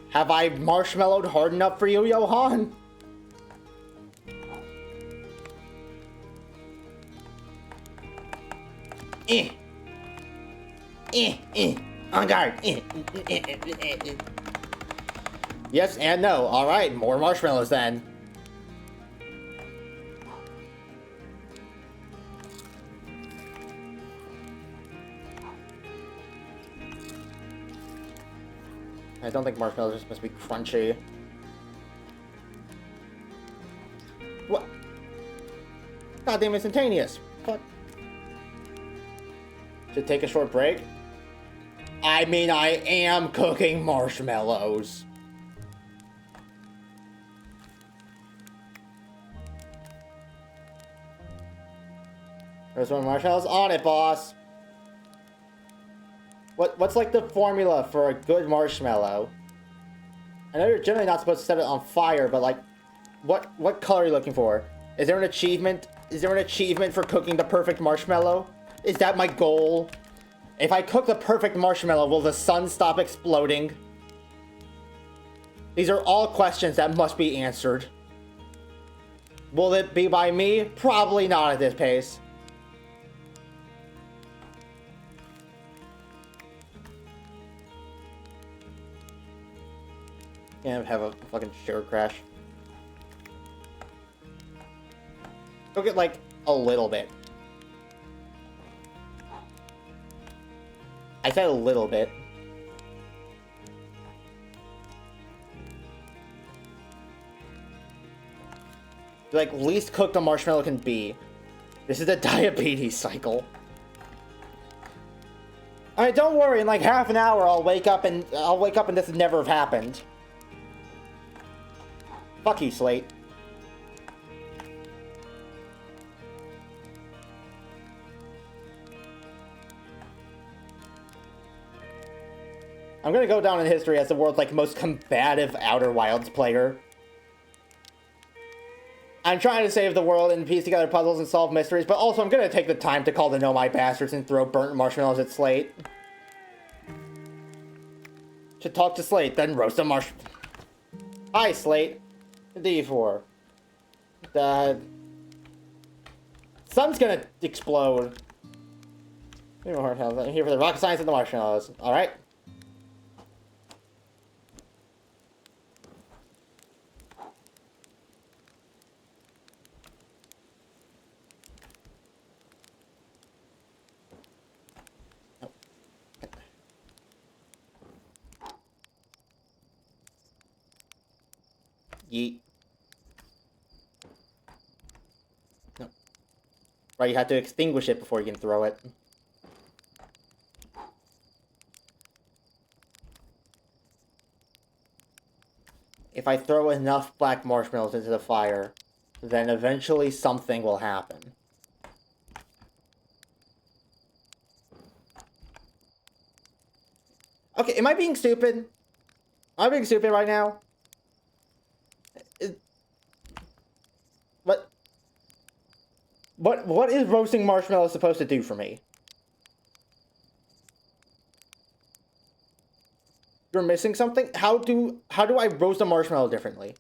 Have I marshmallowed hard enough for you, Johan? On guard. Yes and no. Alright, more marshmallows then. I don't think marshmallows are supposed to be crunchy. What? Goddamn instantaneous. What? Should take a short break? I mean, I am cooking marshmallows. There's one marshmallows on it, boss. What's like the formula for a good marshmallow? I know you're generally not supposed to set it on fire, but like, what color are you looking for? Is there an achievement? Is there an achievement for cooking the perfect marshmallow? Is that my goal? If I cook the perfect marshmallow, will the sun stop exploding? These are all questions that must be answered. Will it be by me? Probably not at this pace. Can't have a fucking sugar crash. Cook it like a little bit. I said a little bit. Like, least cooked a marshmallow can be. This is a diabetes cycle. Alright, don't worry, in like half an hour I'll wake up and this would never have happened. Fuck you, Slate. I'm gonna go down in history as the world's, like, most combative Outer Wilds player. I'm trying to save the world and piece together puzzles and solve mysteries, but also I'm gonna take the time to call the Know My Bastards and throw burnt marshmallows at Slate. Should talk to Slate, then roast a marsh. Hi, Slate. D4. The sun's gonna explode. I'm here for the rocket science and the marshmallows. Alright. Yeet. No. Right, you have to extinguish it before you can throw it. If I throw enough black marshmallows into the fire, then eventually something will happen. Okay, am I being stupid? Am I being stupid right now? What is roasting marshmallows supposed to do for me? You're missing something? How do I roast a marshmallow differently?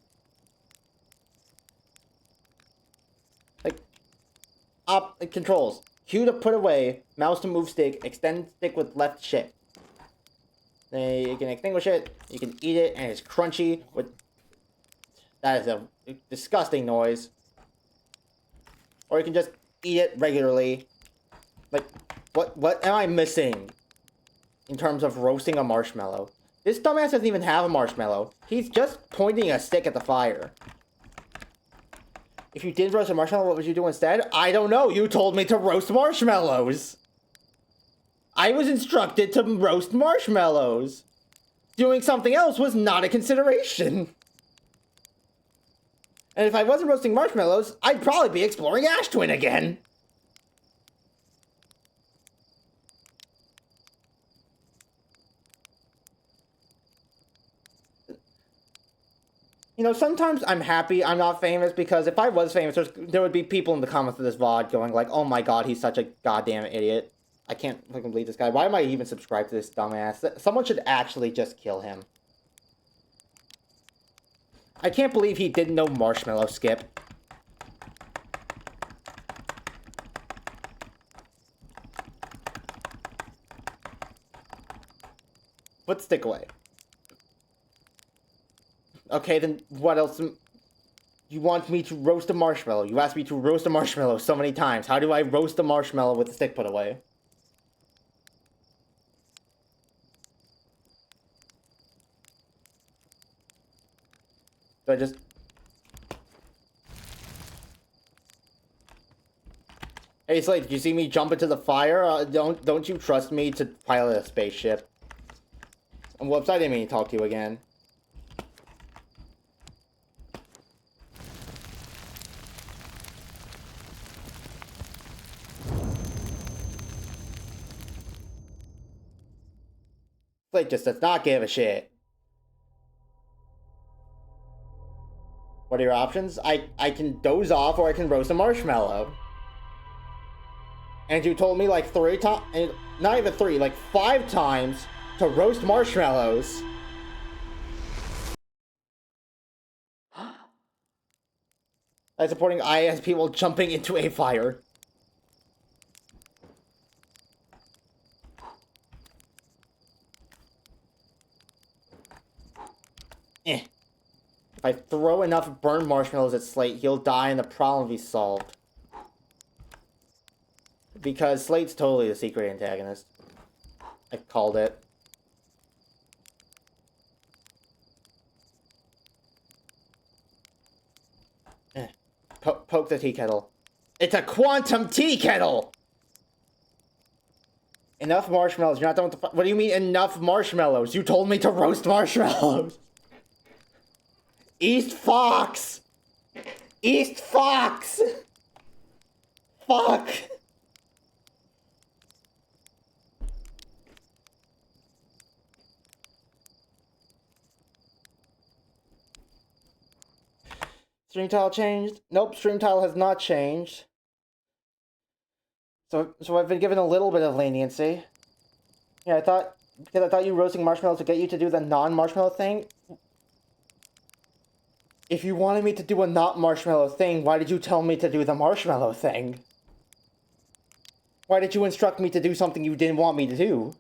Like, controls. Q to put away, mouse to move stick, extend stick with left shift. Then you can extinguish it, you can eat it, and it's crunchy with... That is a disgusting noise. Or you can just eat it regularly. Like, what am I missing in terms of roasting a marshmallow? This dumbass doesn't even have a marshmallow. He's just pointing a stick at the fire. If you did roast a marshmallow, what would you do instead? I don't know. You told me to roast marshmallows. I was instructed to roast marshmallows. Doing something else was not a consideration. And if I wasn't roasting marshmallows, I'd probably be exploring Ash Twin again. You know, sometimes I'm happy I'm not famous, because if I was famous, there would be people in the comments of this VOD going like, oh my god, he's such a goddamn idiot. I can't fucking believe this guy. Why am I even subscribed to this dumbass? Someone should actually just kill him. I can't believe he didn't know Marshmallow Skip. Put stick away. Okay, then what else? You want me to roast a marshmallow. You asked me to roast a marshmallow so many times. How do I roast a marshmallow with the stick put away? Do I just... Hey, Slade, did you see me jump into the fire? Don't you trust me to pilot a spaceship? Whoops, I didn't mean to talk to you again. Slade just does not give a shit. What are your options? I can doze off, or I can roast a marshmallow. And you told me like 3 times, not even 3, like 5 times to roast marshmallows. I'm supporting IS people jumping into a fire. Eh. If I throw enough burned marshmallows at Slate, he'll die and the problem will be solved. Because Slate's totally the secret antagonist. I called it. Poke the tea kettle. It's a quantum tea kettle! Enough marshmallows. You're not done with the... What do you mean enough marshmallows? You told me to roast marshmallows. East Fox! East Fox! Fuck! Stream tile changed? Nope, stream tile has not changed. So I've been given a little bit of leniency. Yeah, because I thought you roasting marshmallows would get you to do the non-marshmallow thing. If you wanted me to do a not marshmallow thing, why did you tell me to do the marshmallow thing? Why did you instruct me to do something you didn't want me to do?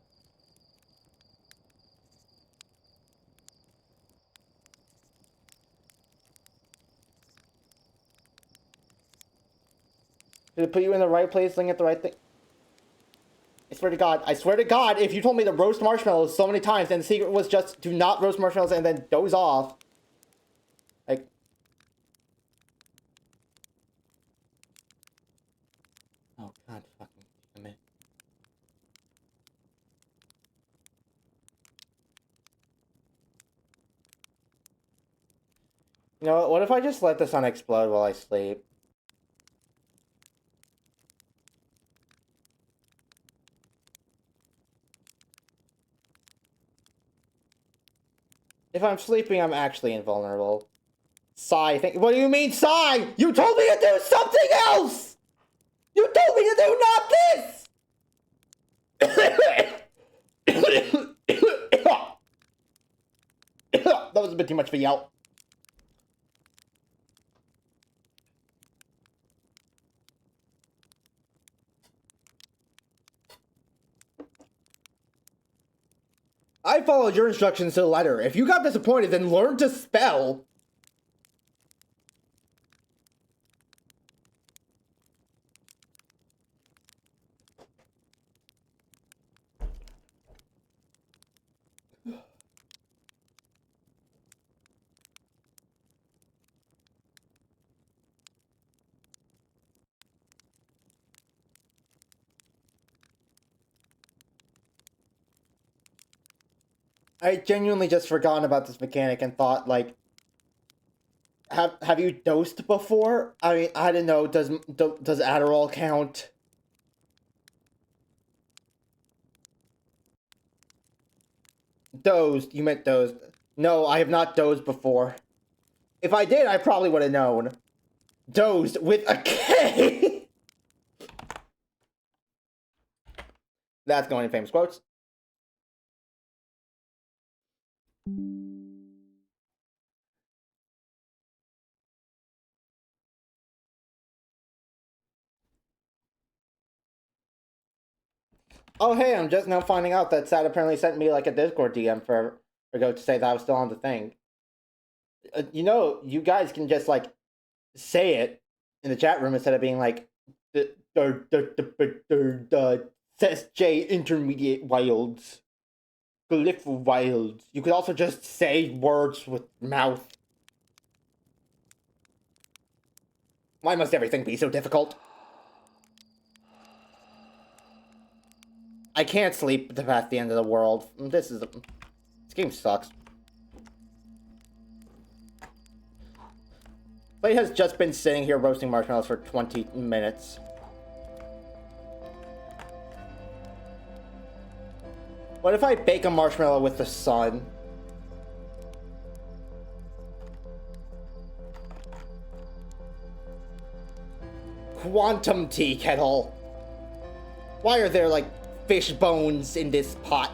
Did it put you in the right place, looking at the right thing? I swear to God, if you told me to roast marshmallows so many times and the secret was just do not roast marshmallows and then doze off. Like... Oh, God fucking damn it. You know what if I just let the sun explode while I sleep? If I'm sleeping, I'm actually invulnerable. Sigh, what do you mean, sigh? You told me to do something else! You told me to do not this! That was a bit too much for yell. I followed your instructions to the letter. If you got disappointed, then learn to spell. I genuinely just forgotten about this mechanic and thought, like, have you dosed before? I mean, I don't know. Does Adderall count? Dozed. You meant dozed. No, I have not dozed before. If I did, I probably would have known. Dozed with a K. That's going in famous quotes. Oh, hey, I'm just now finding out that Sad apparently sent me, like, a Discord DM for ago to say that I was still on the thing. You know, you guys can just, like, say it in the chat room instead of being like, Says J Intermediate Wilds. Glyph Wilds. You could also just say words with mouth. Why must everything be so difficult? I can't sleep past the end of the world. This game sucks. Blade has just been sitting here roasting marshmallows for 20 minutes. What if I bake a marshmallow with the sun? Quantum tea kettle. Why are there, like, fish bones in this pot?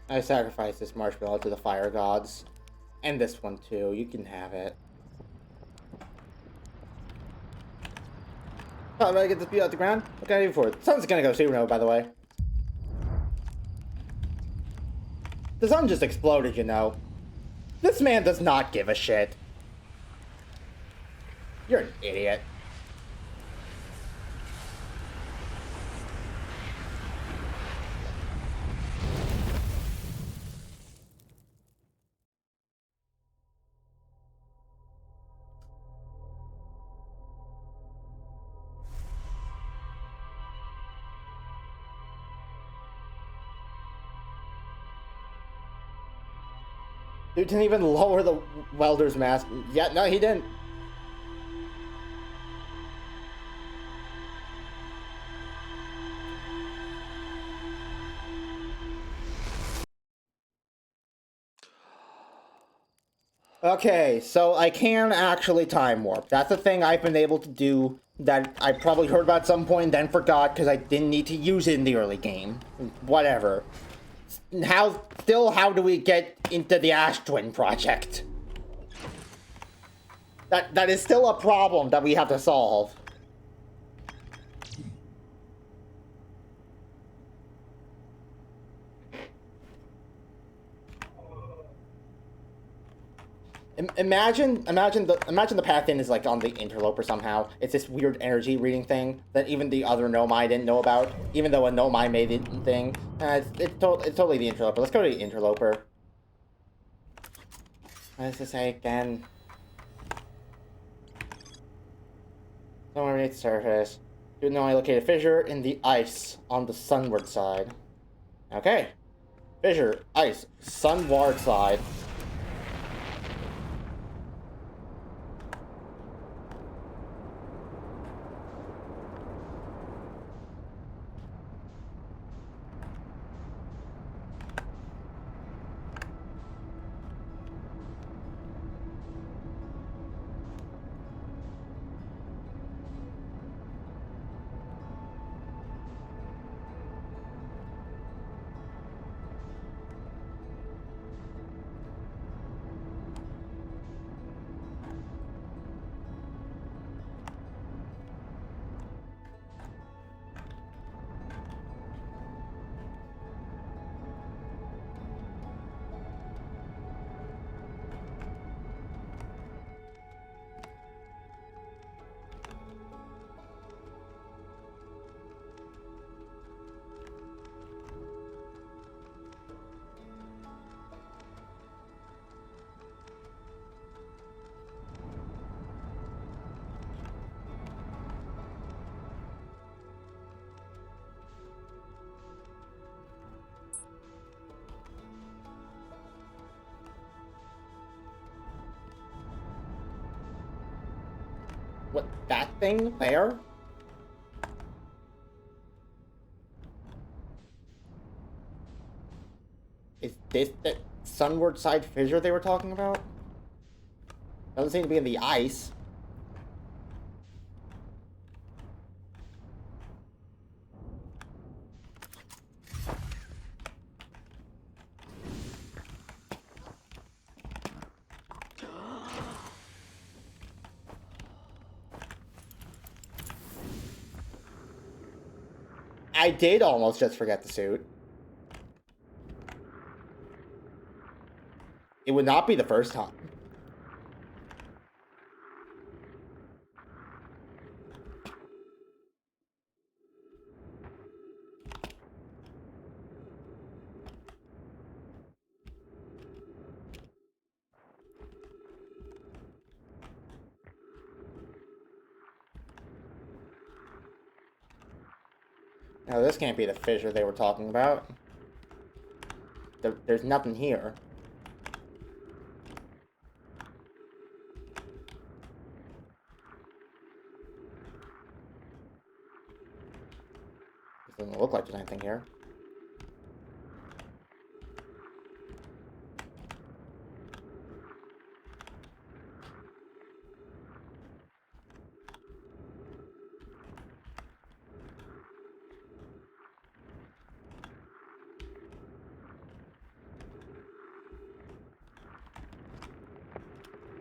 I sacrificed this marshmallow to the fire gods. And this one too. You can have it. Oh, did I get this beat out the ground? What can I do for it? The sun's gonna go supernova, by the way. The sun just exploded, you know. This man does not give a shit. You're an idiot. Dude didn't even lower the welder's mask. Yeah, no, he didn't. Okay, so I can actually time warp. That's a thing I've been able to do that I probably heard about at some point and then forgot because I didn't need to use it in the early game. Whatever. How do we get into the Ash Twin project? That is still a problem that we have to solve. Imagine the path in is like on the interloper somehow. It's this weird energy reading thing that even the other Nomai didn't know about, even though a Nomai made the thing. It's totally the interloper. Let's go to the interloper. What does it say again? Somewhere beneath the surface. You know I locate a fissure in the ice on the sunward side. Okay. Fissure, ice, sunward side. What, that thing there? Is this the sunward side fissure they were talking about? Doesn't seem to be in the ice. I did almost just forget the suit. It would not be the first time. No, this can't be the fissure they were talking about. There's nothing here. It doesn't look like there's anything here.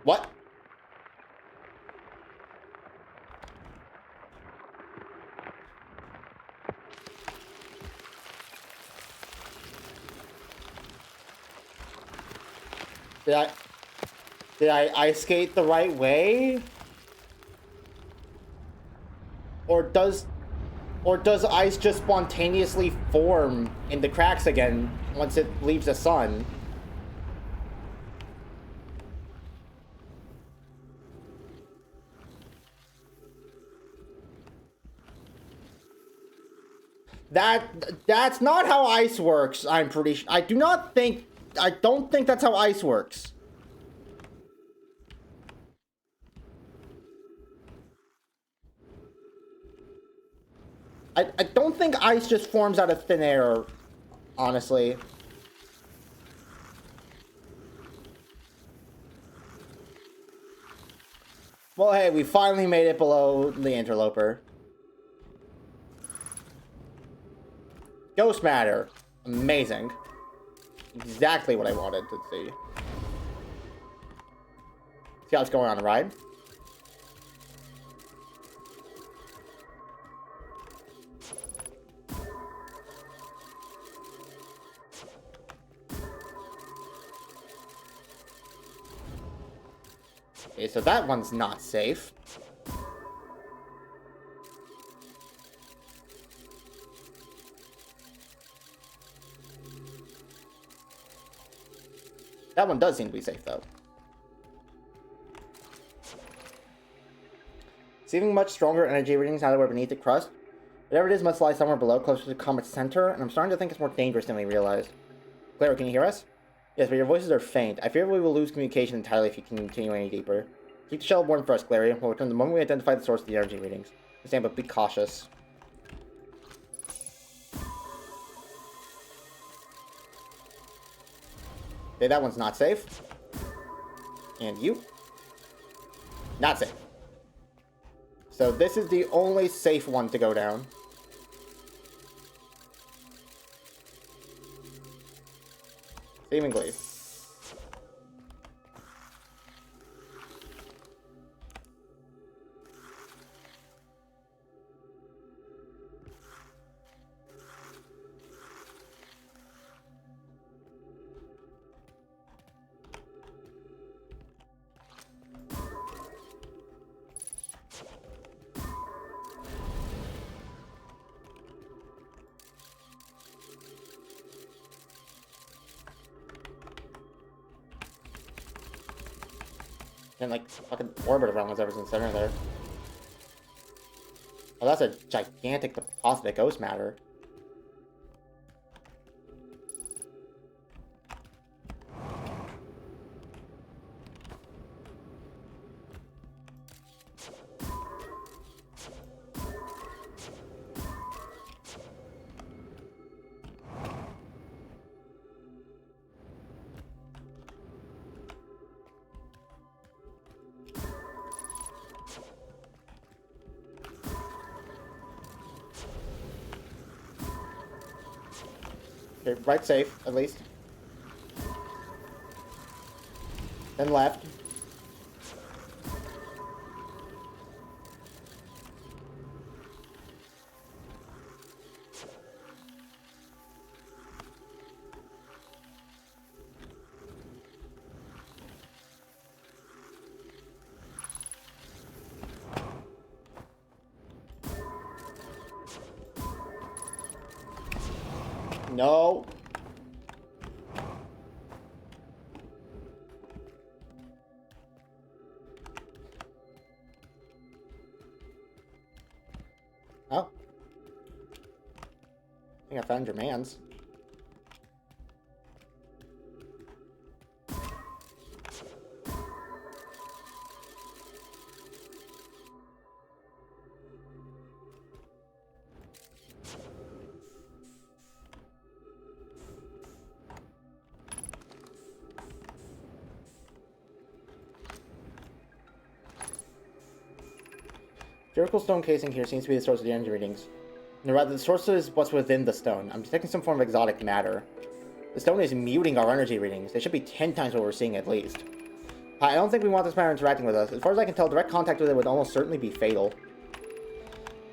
What? Did I ice skate the right way? Or does ice just spontaneously form in the cracks again once it leaves the sun? That's not how ice works. I'm pretty sure. I don't think that's how ice works. I don't think ice just forms out of thin air, honestly. Well, hey, we finally made it below the interloper. Ghost matter. Amazing. Exactly what I wanted to see. See how it's going on the ride? Okay, so that one's not safe. That one does seem to be safe, though. Receiving much stronger energy readings now that we're beneath the crust. Whatever it is must lie somewhere below, closer to the comet's center, and I'm starting to think it's more dangerous than we realized. Clara, can you hear us? Yes, but your voices are faint. I fear we will lose communication entirely if you continue any deeper. Keep the shell warm for us, Clary. We'll return the moment we identify the source of the energy readings. Stand, but be cautious. Okay, that one's not safe. And you? Not safe. So this is the only safe one to go down. Seemingly. And like fucking orbit around whatever's in the center there. Oh, that's a gigantic deposit of ghost matter. Okay, right safe, at least. Then left. No. Oh. I think I found your man's. Jericho stone casing here seems to be the source of the energy readings. No, rather, the source is what's within the stone. I'm detecting some form of exotic matter. The stone is muting our energy readings. They should be 10 times what we're seeing at least. I don't think we want this matter interacting with us. As far as I can tell, direct contact with it would almost certainly be fatal.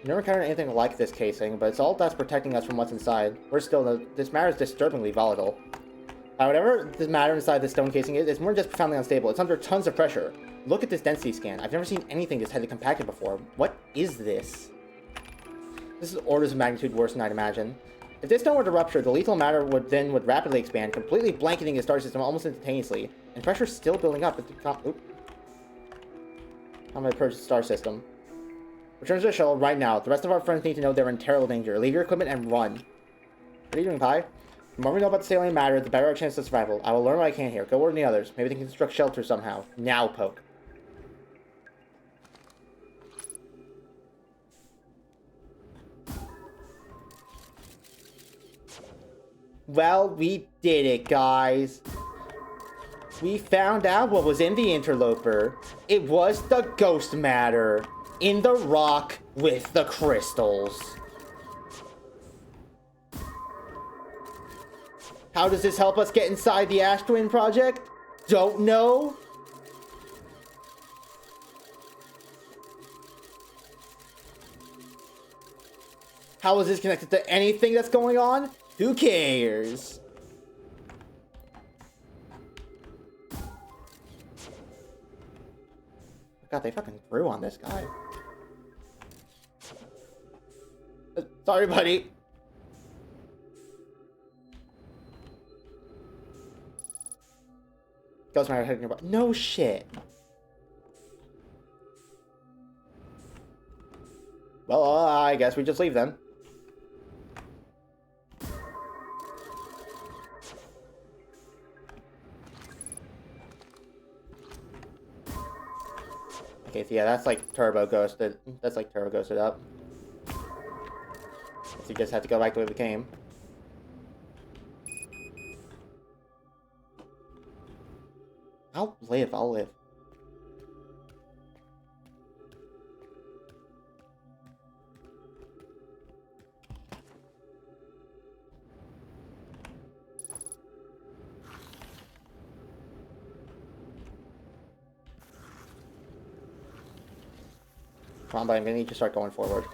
I've never encountered anything like this casing, but it's all that's protecting us from what's inside. This matter is disturbingly volatile. Whatever this matter inside the stone casing is, it's more than just profoundly unstable. It's under tons of pressure. Look at this density scan. I've never seen anything this highly compacted before. What is this? This is orders of magnitude worse than I'd imagine. If this stone were to rupture, the lethal matter would rapidly expand, completely blanketing the star system almost instantaneously, and pressure still building up at the top. Oop. I'm gonna approach the star system. Return to the shuttle right now. The rest of our friends need to know they're in terrible danger. Leave your equipment and run. What are you doing, Pi? The more we know about the salient matter, the better our chance of survival. I will learn what I can here. Go warn the others. Maybe they can construct shelter somehow. Now, Poke. Well, we did it, guys. We found out what was in the interloper. It was the ghost matter in the rock with the crystals. How does this help us get inside the Ash Twin project? Don't know. How is this connected to anything that's going on? Who cares? God, they fucking threw on this guy. Sorry, buddy. Ghost Matter hitting your butt. No shit. Well, I guess we just leave then. Okay, so yeah, that's like turbo ghosted. That's like turbo ghosted up. So you just have to go back the way we came. I'll live, I'll live. Come on, but I'm gonna need to start going forward.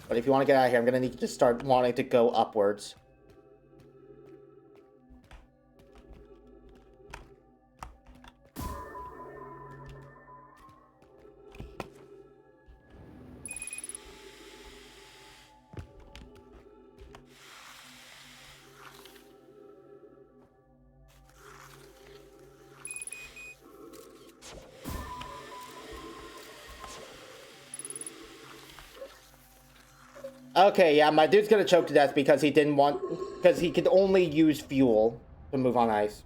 But if you want to get out of here, I'm gonna need to just start wanting to go upwards. Okay, yeah, my dude's gonna choke to death because he because he could only use fuel to move on ice.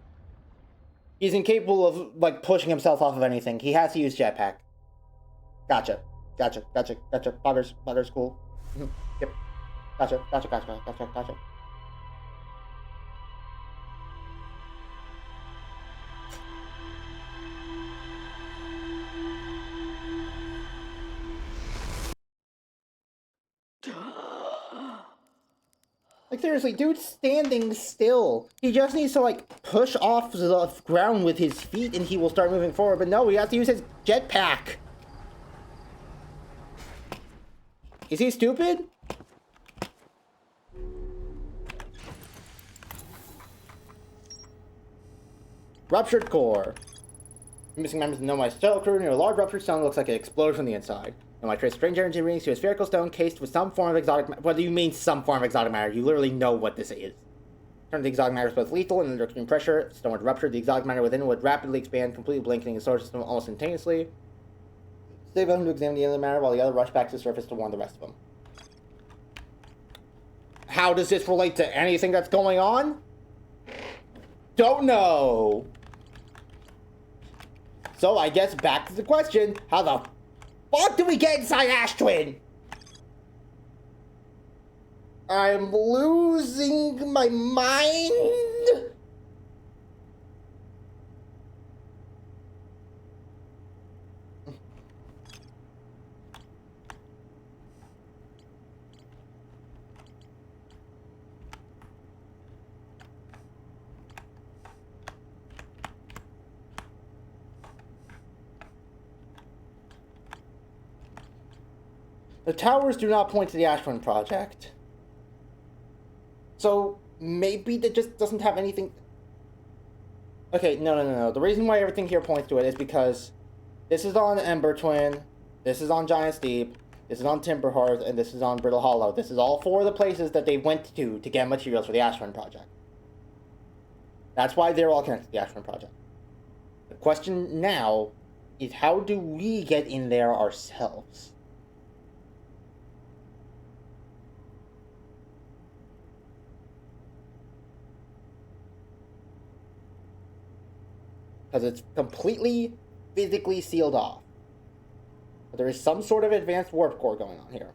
He's incapable of, like, pushing himself off of anything. He has to use jetpack. Gotcha. Gotcha. Bugger's cool. Yep. Gotcha. Like, seriously, dude's standing still. He just needs to, like, push off the ground with his feet and he will start moving forward. But no, he has to use his jetpack. Is he stupid? Ruptured core. Missing members of the Nomai shuttle crew near a large ruptured stone looks like it exploded from the inside. Nomai trace strange energy readings to a spherical stone cased with some form of exotic matter. What do you mean some form of exotic matter? You literally know what this is. Turn the exotic matter is both lethal and under extreme pressure. The stone would rupture. The exotic matter within would rapidly expand, completely blanketing the solar system almost instantaneously. Stay with him to examine the other matter while the other rush back to the surface to warn the rest of them. How does this relate to anything that's going on? Don't know. So I guess back to the question, how the fuck do we get inside Ash Twin? I'm losing my mind. The towers do not point to the Ashburn project. So maybe that just doesn't have anything. Okay, no. The reason why everything here points to it is because this is on Ember Twin, this is on Giant's Deep, this is on Timberhearth, and this is on Brittle Hollow. This is all four of the places that they went to get materials for the Ashburn project. That's why they're all connected to the Ashburn project. The question now is, how do we get in there ourselves? Because it's completely physically sealed off. But there is some sort of advanced warp core going on here.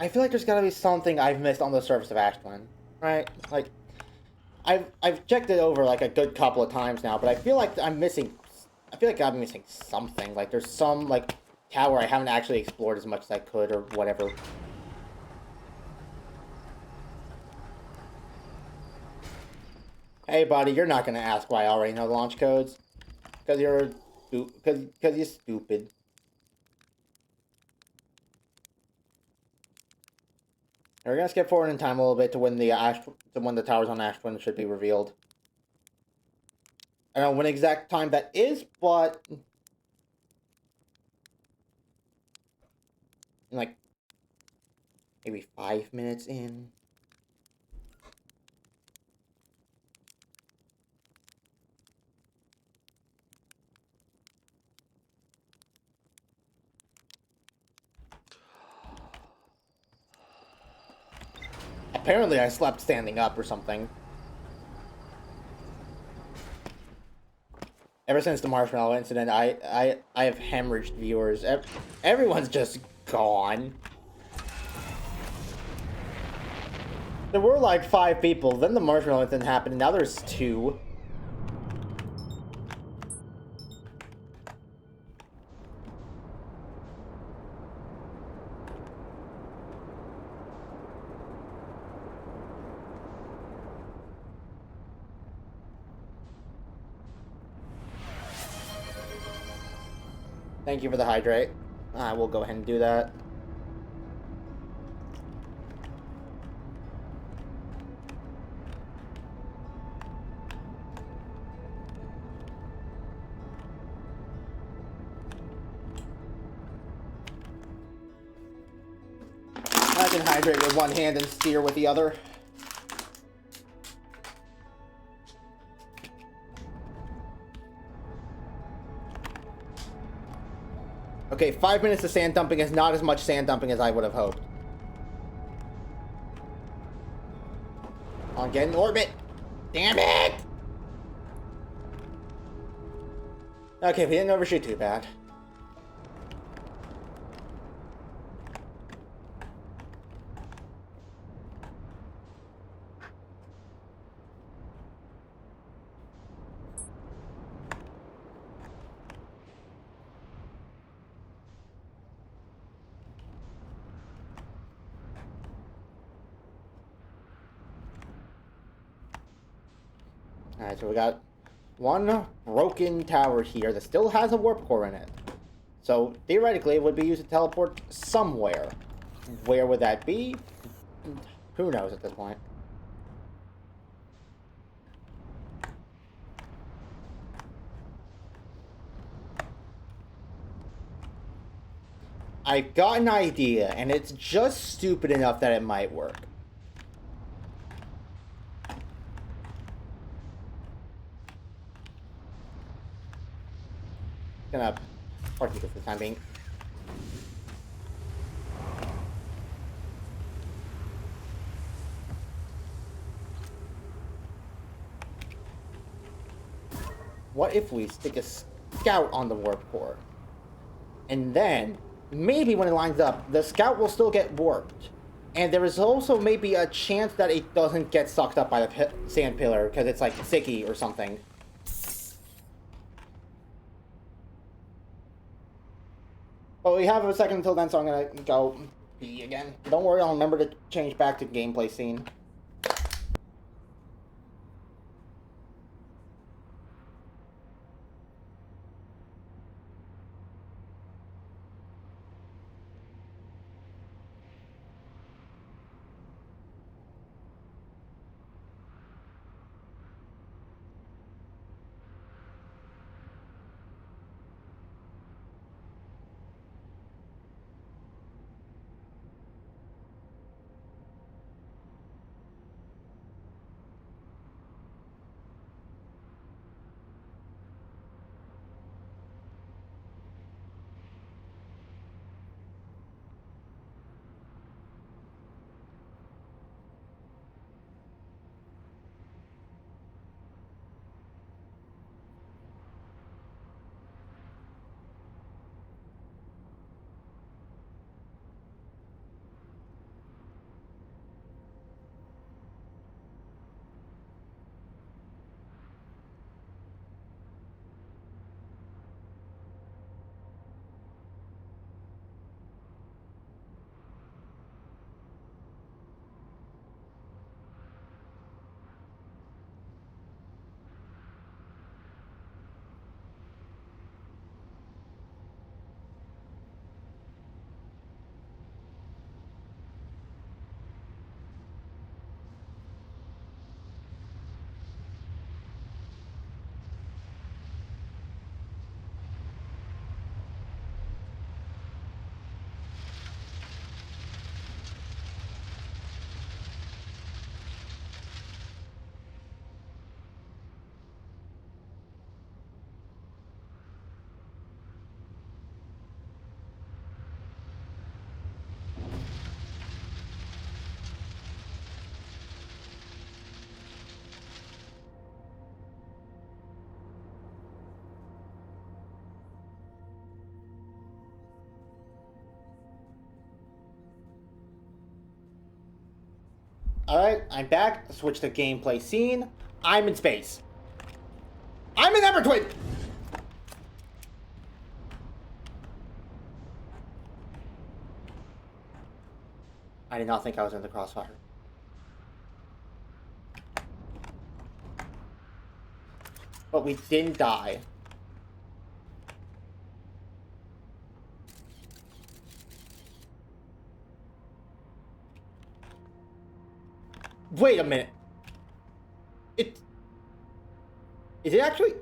I feel like there's gotta be something I've missed on the surface of Ashland, right? Like, I've checked it over like a good couple of times now, but I feel like I'm missing. I feel like I'm missing something. Like there's some like tower I haven't actually explored as much as I could, or whatever. Hey, buddy, you're not gonna ask why I already know the launch codes, because you're stupid. We're gonna skip forward in time a little bit to when the towers on Ash Twin should be revealed. I don't know when exact time that is, but like maybe 5 minutes in. Apparently I slept standing up or something. Ever since the marshmallow incident, I have hemorrhaged viewers. Everyone's just gone. There were like 5 people, then the marshmallow incident happened, and now there's 2. Thank you for the hydrate. I will go ahead and do that. I can hydrate with one hand and steer with the other. Okay, 5 minutes of sand dumping is not as much sand dumping as I would have hoped. On, get in orbit! Damn it! Okay, we didn't overshoot too bad. Alright, so we got one broken tower here that still has a warp core in it. So, theoretically, it would be used to teleport somewhere. Where would that be? Who knows at this point. I've got an idea, and it's just stupid enough that it might work. Gonna park you for the time being. What if we stick a scout on the warp core? And then, maybe when it lines up, the scout will still get warped. And there is also maybe a chance that it doesn't get sucked up by the sand pillar because it's like sticky or something. But we have a second until then, so I'm gonna go B again. Don't worry, I'll remember to change back to gameplay scene. Alright, I'm back. Switch to gameplay scene. I'm in space. I'm an Ember Twin! I did not think I was in the crossfire. But we didn't die. Wait a minute. Is it actually?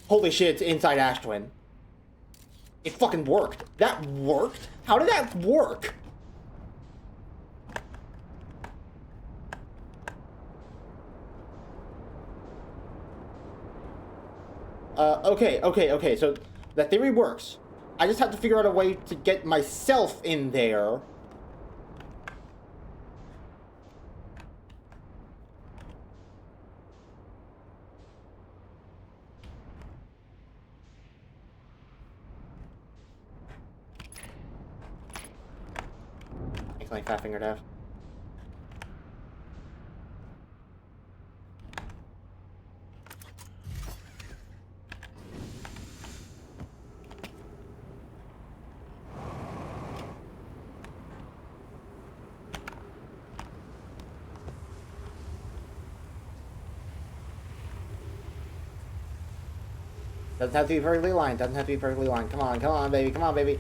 Holy shit, it's inside Ash Twin. It fucking worked. That worked? How did that work? Okay, so the theory works. I just have to figure out a way to get myself in there. Like fat fingered out. Doesn't have to be perfectly lined. Doesn't have to be perfectly lined. Come on, baby. Come on, baby.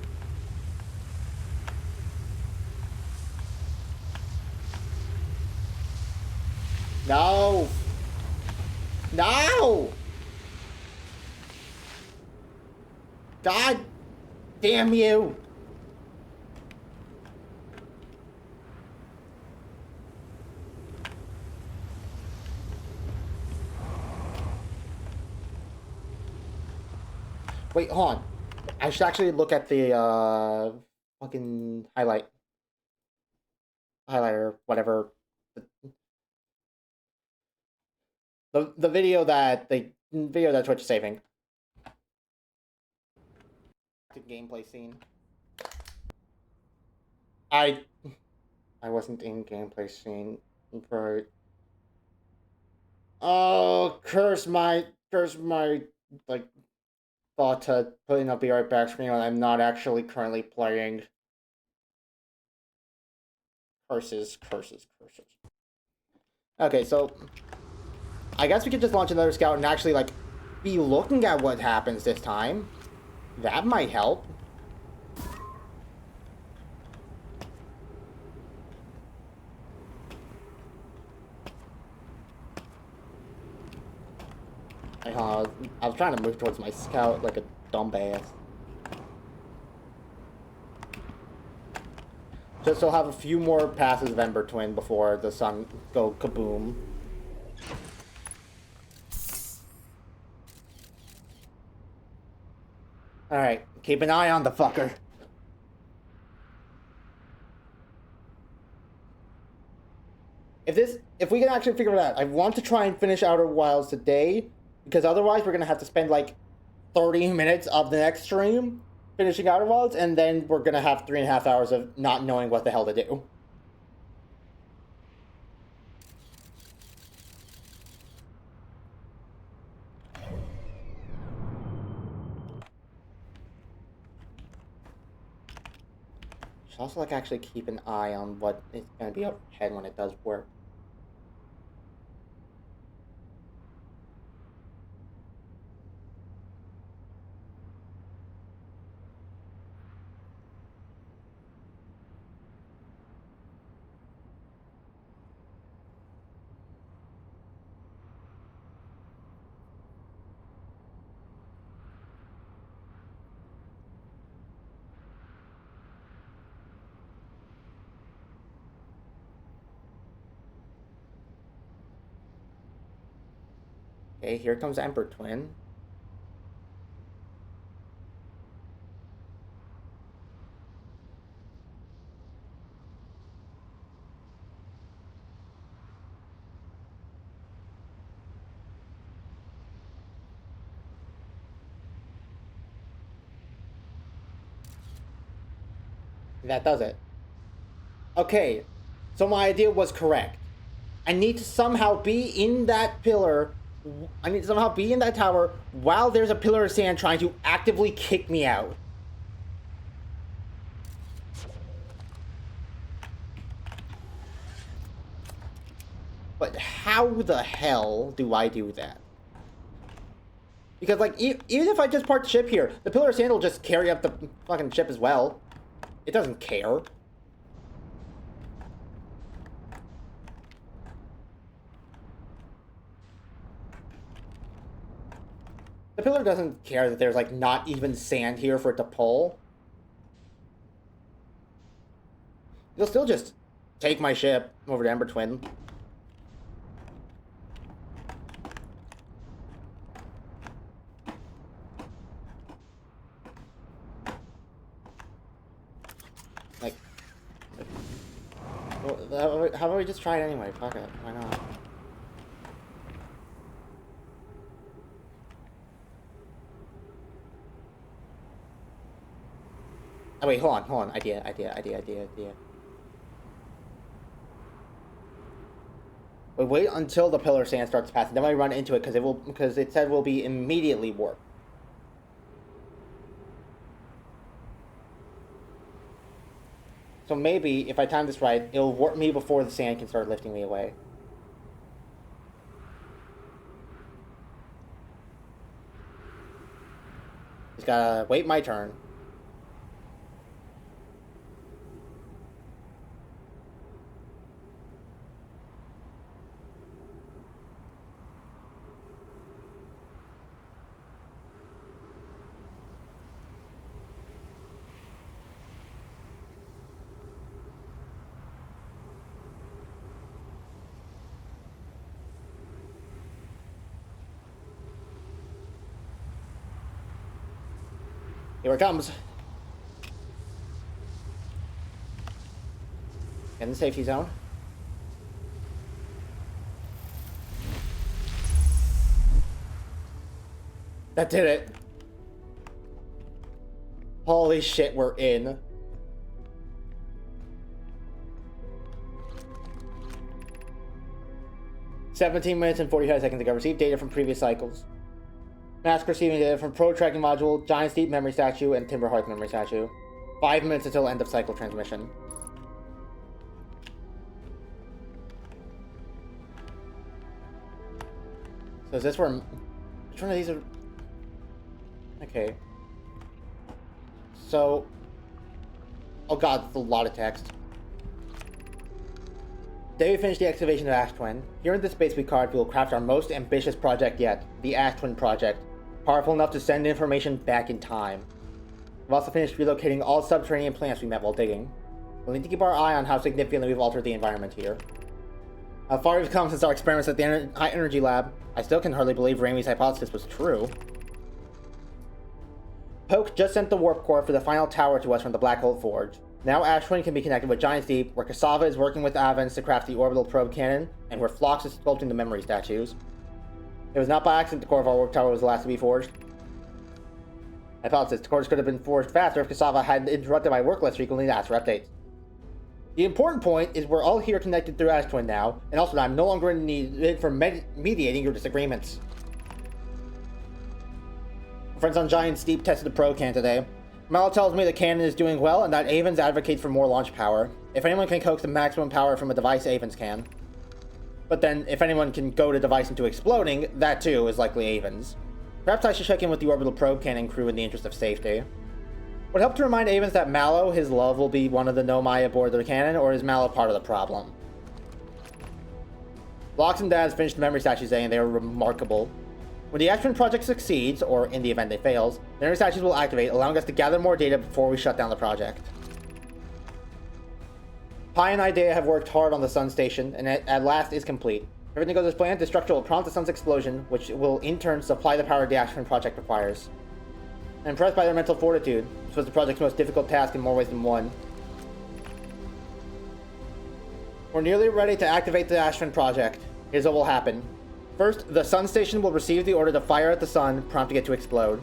No! No! God damn you! Wait, hold on. I should actually look at the, fucking highlighter, whatever. The video that Twitch is saving. The gameplay scene. I wasn't in gameplay scene for. Oh, curse my like thought to putting up the right back screen when I'm not actually currently playing. Curses, curses, curses. Okay, so I guess we could just launch another scout and actually like be looking at what happens this time. That might help. I was trying to move towards my scout like a dumbass. Just so I'll have a few more passes of Ember Twin before the sun go kaboom. Alright, keep an eye on the fucker. If we can actually figure it out, I want to try and finish Outer Wilds today, because otherwise we're gonna have to spend like 30 minutes of the next stream finishing Outer Wilds, and then we're gonna have 3.5 hours of not knowing what the hell to do. Should also like actually keep an eye on what is gonna be up ahead when it does work. Okay, here comes Ember Twin. That does it. Okay, so my idea was correct. I need to somehow be in that pillar. I need to somehow be in that tower while there's a pillar of sand trying to actively kick me out. But how the hell do I do that? Because, like, even if I just park the ship here, the pillar of sand will just carry up the fucking ship as well. It doesn't care. The pillar doesn't care that there's, like, not even sand here for it to pull. You'll still just take my ship over to Ember Twin. Like, well, how about we just try it anyway? Fuck it. Why not? Oh, wait, hold on. Idea. We wait until the pillar sand starts passing, then we run into it because it said we'll be immediately warped. So maybe if I time this right, it'll warp me before the sand can start lifting me away. Just gotta wait my turn. Here it comes. In the safety zone. That did it. Holy shit, we're in. 17 minutes and 45 seconds ago. Received data from previous cycles. Mask receiving data from Pro Tracking Module, Giant Steep Memory Statue, and Timber Hearth Memory Statue. 5 minutes until end of cycle transmission. So is this where... Which one of these are... Okay. So... Oh god, that's a lot of text. Today we finished the excavation of Ash Twin. Here in this space we carved, we will craft our most ambitious project yet, the Ash Twin Project. Powerful enough to send information back in time. We've also finished relocating all subterranean plants we met while digging. We'll need to keep our eye on how significantly we've altered the environment here. How far we've come since our experiments at the High Energy Lab. I still can hardly believe Raimi's hypothesis was true. Poke just sent the warp core for the final tower to us from the Black Hole Forge. Now Ash Twin can be connected with Giant Deep, where Cassava is working with Avens to craft the orbital probe cannon, and where Phlox is sculpting the memory statues. It was not by accident the core of our warp tower was the last to be forged. Hypothesis: the cores could have been forged faster if Cassava hadn't interrupted my work less frequently to ask for updates. The important point is we're all here connected through Ash Twin now, and also that I'm no longer needed for mediating your disagreements. Friends on Giant Steep tested the probe cannon today. Mallow tells me the cannon is doing well and that Avens advocates for more launch power. If anyone can coax the maximum power from a device, Avens can. But then, if anyone can goad a device into exploding, that too is likely Avens. Perhaps I should check in with the orbital probe cannon crew in the interest of safety. Would help to remind Avens that Mallow, his love, will be one of the Nomai aboard the cannon, or is Mallow part of the problem? Blocks and Dads finished the memory statues today, and they are remarkable. When the Ash Twin project succeeds, or in the event it fails, the memory statues will activate, allowing us to gather more data before we shut down the project. Pi and Idea have worked hard on the Sun Station, and it at last is complete. If everything goes as planned, the structure will prompt the Sun's explosion, which will in turn supply the power the Ash Twin project requires. I'm impressed by their mental fortitude. This was the project's most difficult task in more ways than one. We're nearly ready to activate the Ash Twin project. Here's what will happen. First, the Sun Station will receive the order to fire at the Sun, prompting it to explode.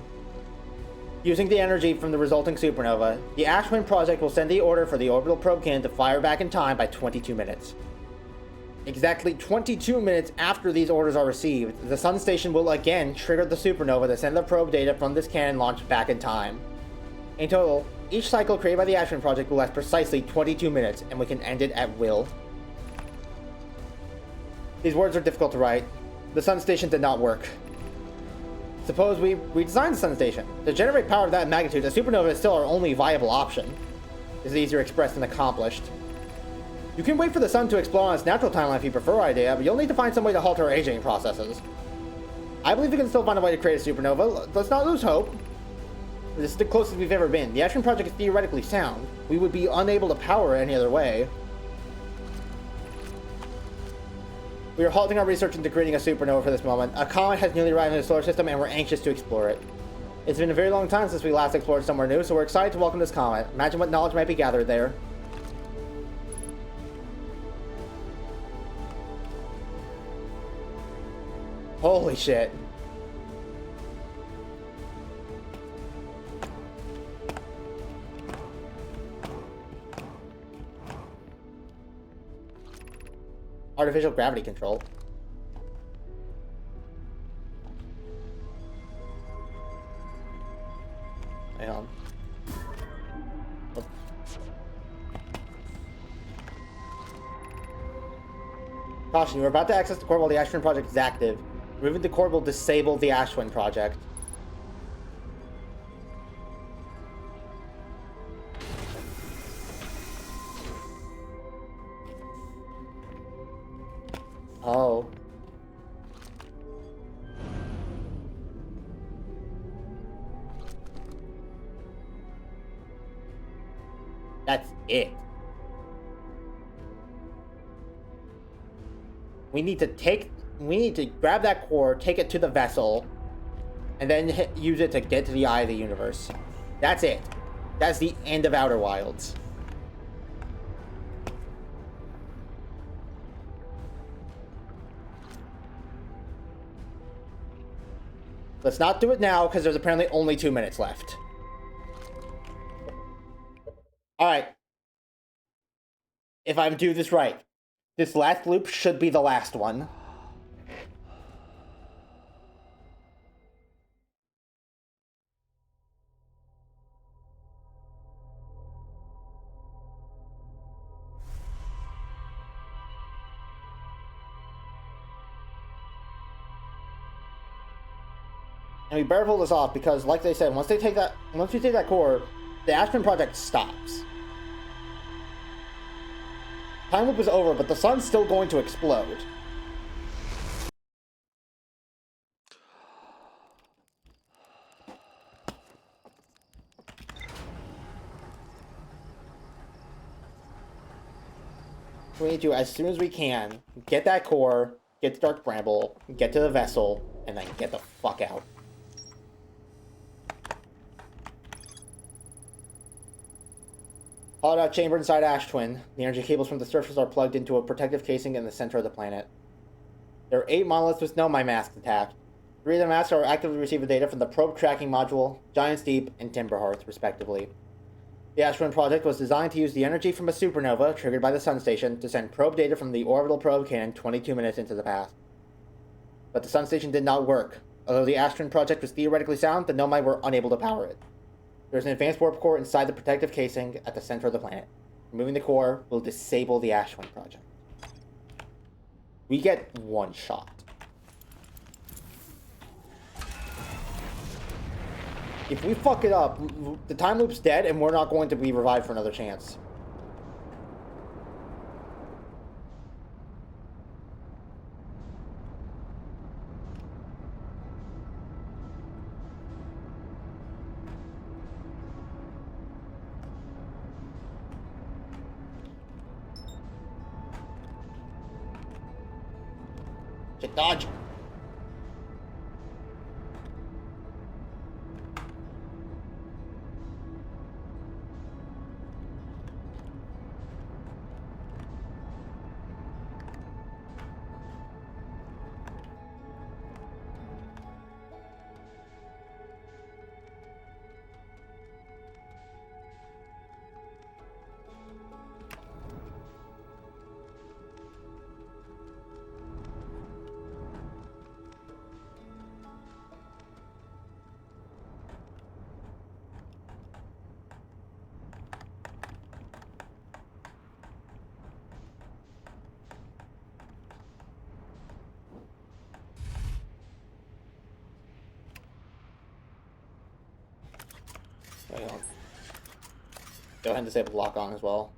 Using the energy from the resulting supernova, the Ash Twin project will send the order for the orbital probe cannon to fire back in time by 22 minutes. Exactly 22 minutes after these orders are received, the Sun Station will again trigger the supernova to send the probe data from this cannon launch back in time. In total, each cycle created by the Ash Twin project will last precisely 22 minutes, and we can end it at will. These words are difficult to write. The Sun Station did not work. Suppose we redesigned the Sun Station. To generate power of that magnitude, a supernova is still our only viable option. This is easier expressed than accomplished. You can wait for the Sun to explode on its natural timeline if you prefer, Idea, but you'll need to find some way to halt our aging processes. I believe we can still find a way to create a supernova. Let's not lose hope. This is the closest we've ever been. The Ash Twin project is theoretically sound. We would be unable to power it any other way. We are halting our research into creating a supernova for this moment. A comet has newly arrived in the solar system and we're anxious to explore it. It's been a very long time since we last explored somewhere new, so we're excited to welcome this comet. Imagine what knowledge might be gathered there. Holy shit. Artificial gravity control. Hang on. Oops. Caution, you are about to access the core while the Ash Twin project is active. Removing the core will disable the Ash Twin project. Oh. That's it. We need to grab that core, take it to the vessel, and then use it to get to the eye of the universe. That's it. That's the end of Outer Wilds. Let's not do it now, because there's apparently only 2 minutes left. Alright. If I do this right, this last loop should be the last one. And we better pull this off because, like they said, once we take that core, the Ashman project stops. Time loop is over, but the sun's still going to explode. We need to, as soon as we can, get that core, get to Dark Bramble, get to the vessel, and then get the fuck out. Hollowed out chamber inside Ash Twin. The energy cables from the surface are plugged into a protective casing in the center of the planet. There are 8 monoliths with Nomai masks attached. 3 of the masks are actively receiving data from the probe tracking module, Giant's Deep, and Timberhearth, respectively. The Ash Twin project was designed to use the energy from a supernova triggered by the Sun Station to send probe data from the orbital probe cannon 22 minutes into the past. But the Sun Station did not work. Although the Ash Twin project was theoretically sound, the Nomai were unable to power it. There's an advanced warp core inside the protective casing at the center of the planet. Removing the core will disable the Ash Twin project. We get 1 shot. If we fuck it up, the time loop's dead and we're not going to be revived for another chance. Shit, dodge! Go ahead and disable lock on as well.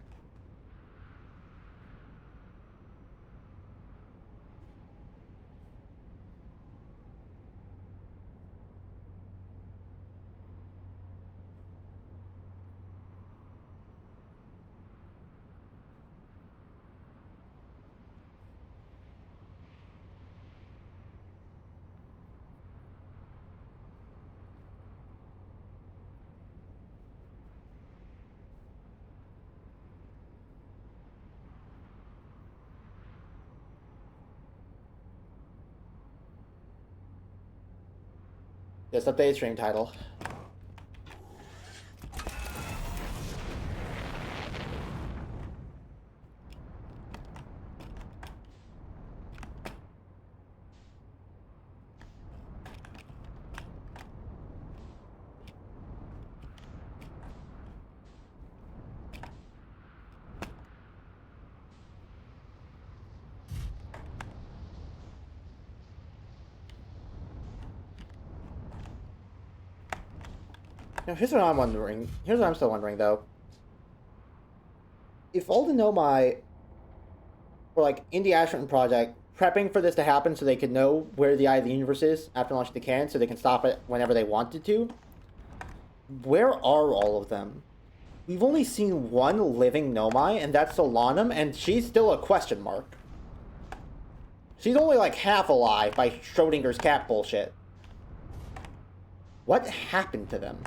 This updated stream title. Now, here's what I'm wondering. Here's what I'm still wondering, though. If all the Nomai were, like, in the Ashton Project, prepping for this to happen so they could know where the Eye of the Universe is after launching the cannon so they can stop it whenever they wanted to, where are all of them? We've only seen 1 living Nomai, and that's Solanum, and she's still a question mark. She's only, like, half alive by Schrodinger's cat bullshit. What happened to them?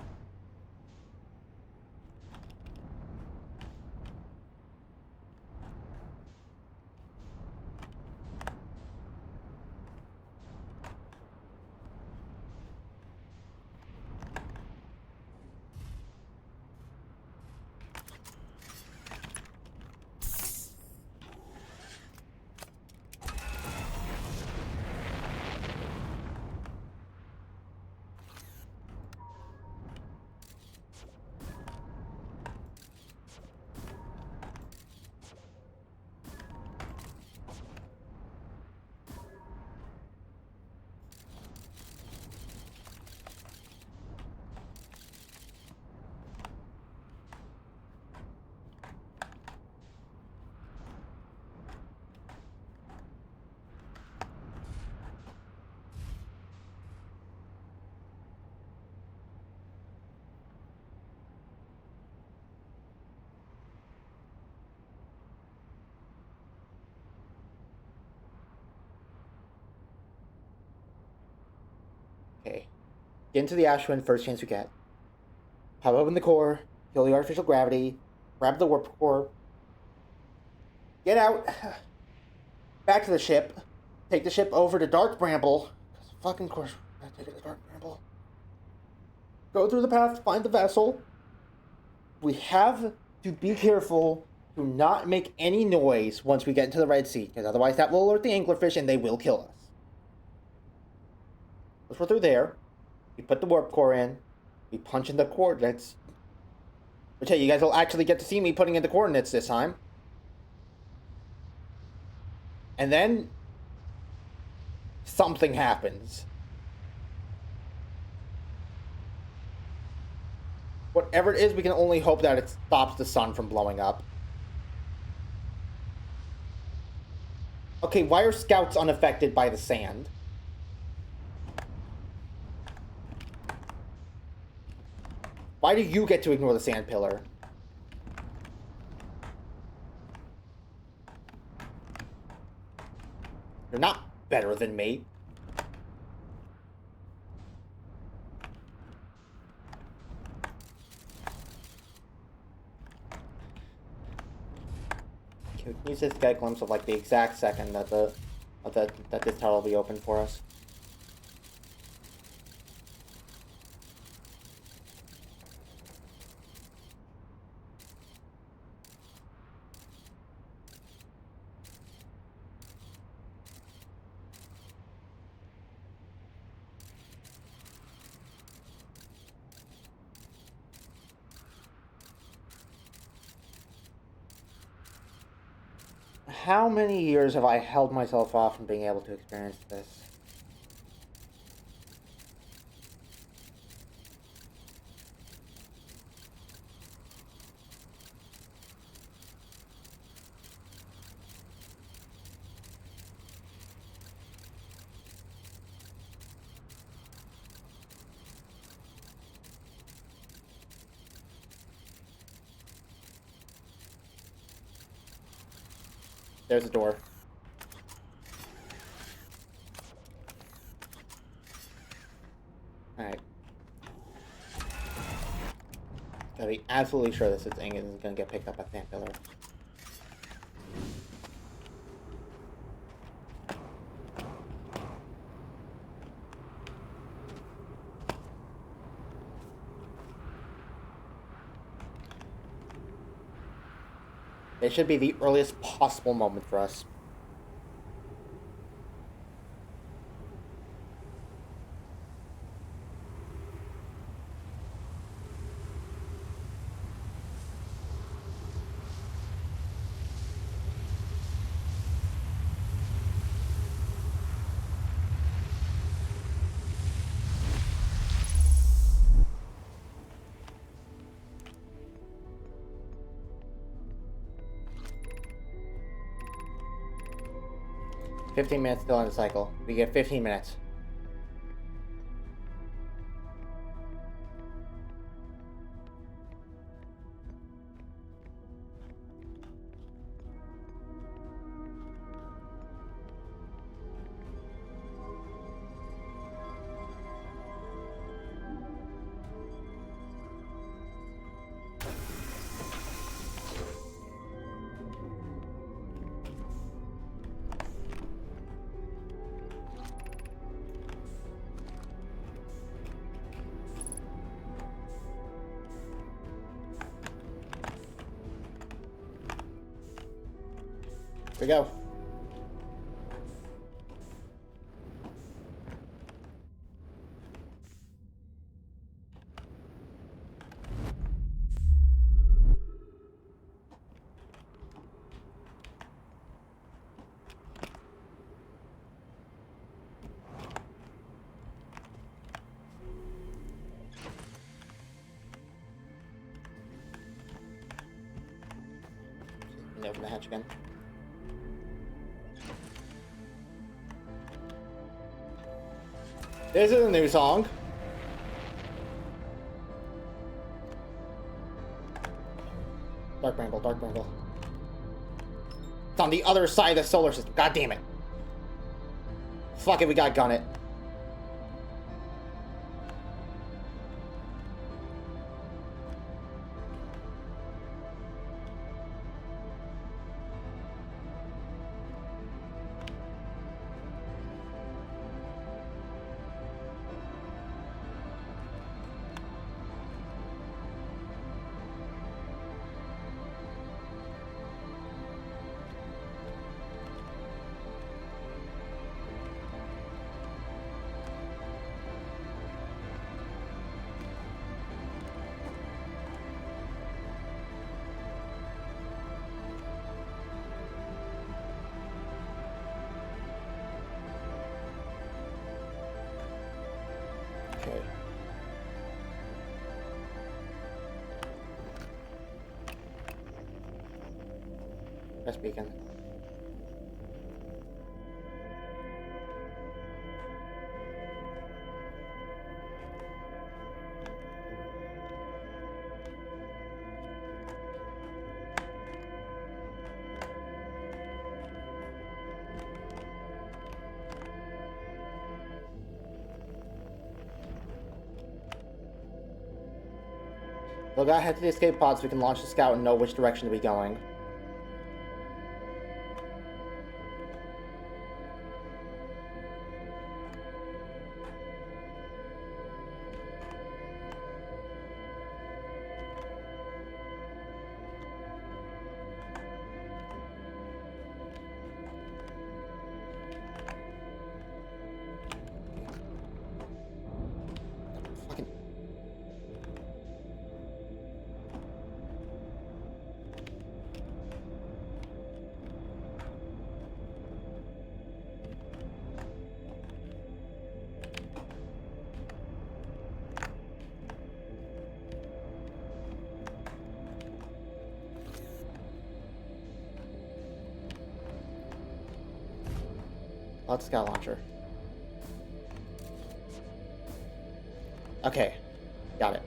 Okay. Get into the Ashwin first chance we get. Pop open the core, kill the artificial gravity, grab the warp core, get out, back to the ship, take the ship over to Dark Bramble. Fucking course, we're gonna take it to Dark Bramble. Go through the path, find the vessel. We have to be careful to not make any noise once we get into the Red Sea, because otherwise that will alert the anglerfish and they will kill us. Once we're through there, we put the warp core in, we punch in the coordinates. Which, hey, you guys will actually get to see me putting in the coordinates this time. And then something happens. Whatever it is, we can only hope that it stops the sun from blowing up. Okay, why are scouts unaffected by the sand? Why do you get to ignore the sand pillar? You're not better than me. Can you just get a glimpse of like the exact second that that this tower will be open for us? How many years have I held myself off from being able to experience this? There's a door. Alright. Gotta be absolutely sure this thing isn't gonna get picked up by Sand Pillar. It should be the earliest possible moment for us. $15 minutes still in the cycle. We get 15 minutes. Here we go. Open the hatch again. This is a new song. Dark Bramble, Dark Bramble. It's on the other side of the solar system. God damn it. Fuck it, we gotta gun it. Okay. Best beacon. We'll gotta head to the escape pod so we can launch the scout and know which direction to be going. Fucking... Let's scout launcher. Okay. Got it.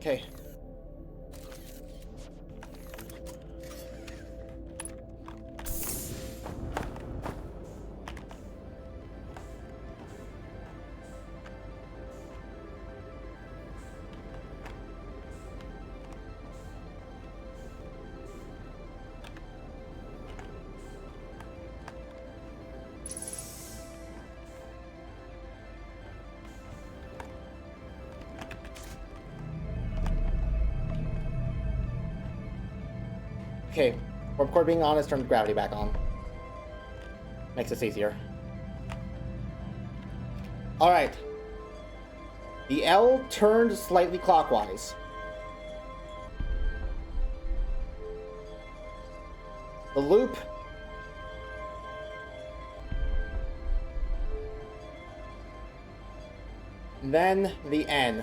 Okay. Okay. Warp core being on has turned gravity back on. Makes this easier. Alright. The L turned slightly clockwise. The loop. Then the N.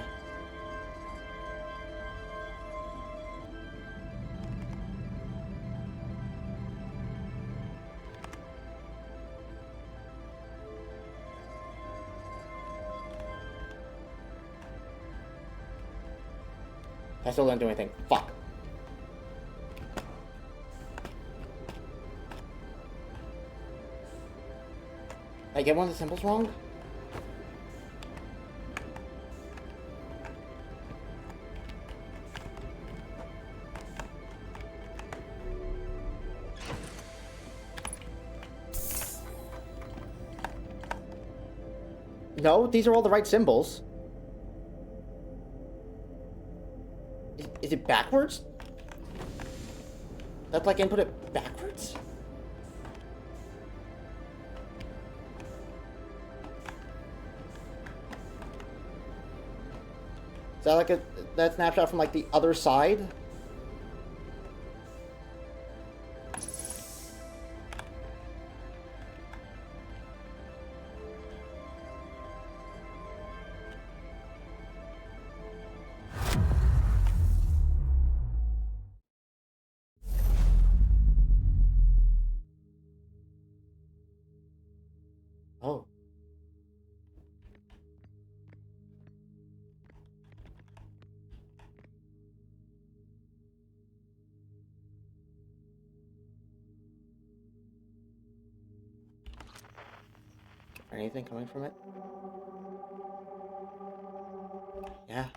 I still didn't do anything. Fuck. Did I get one of the symbols wrong? No, these are all the right symbols. Is it backwards? That's like input it backwards? Is that like that snapshot from like the other side? Oh. Anything coming from it? Yeah.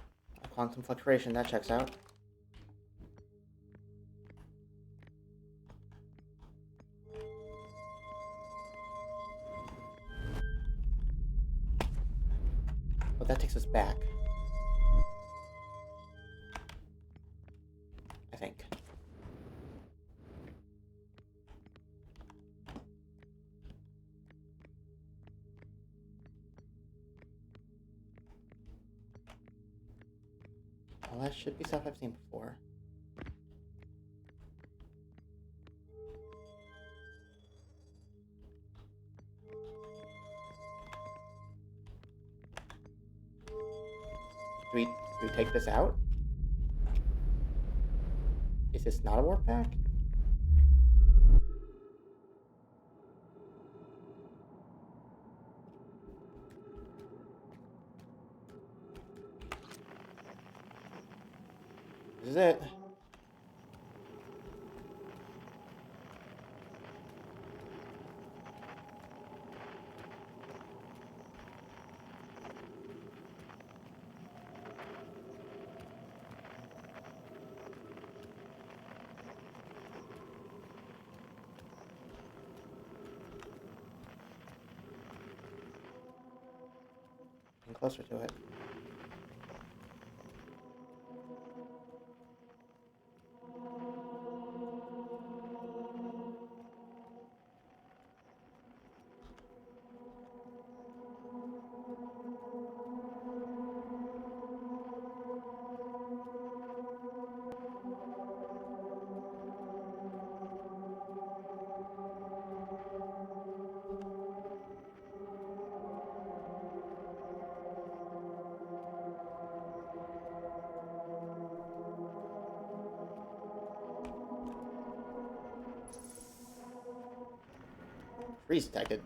Quantum fluctuation, that checks out. But that takes us back. I think. Well, that should be stuff I've seen before. Do we take this out? Is this not a warp pack? This is it. Getting closer to it. Freeze detected.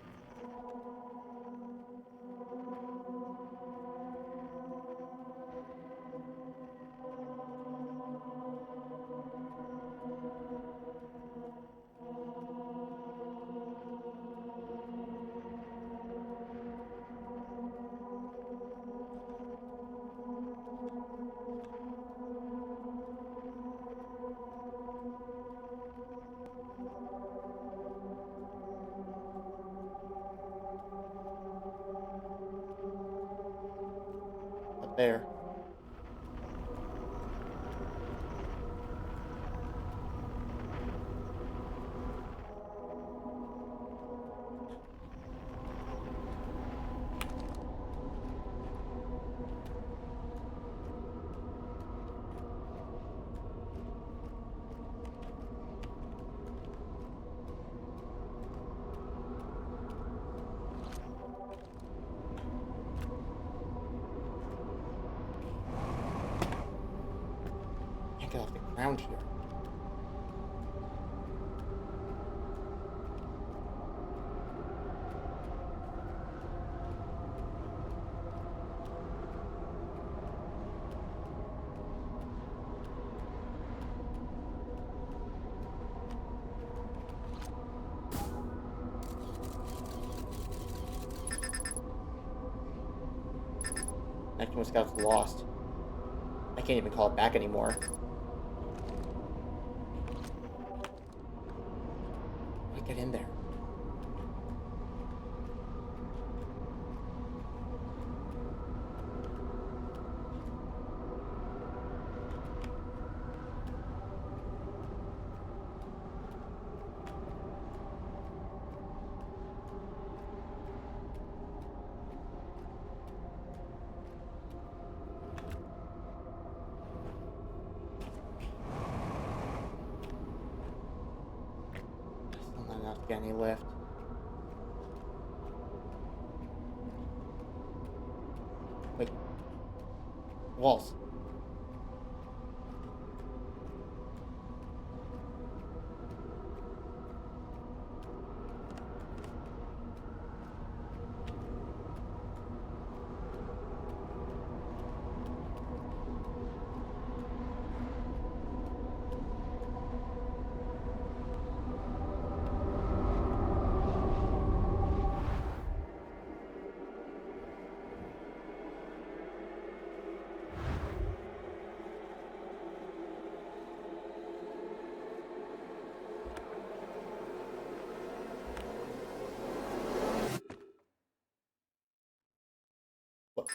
Up there. Can't get off the ground here. Connection with Scout's lost. I can't even call it back anymore. Get in there. Get any lift. Wait. Walls. What?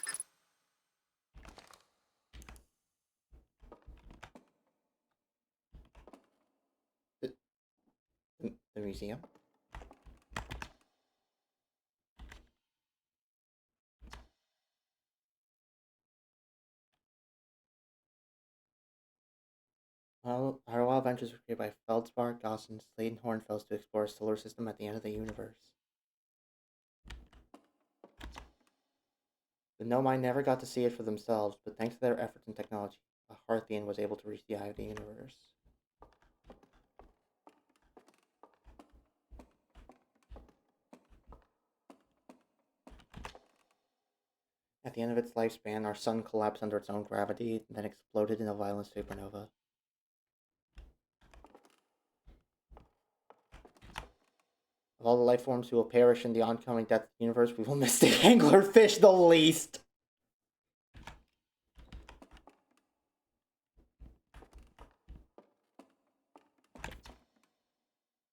The museum? Well, our wild ventures were created by Feldspar, Gauss, Slade, and Hornfels to explore a solar system at the end of the universe. The Nomai never got to see it for themselves, but thanks to their efforts and technology, a Hearthian was able to reach the eye of the universe. At the end of its lifespan, our sun collapsed under its own gravity, and then exploded in a violent supernova. Of all the life forms who will perish in the oncoming death of the universe, we will miss the anglerfish the least!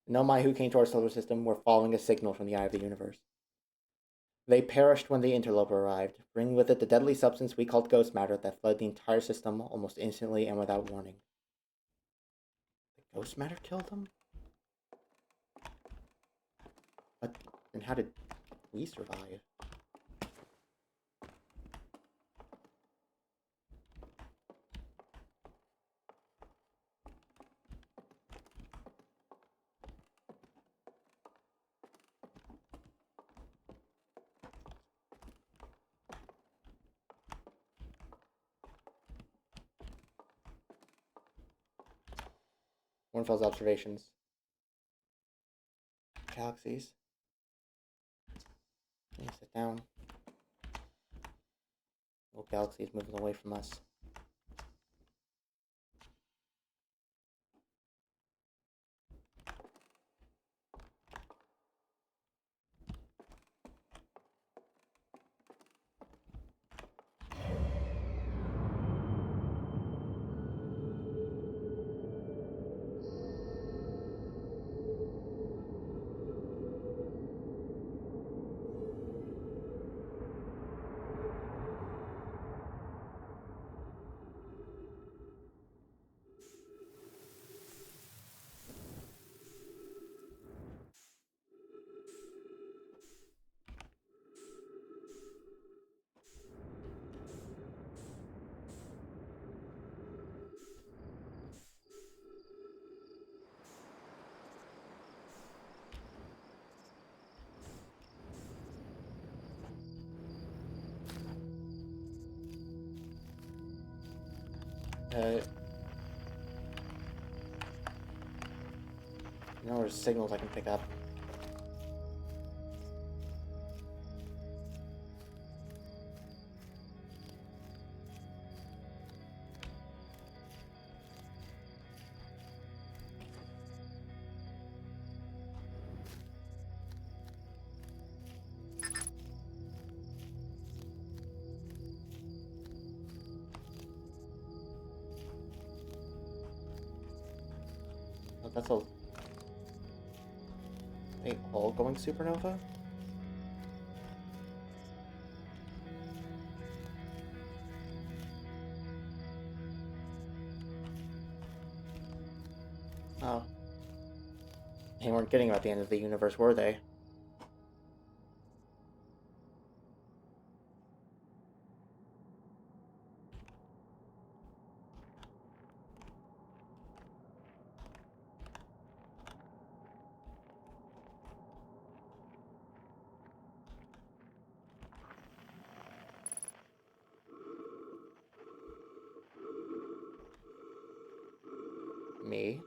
The Nomai who came to our solar system were following a signal from the eye of the universe. They perished when the interloper arrived, bringing with it the deadly substance we called ghost matter that flooded the entire system almost instantly and without warning. The ghost matter killed them? But then how did we survive? Hornfels observations. Galaxies. Sit down. Little galaxy is moving away from us. There's signals I can pick up. Oh, that's a all-going supernova? Oh. They weren't getting about the end of the universe, were they? me.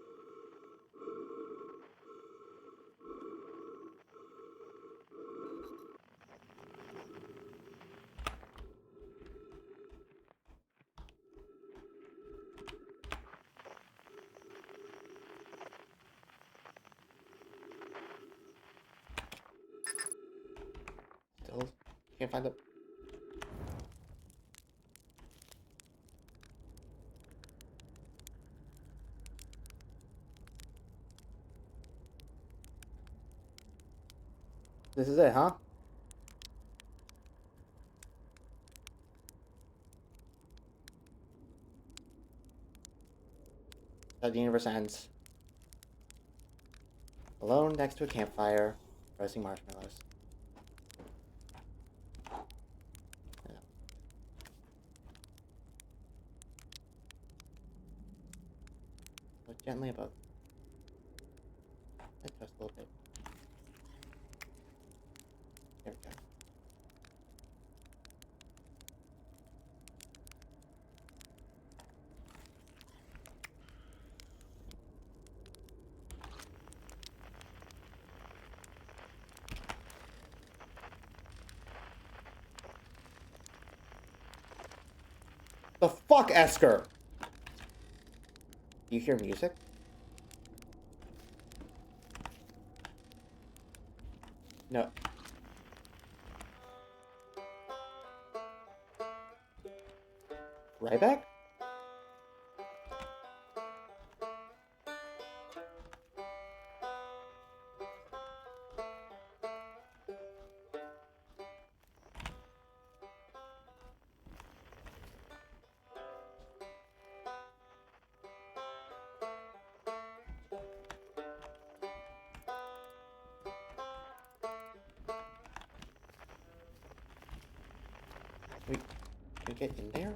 Still can't find the... This is it, huh? That the universe ends. Alone next to a campfire, roasting marshmallows. Yeah. Look gently above. Just a little bit. There we go. The fuck, Esker? Do you hear music? No. Right back? Wait, can we get in there?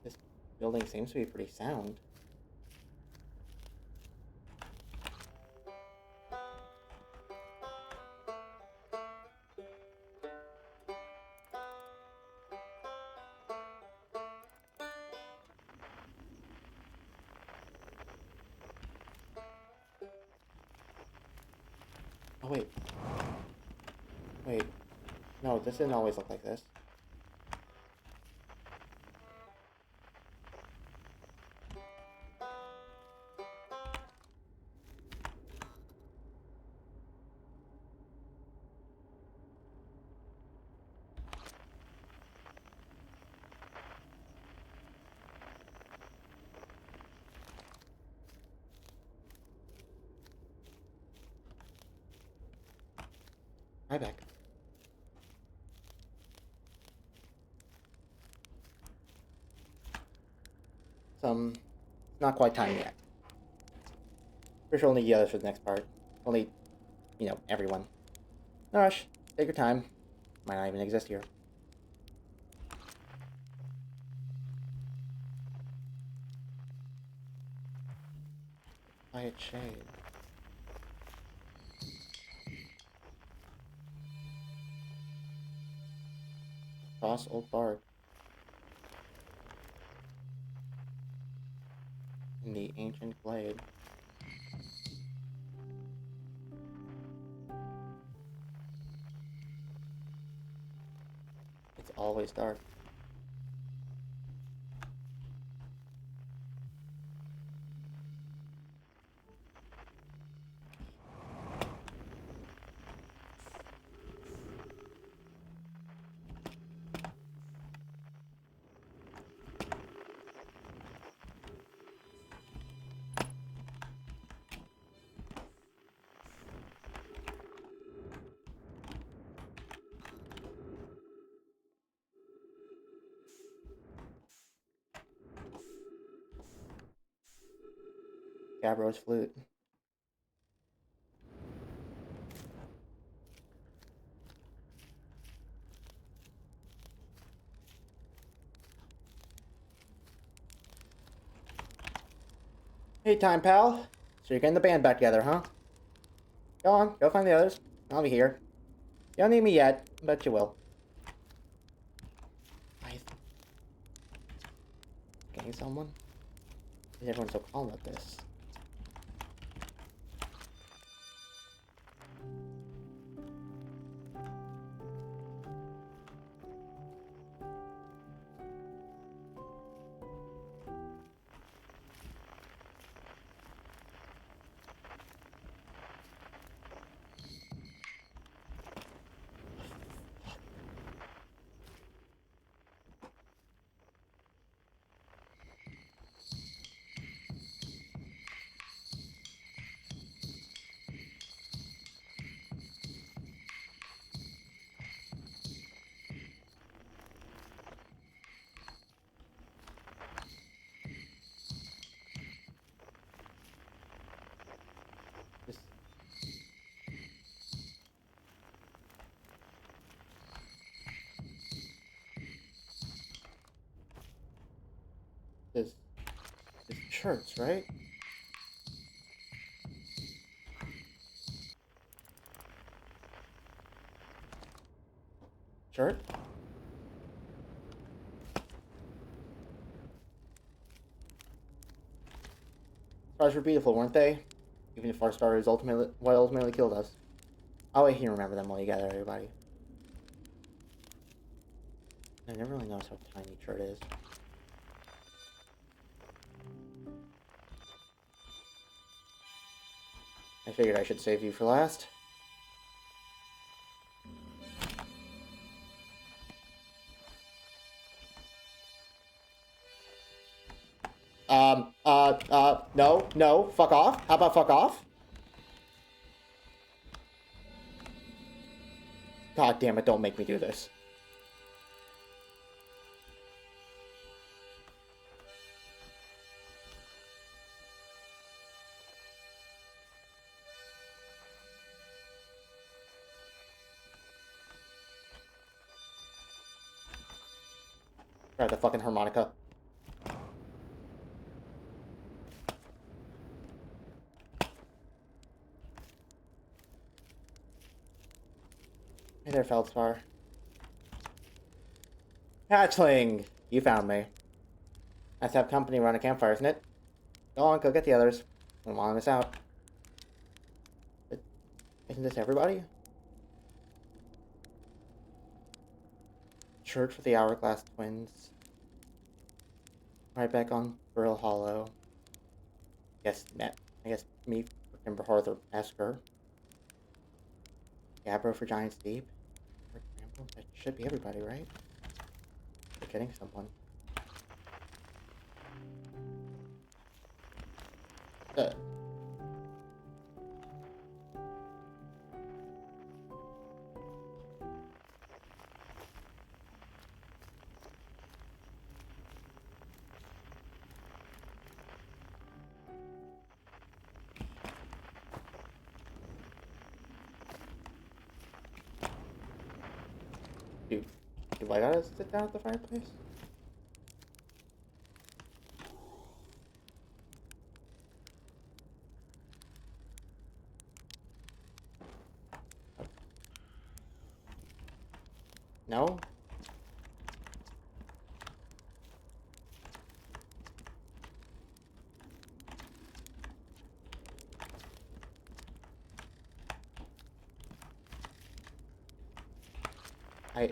This building seems to be pretty sound. Oh, wait. Wait. No, this didn't always look like this. Right back. It's not quite time yet. Pretty sure only the others for the next part. Only, you know, everyone. No rush. Take your time. Might not even exist here. Quiet shade. Cross old bark. In the ancient glade. It's always dark. Gabbro's flute. Hey, time pal. So you're getting the band back together, huh? Go on, go find the others. I'll be here. You don't need me yet, but you will. I getting someone? Why is everyone so calm about this? This this this church, right? Church? Stars were beautiful, weren't they? Even if our star is ultimately what ultimately killed us. I'll wait here and remember them while you gather everybody. I never really noticed how tiny church is. I figured I should save you for last. No, fuck off. How about fuck off? God damn it, don't make me do this. Grab the fucking harmonica. Hey there, Feldspar. Hatchling! You found me. Nice to have company around a campfire, isn't it? Go on, go get the others. I don't want to miss out. But isn't this everybody? Church for the Hourglass Twins. Right back on Brill Hollow. I guess me for Timber Arthur Esker. Gabbro for Giant's Deep. That should be everybody, right? Forgetting someone. Uh. Do I gotta sit down at the fireplace? No? I...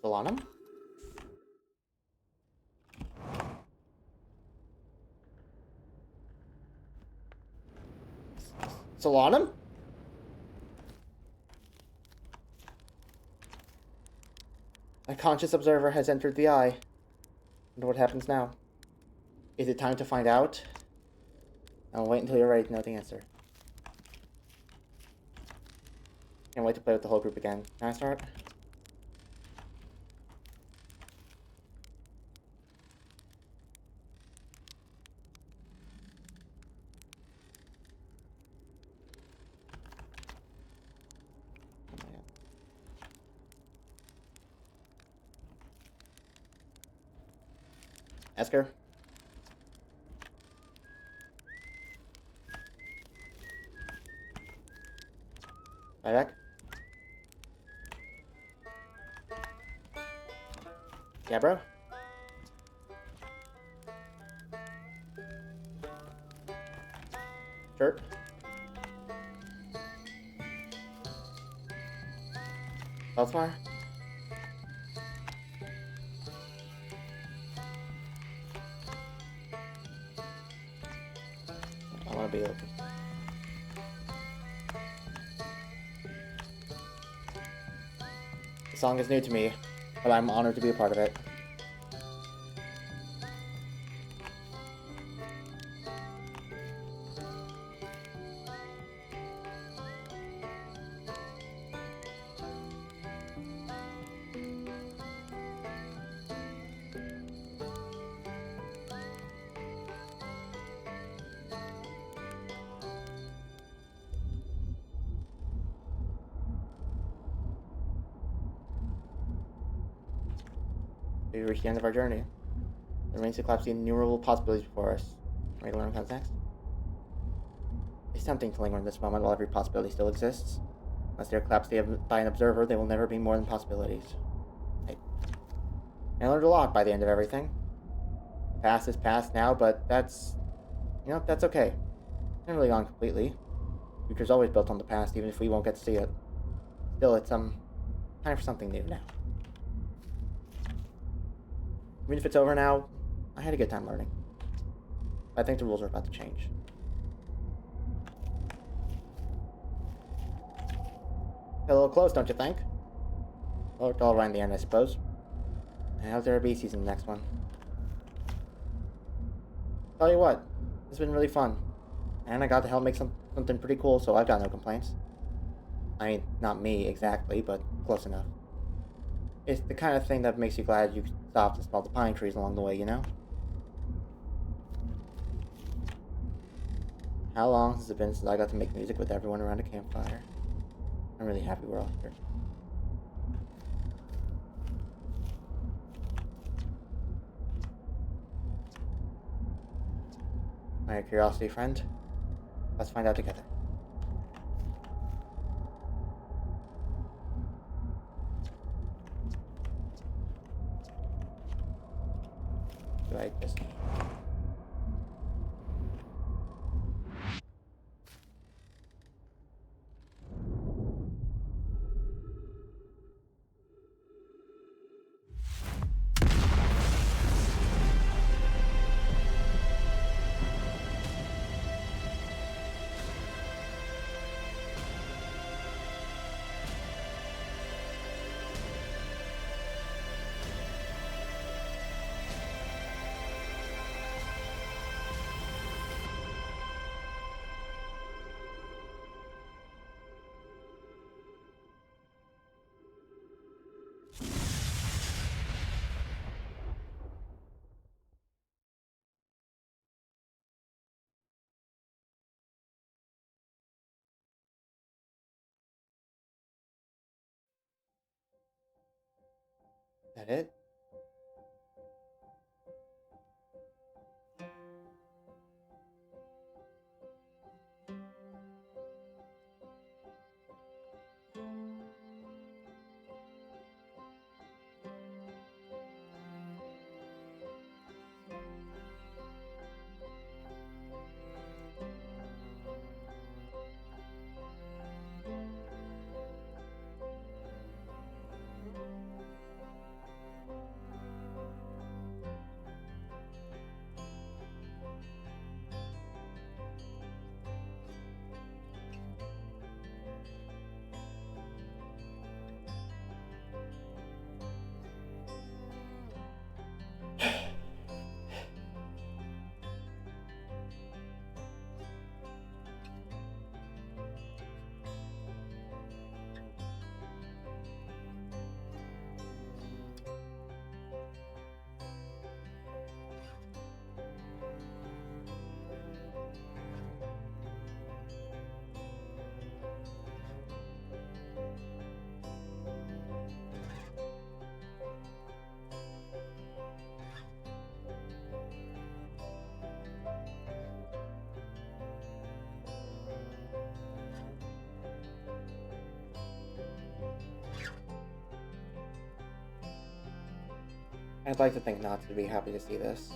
Still on him? Still on him? A conscious observer has entered the eye. Wonder what happens now. Is it time to find out? I'll wait until you're ready to know the answer. Can't wait to play with the whole group again. Can I start? Ask her. Right back. Yeah, bro. Sure. Baltimore. I want to be open. The song is new to me, but I'm honored to be a part of it. We've reached the end of our journey. There remains to collapse the innumerable possibilities before us. Ready to learn what comes next? It's tempting to linger in this moment while every possibility still exists. Unless they're collapsed by an observer, they will never be more than possibilities. I learned a lot by the end of everything. The past is past now, but that's okay. It's not really gone completely. The future's always built on the past, even if we won't get to see it. Still, it's time for something new now. Even if it's over now, I had a good time learning. I think the rules are about to change. A little close, don't you think? Well, it's all around the end, I suppose. And how's there be season the next one? Tell you what, it's been really fun. And I got to help make something pretty cool, so I've got no complaints. I mean, not me exactly, but close enough. It's the kind of thing that makes you glad you stopped and smelled the pine trees along the way, you know? How long has it been since I got to make music with everyone around a campfire? I'm really happy we're all here. My curiosity, friend. Let's find out together. Do I just... Is that it? I'd like to think not to be happy to see this.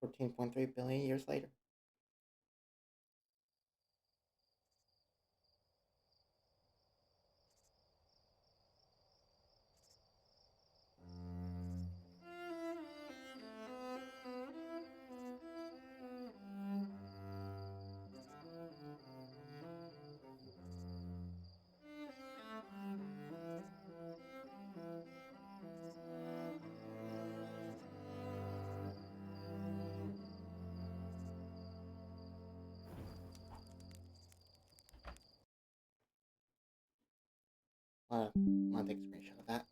$14.3 billion later. Want to take a screenshot of that.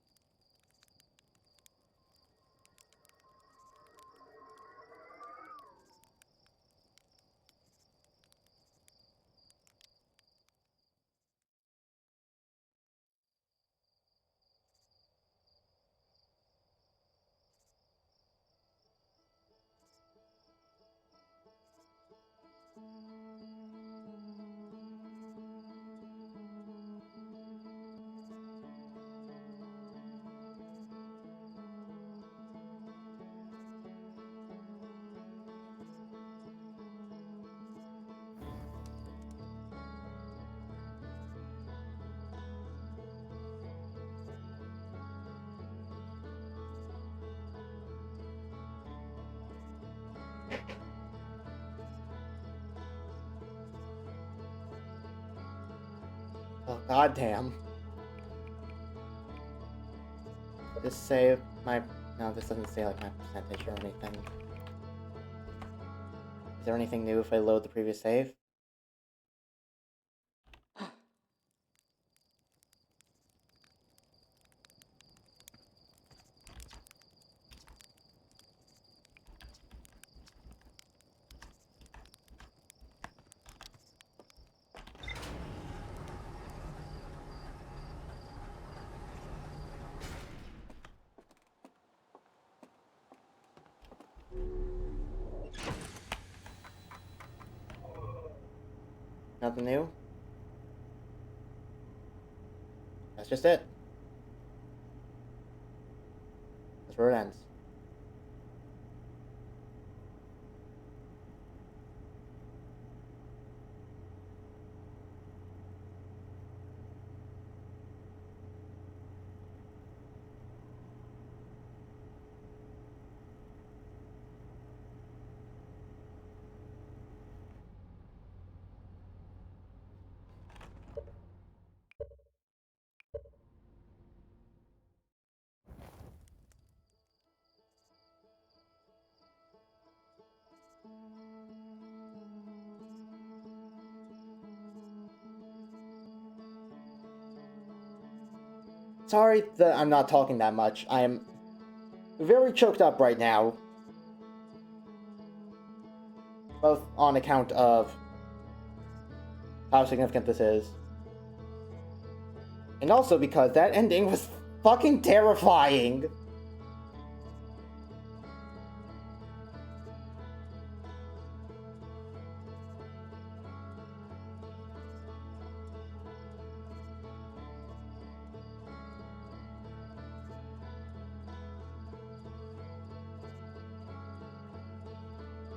Oh, goddamn. Just save my... No, this doesn't say, like, my percentage or anything. Is there anything new if I load the previous save? Nothing new? That's just it. That's where it ends. Sorry that I'm not talking that much. I am very choked up right now. Both on account of how significant this is, and also because that ending was fucking terrifying.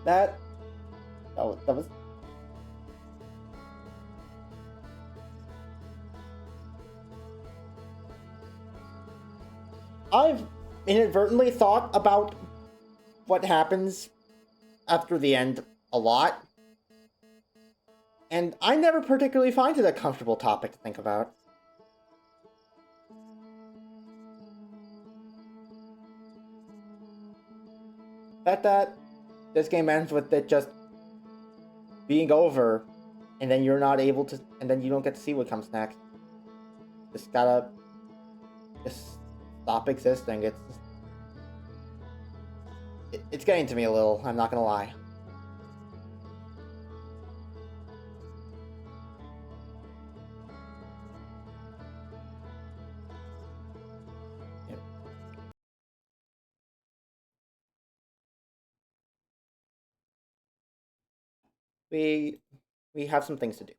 That... Oh, that was... I've inadvertently thought about what happens after the end a lot, and I never particularly find it a comfortable topic to think about. The fact that this game ends with it just being over, and then you're not able to, and then you don't get to see what comes next. Just gotta just stop existing. It's getting to me a little, I'm not gonna lie. We we have some things to do.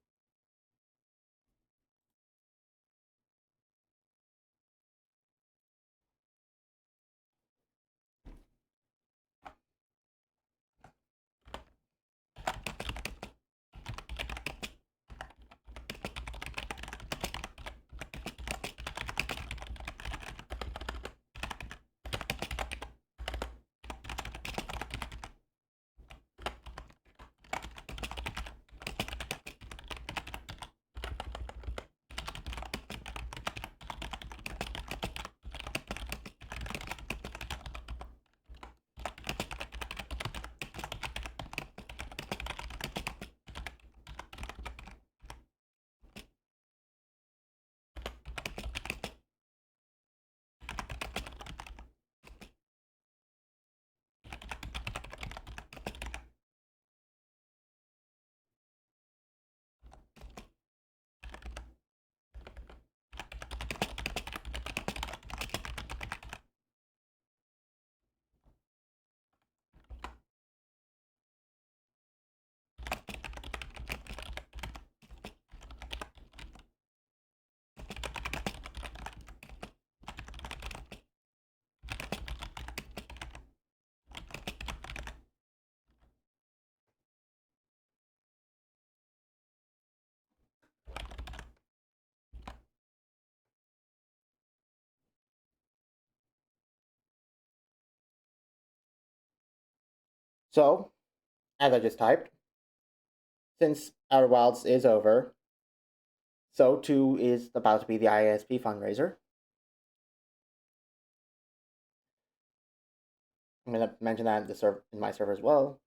So, as I just typed, since Outer Wilds is over, So too is about to be the ISP fundraiser. I'm gonna mention that in in my server as well.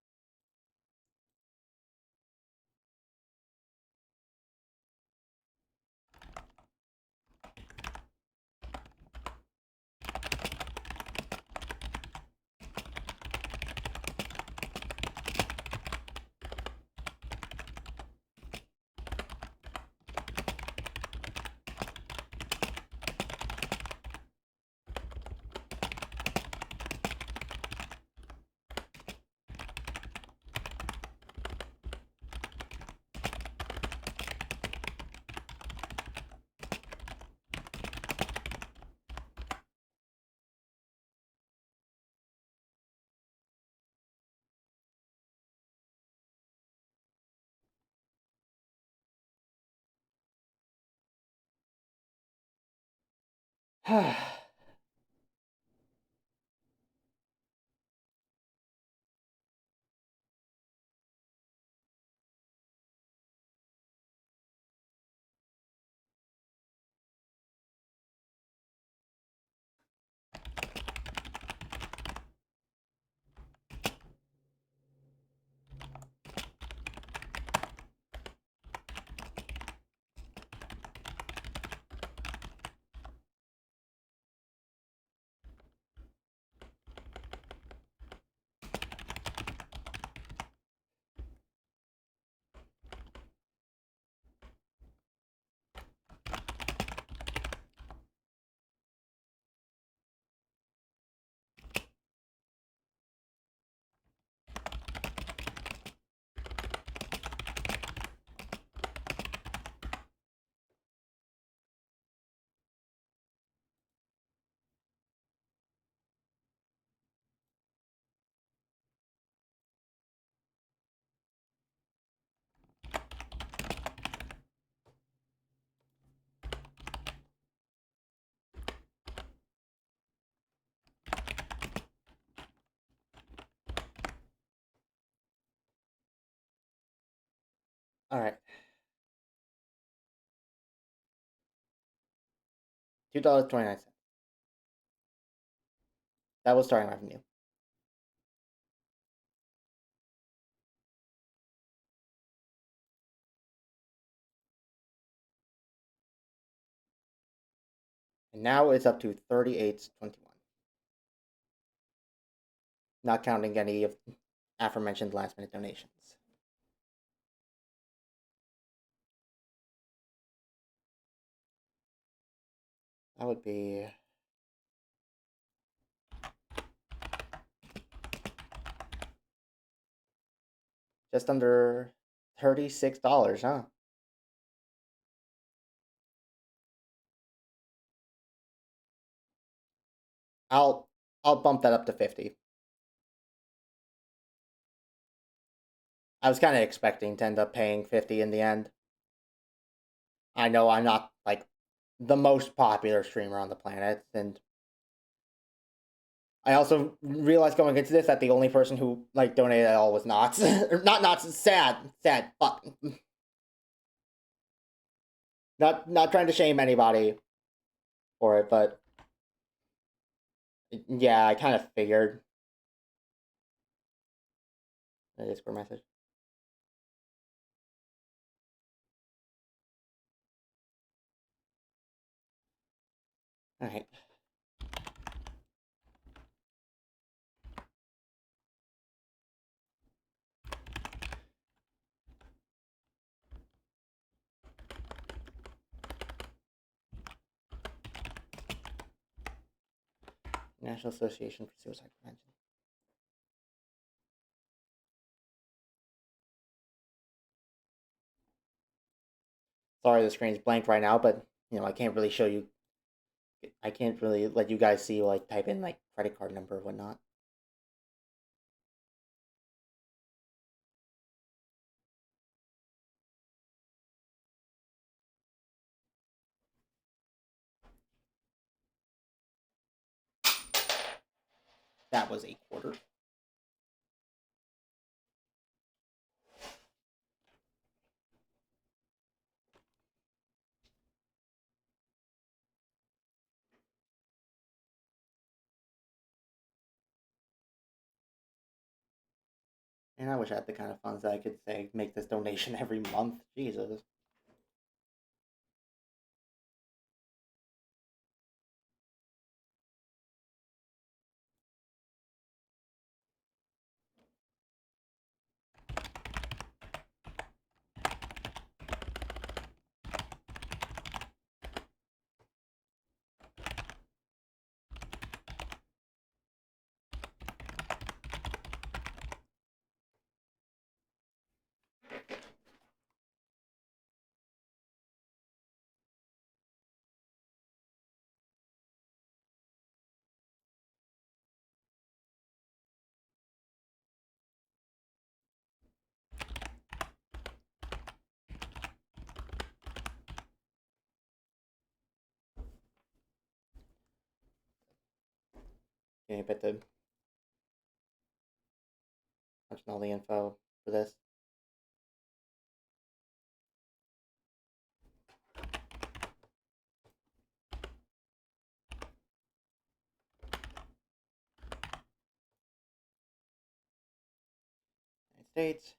All right, $2.29. That was starting revenue, and now it's up to 38.21. Not counting any of aforementioned last minute donations. That would be just under $36, huh? I'll I'll bump that up to 50. I was kind of expecting to end up paying 50 in the end. I know I'm not like the most popular streamer on the planet, and I also realized going into this that the only person who like donated at all was Knots. Not Knots. Sad. Fuck. Not trying to shame anybody for it, but yeah, I kind of figured. A Discord message. All right. National Association for Suicide Prevention. Sorry, the screen's blank right now, but I can't really show you. I can't really let you guys see like type in like credit card number or whatnot. That was a quarter. And I wish I had the kind of funds that I could say make this donation every month. Jesus. Can you put the punching all the info for this? United States.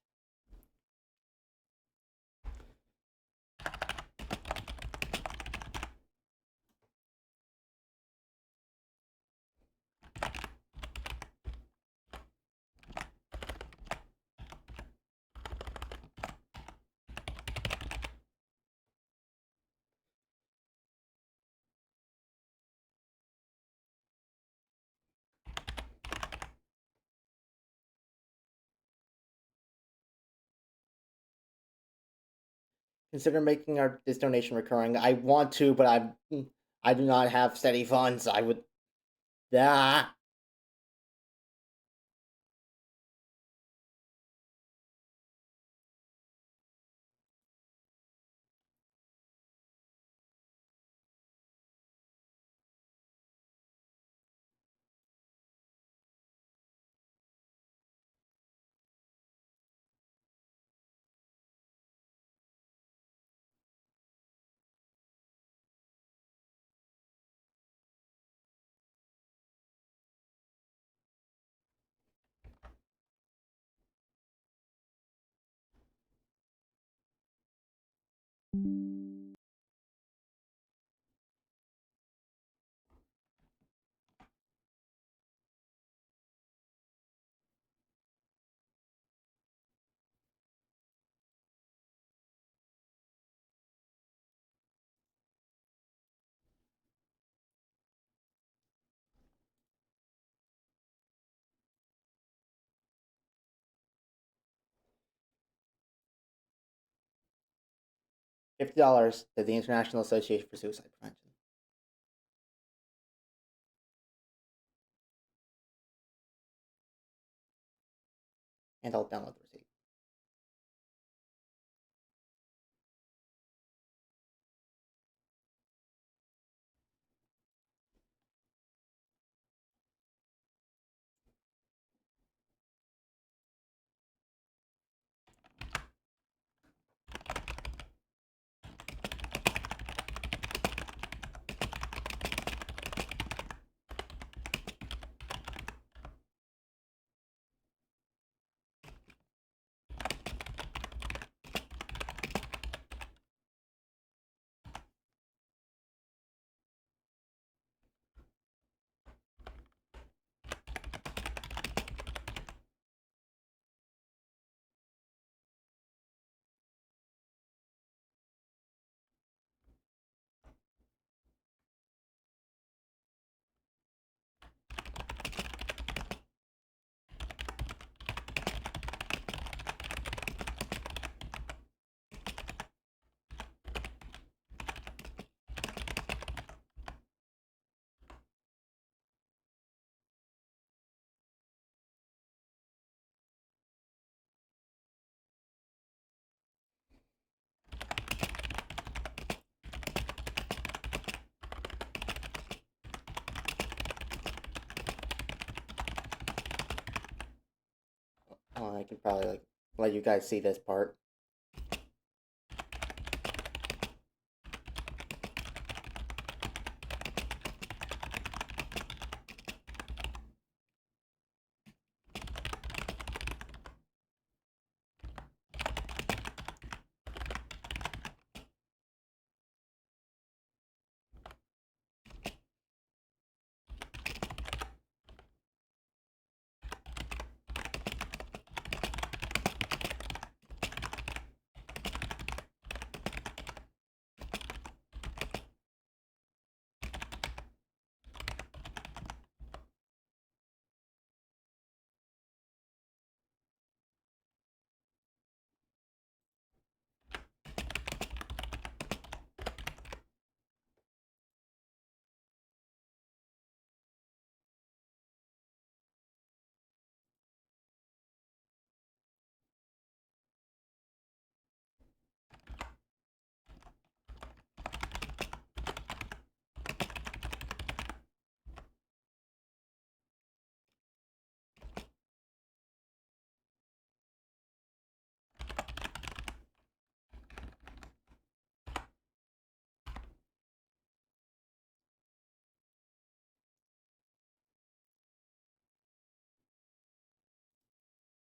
Consider making this donation recurring. I want to, but I do not have steady funds. I would. Ah. $50 to the International Association for Suicide Prevention. And I'll download the receipt. Oh, I could probably let you guys see this part.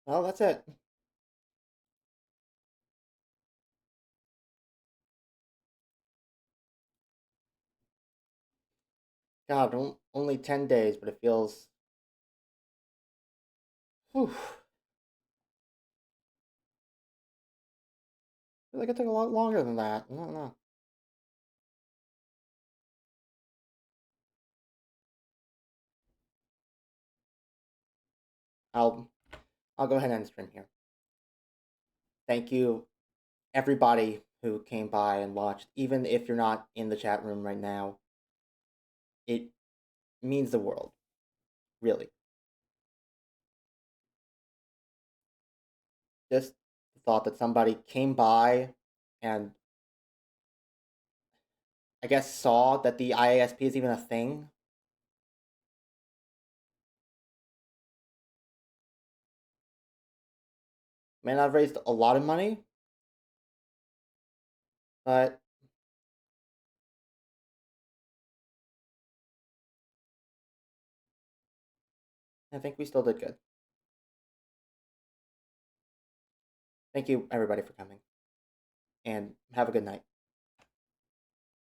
Well, that's it. God, only 10 days, but it feels. Whew, I feel like it took a lot longer than that. I don't know. I'll I'll go ahead and end stream here. Thank you, everybody who came by and watched. Even if you're not in the chat room right now, it means the world. Really. Just the thought that somebody came by and I guess saw that the IASP is even a thing. May not have raised a lot of money, but I think we still did good. Thank you, everybody, for coming, and have a good night.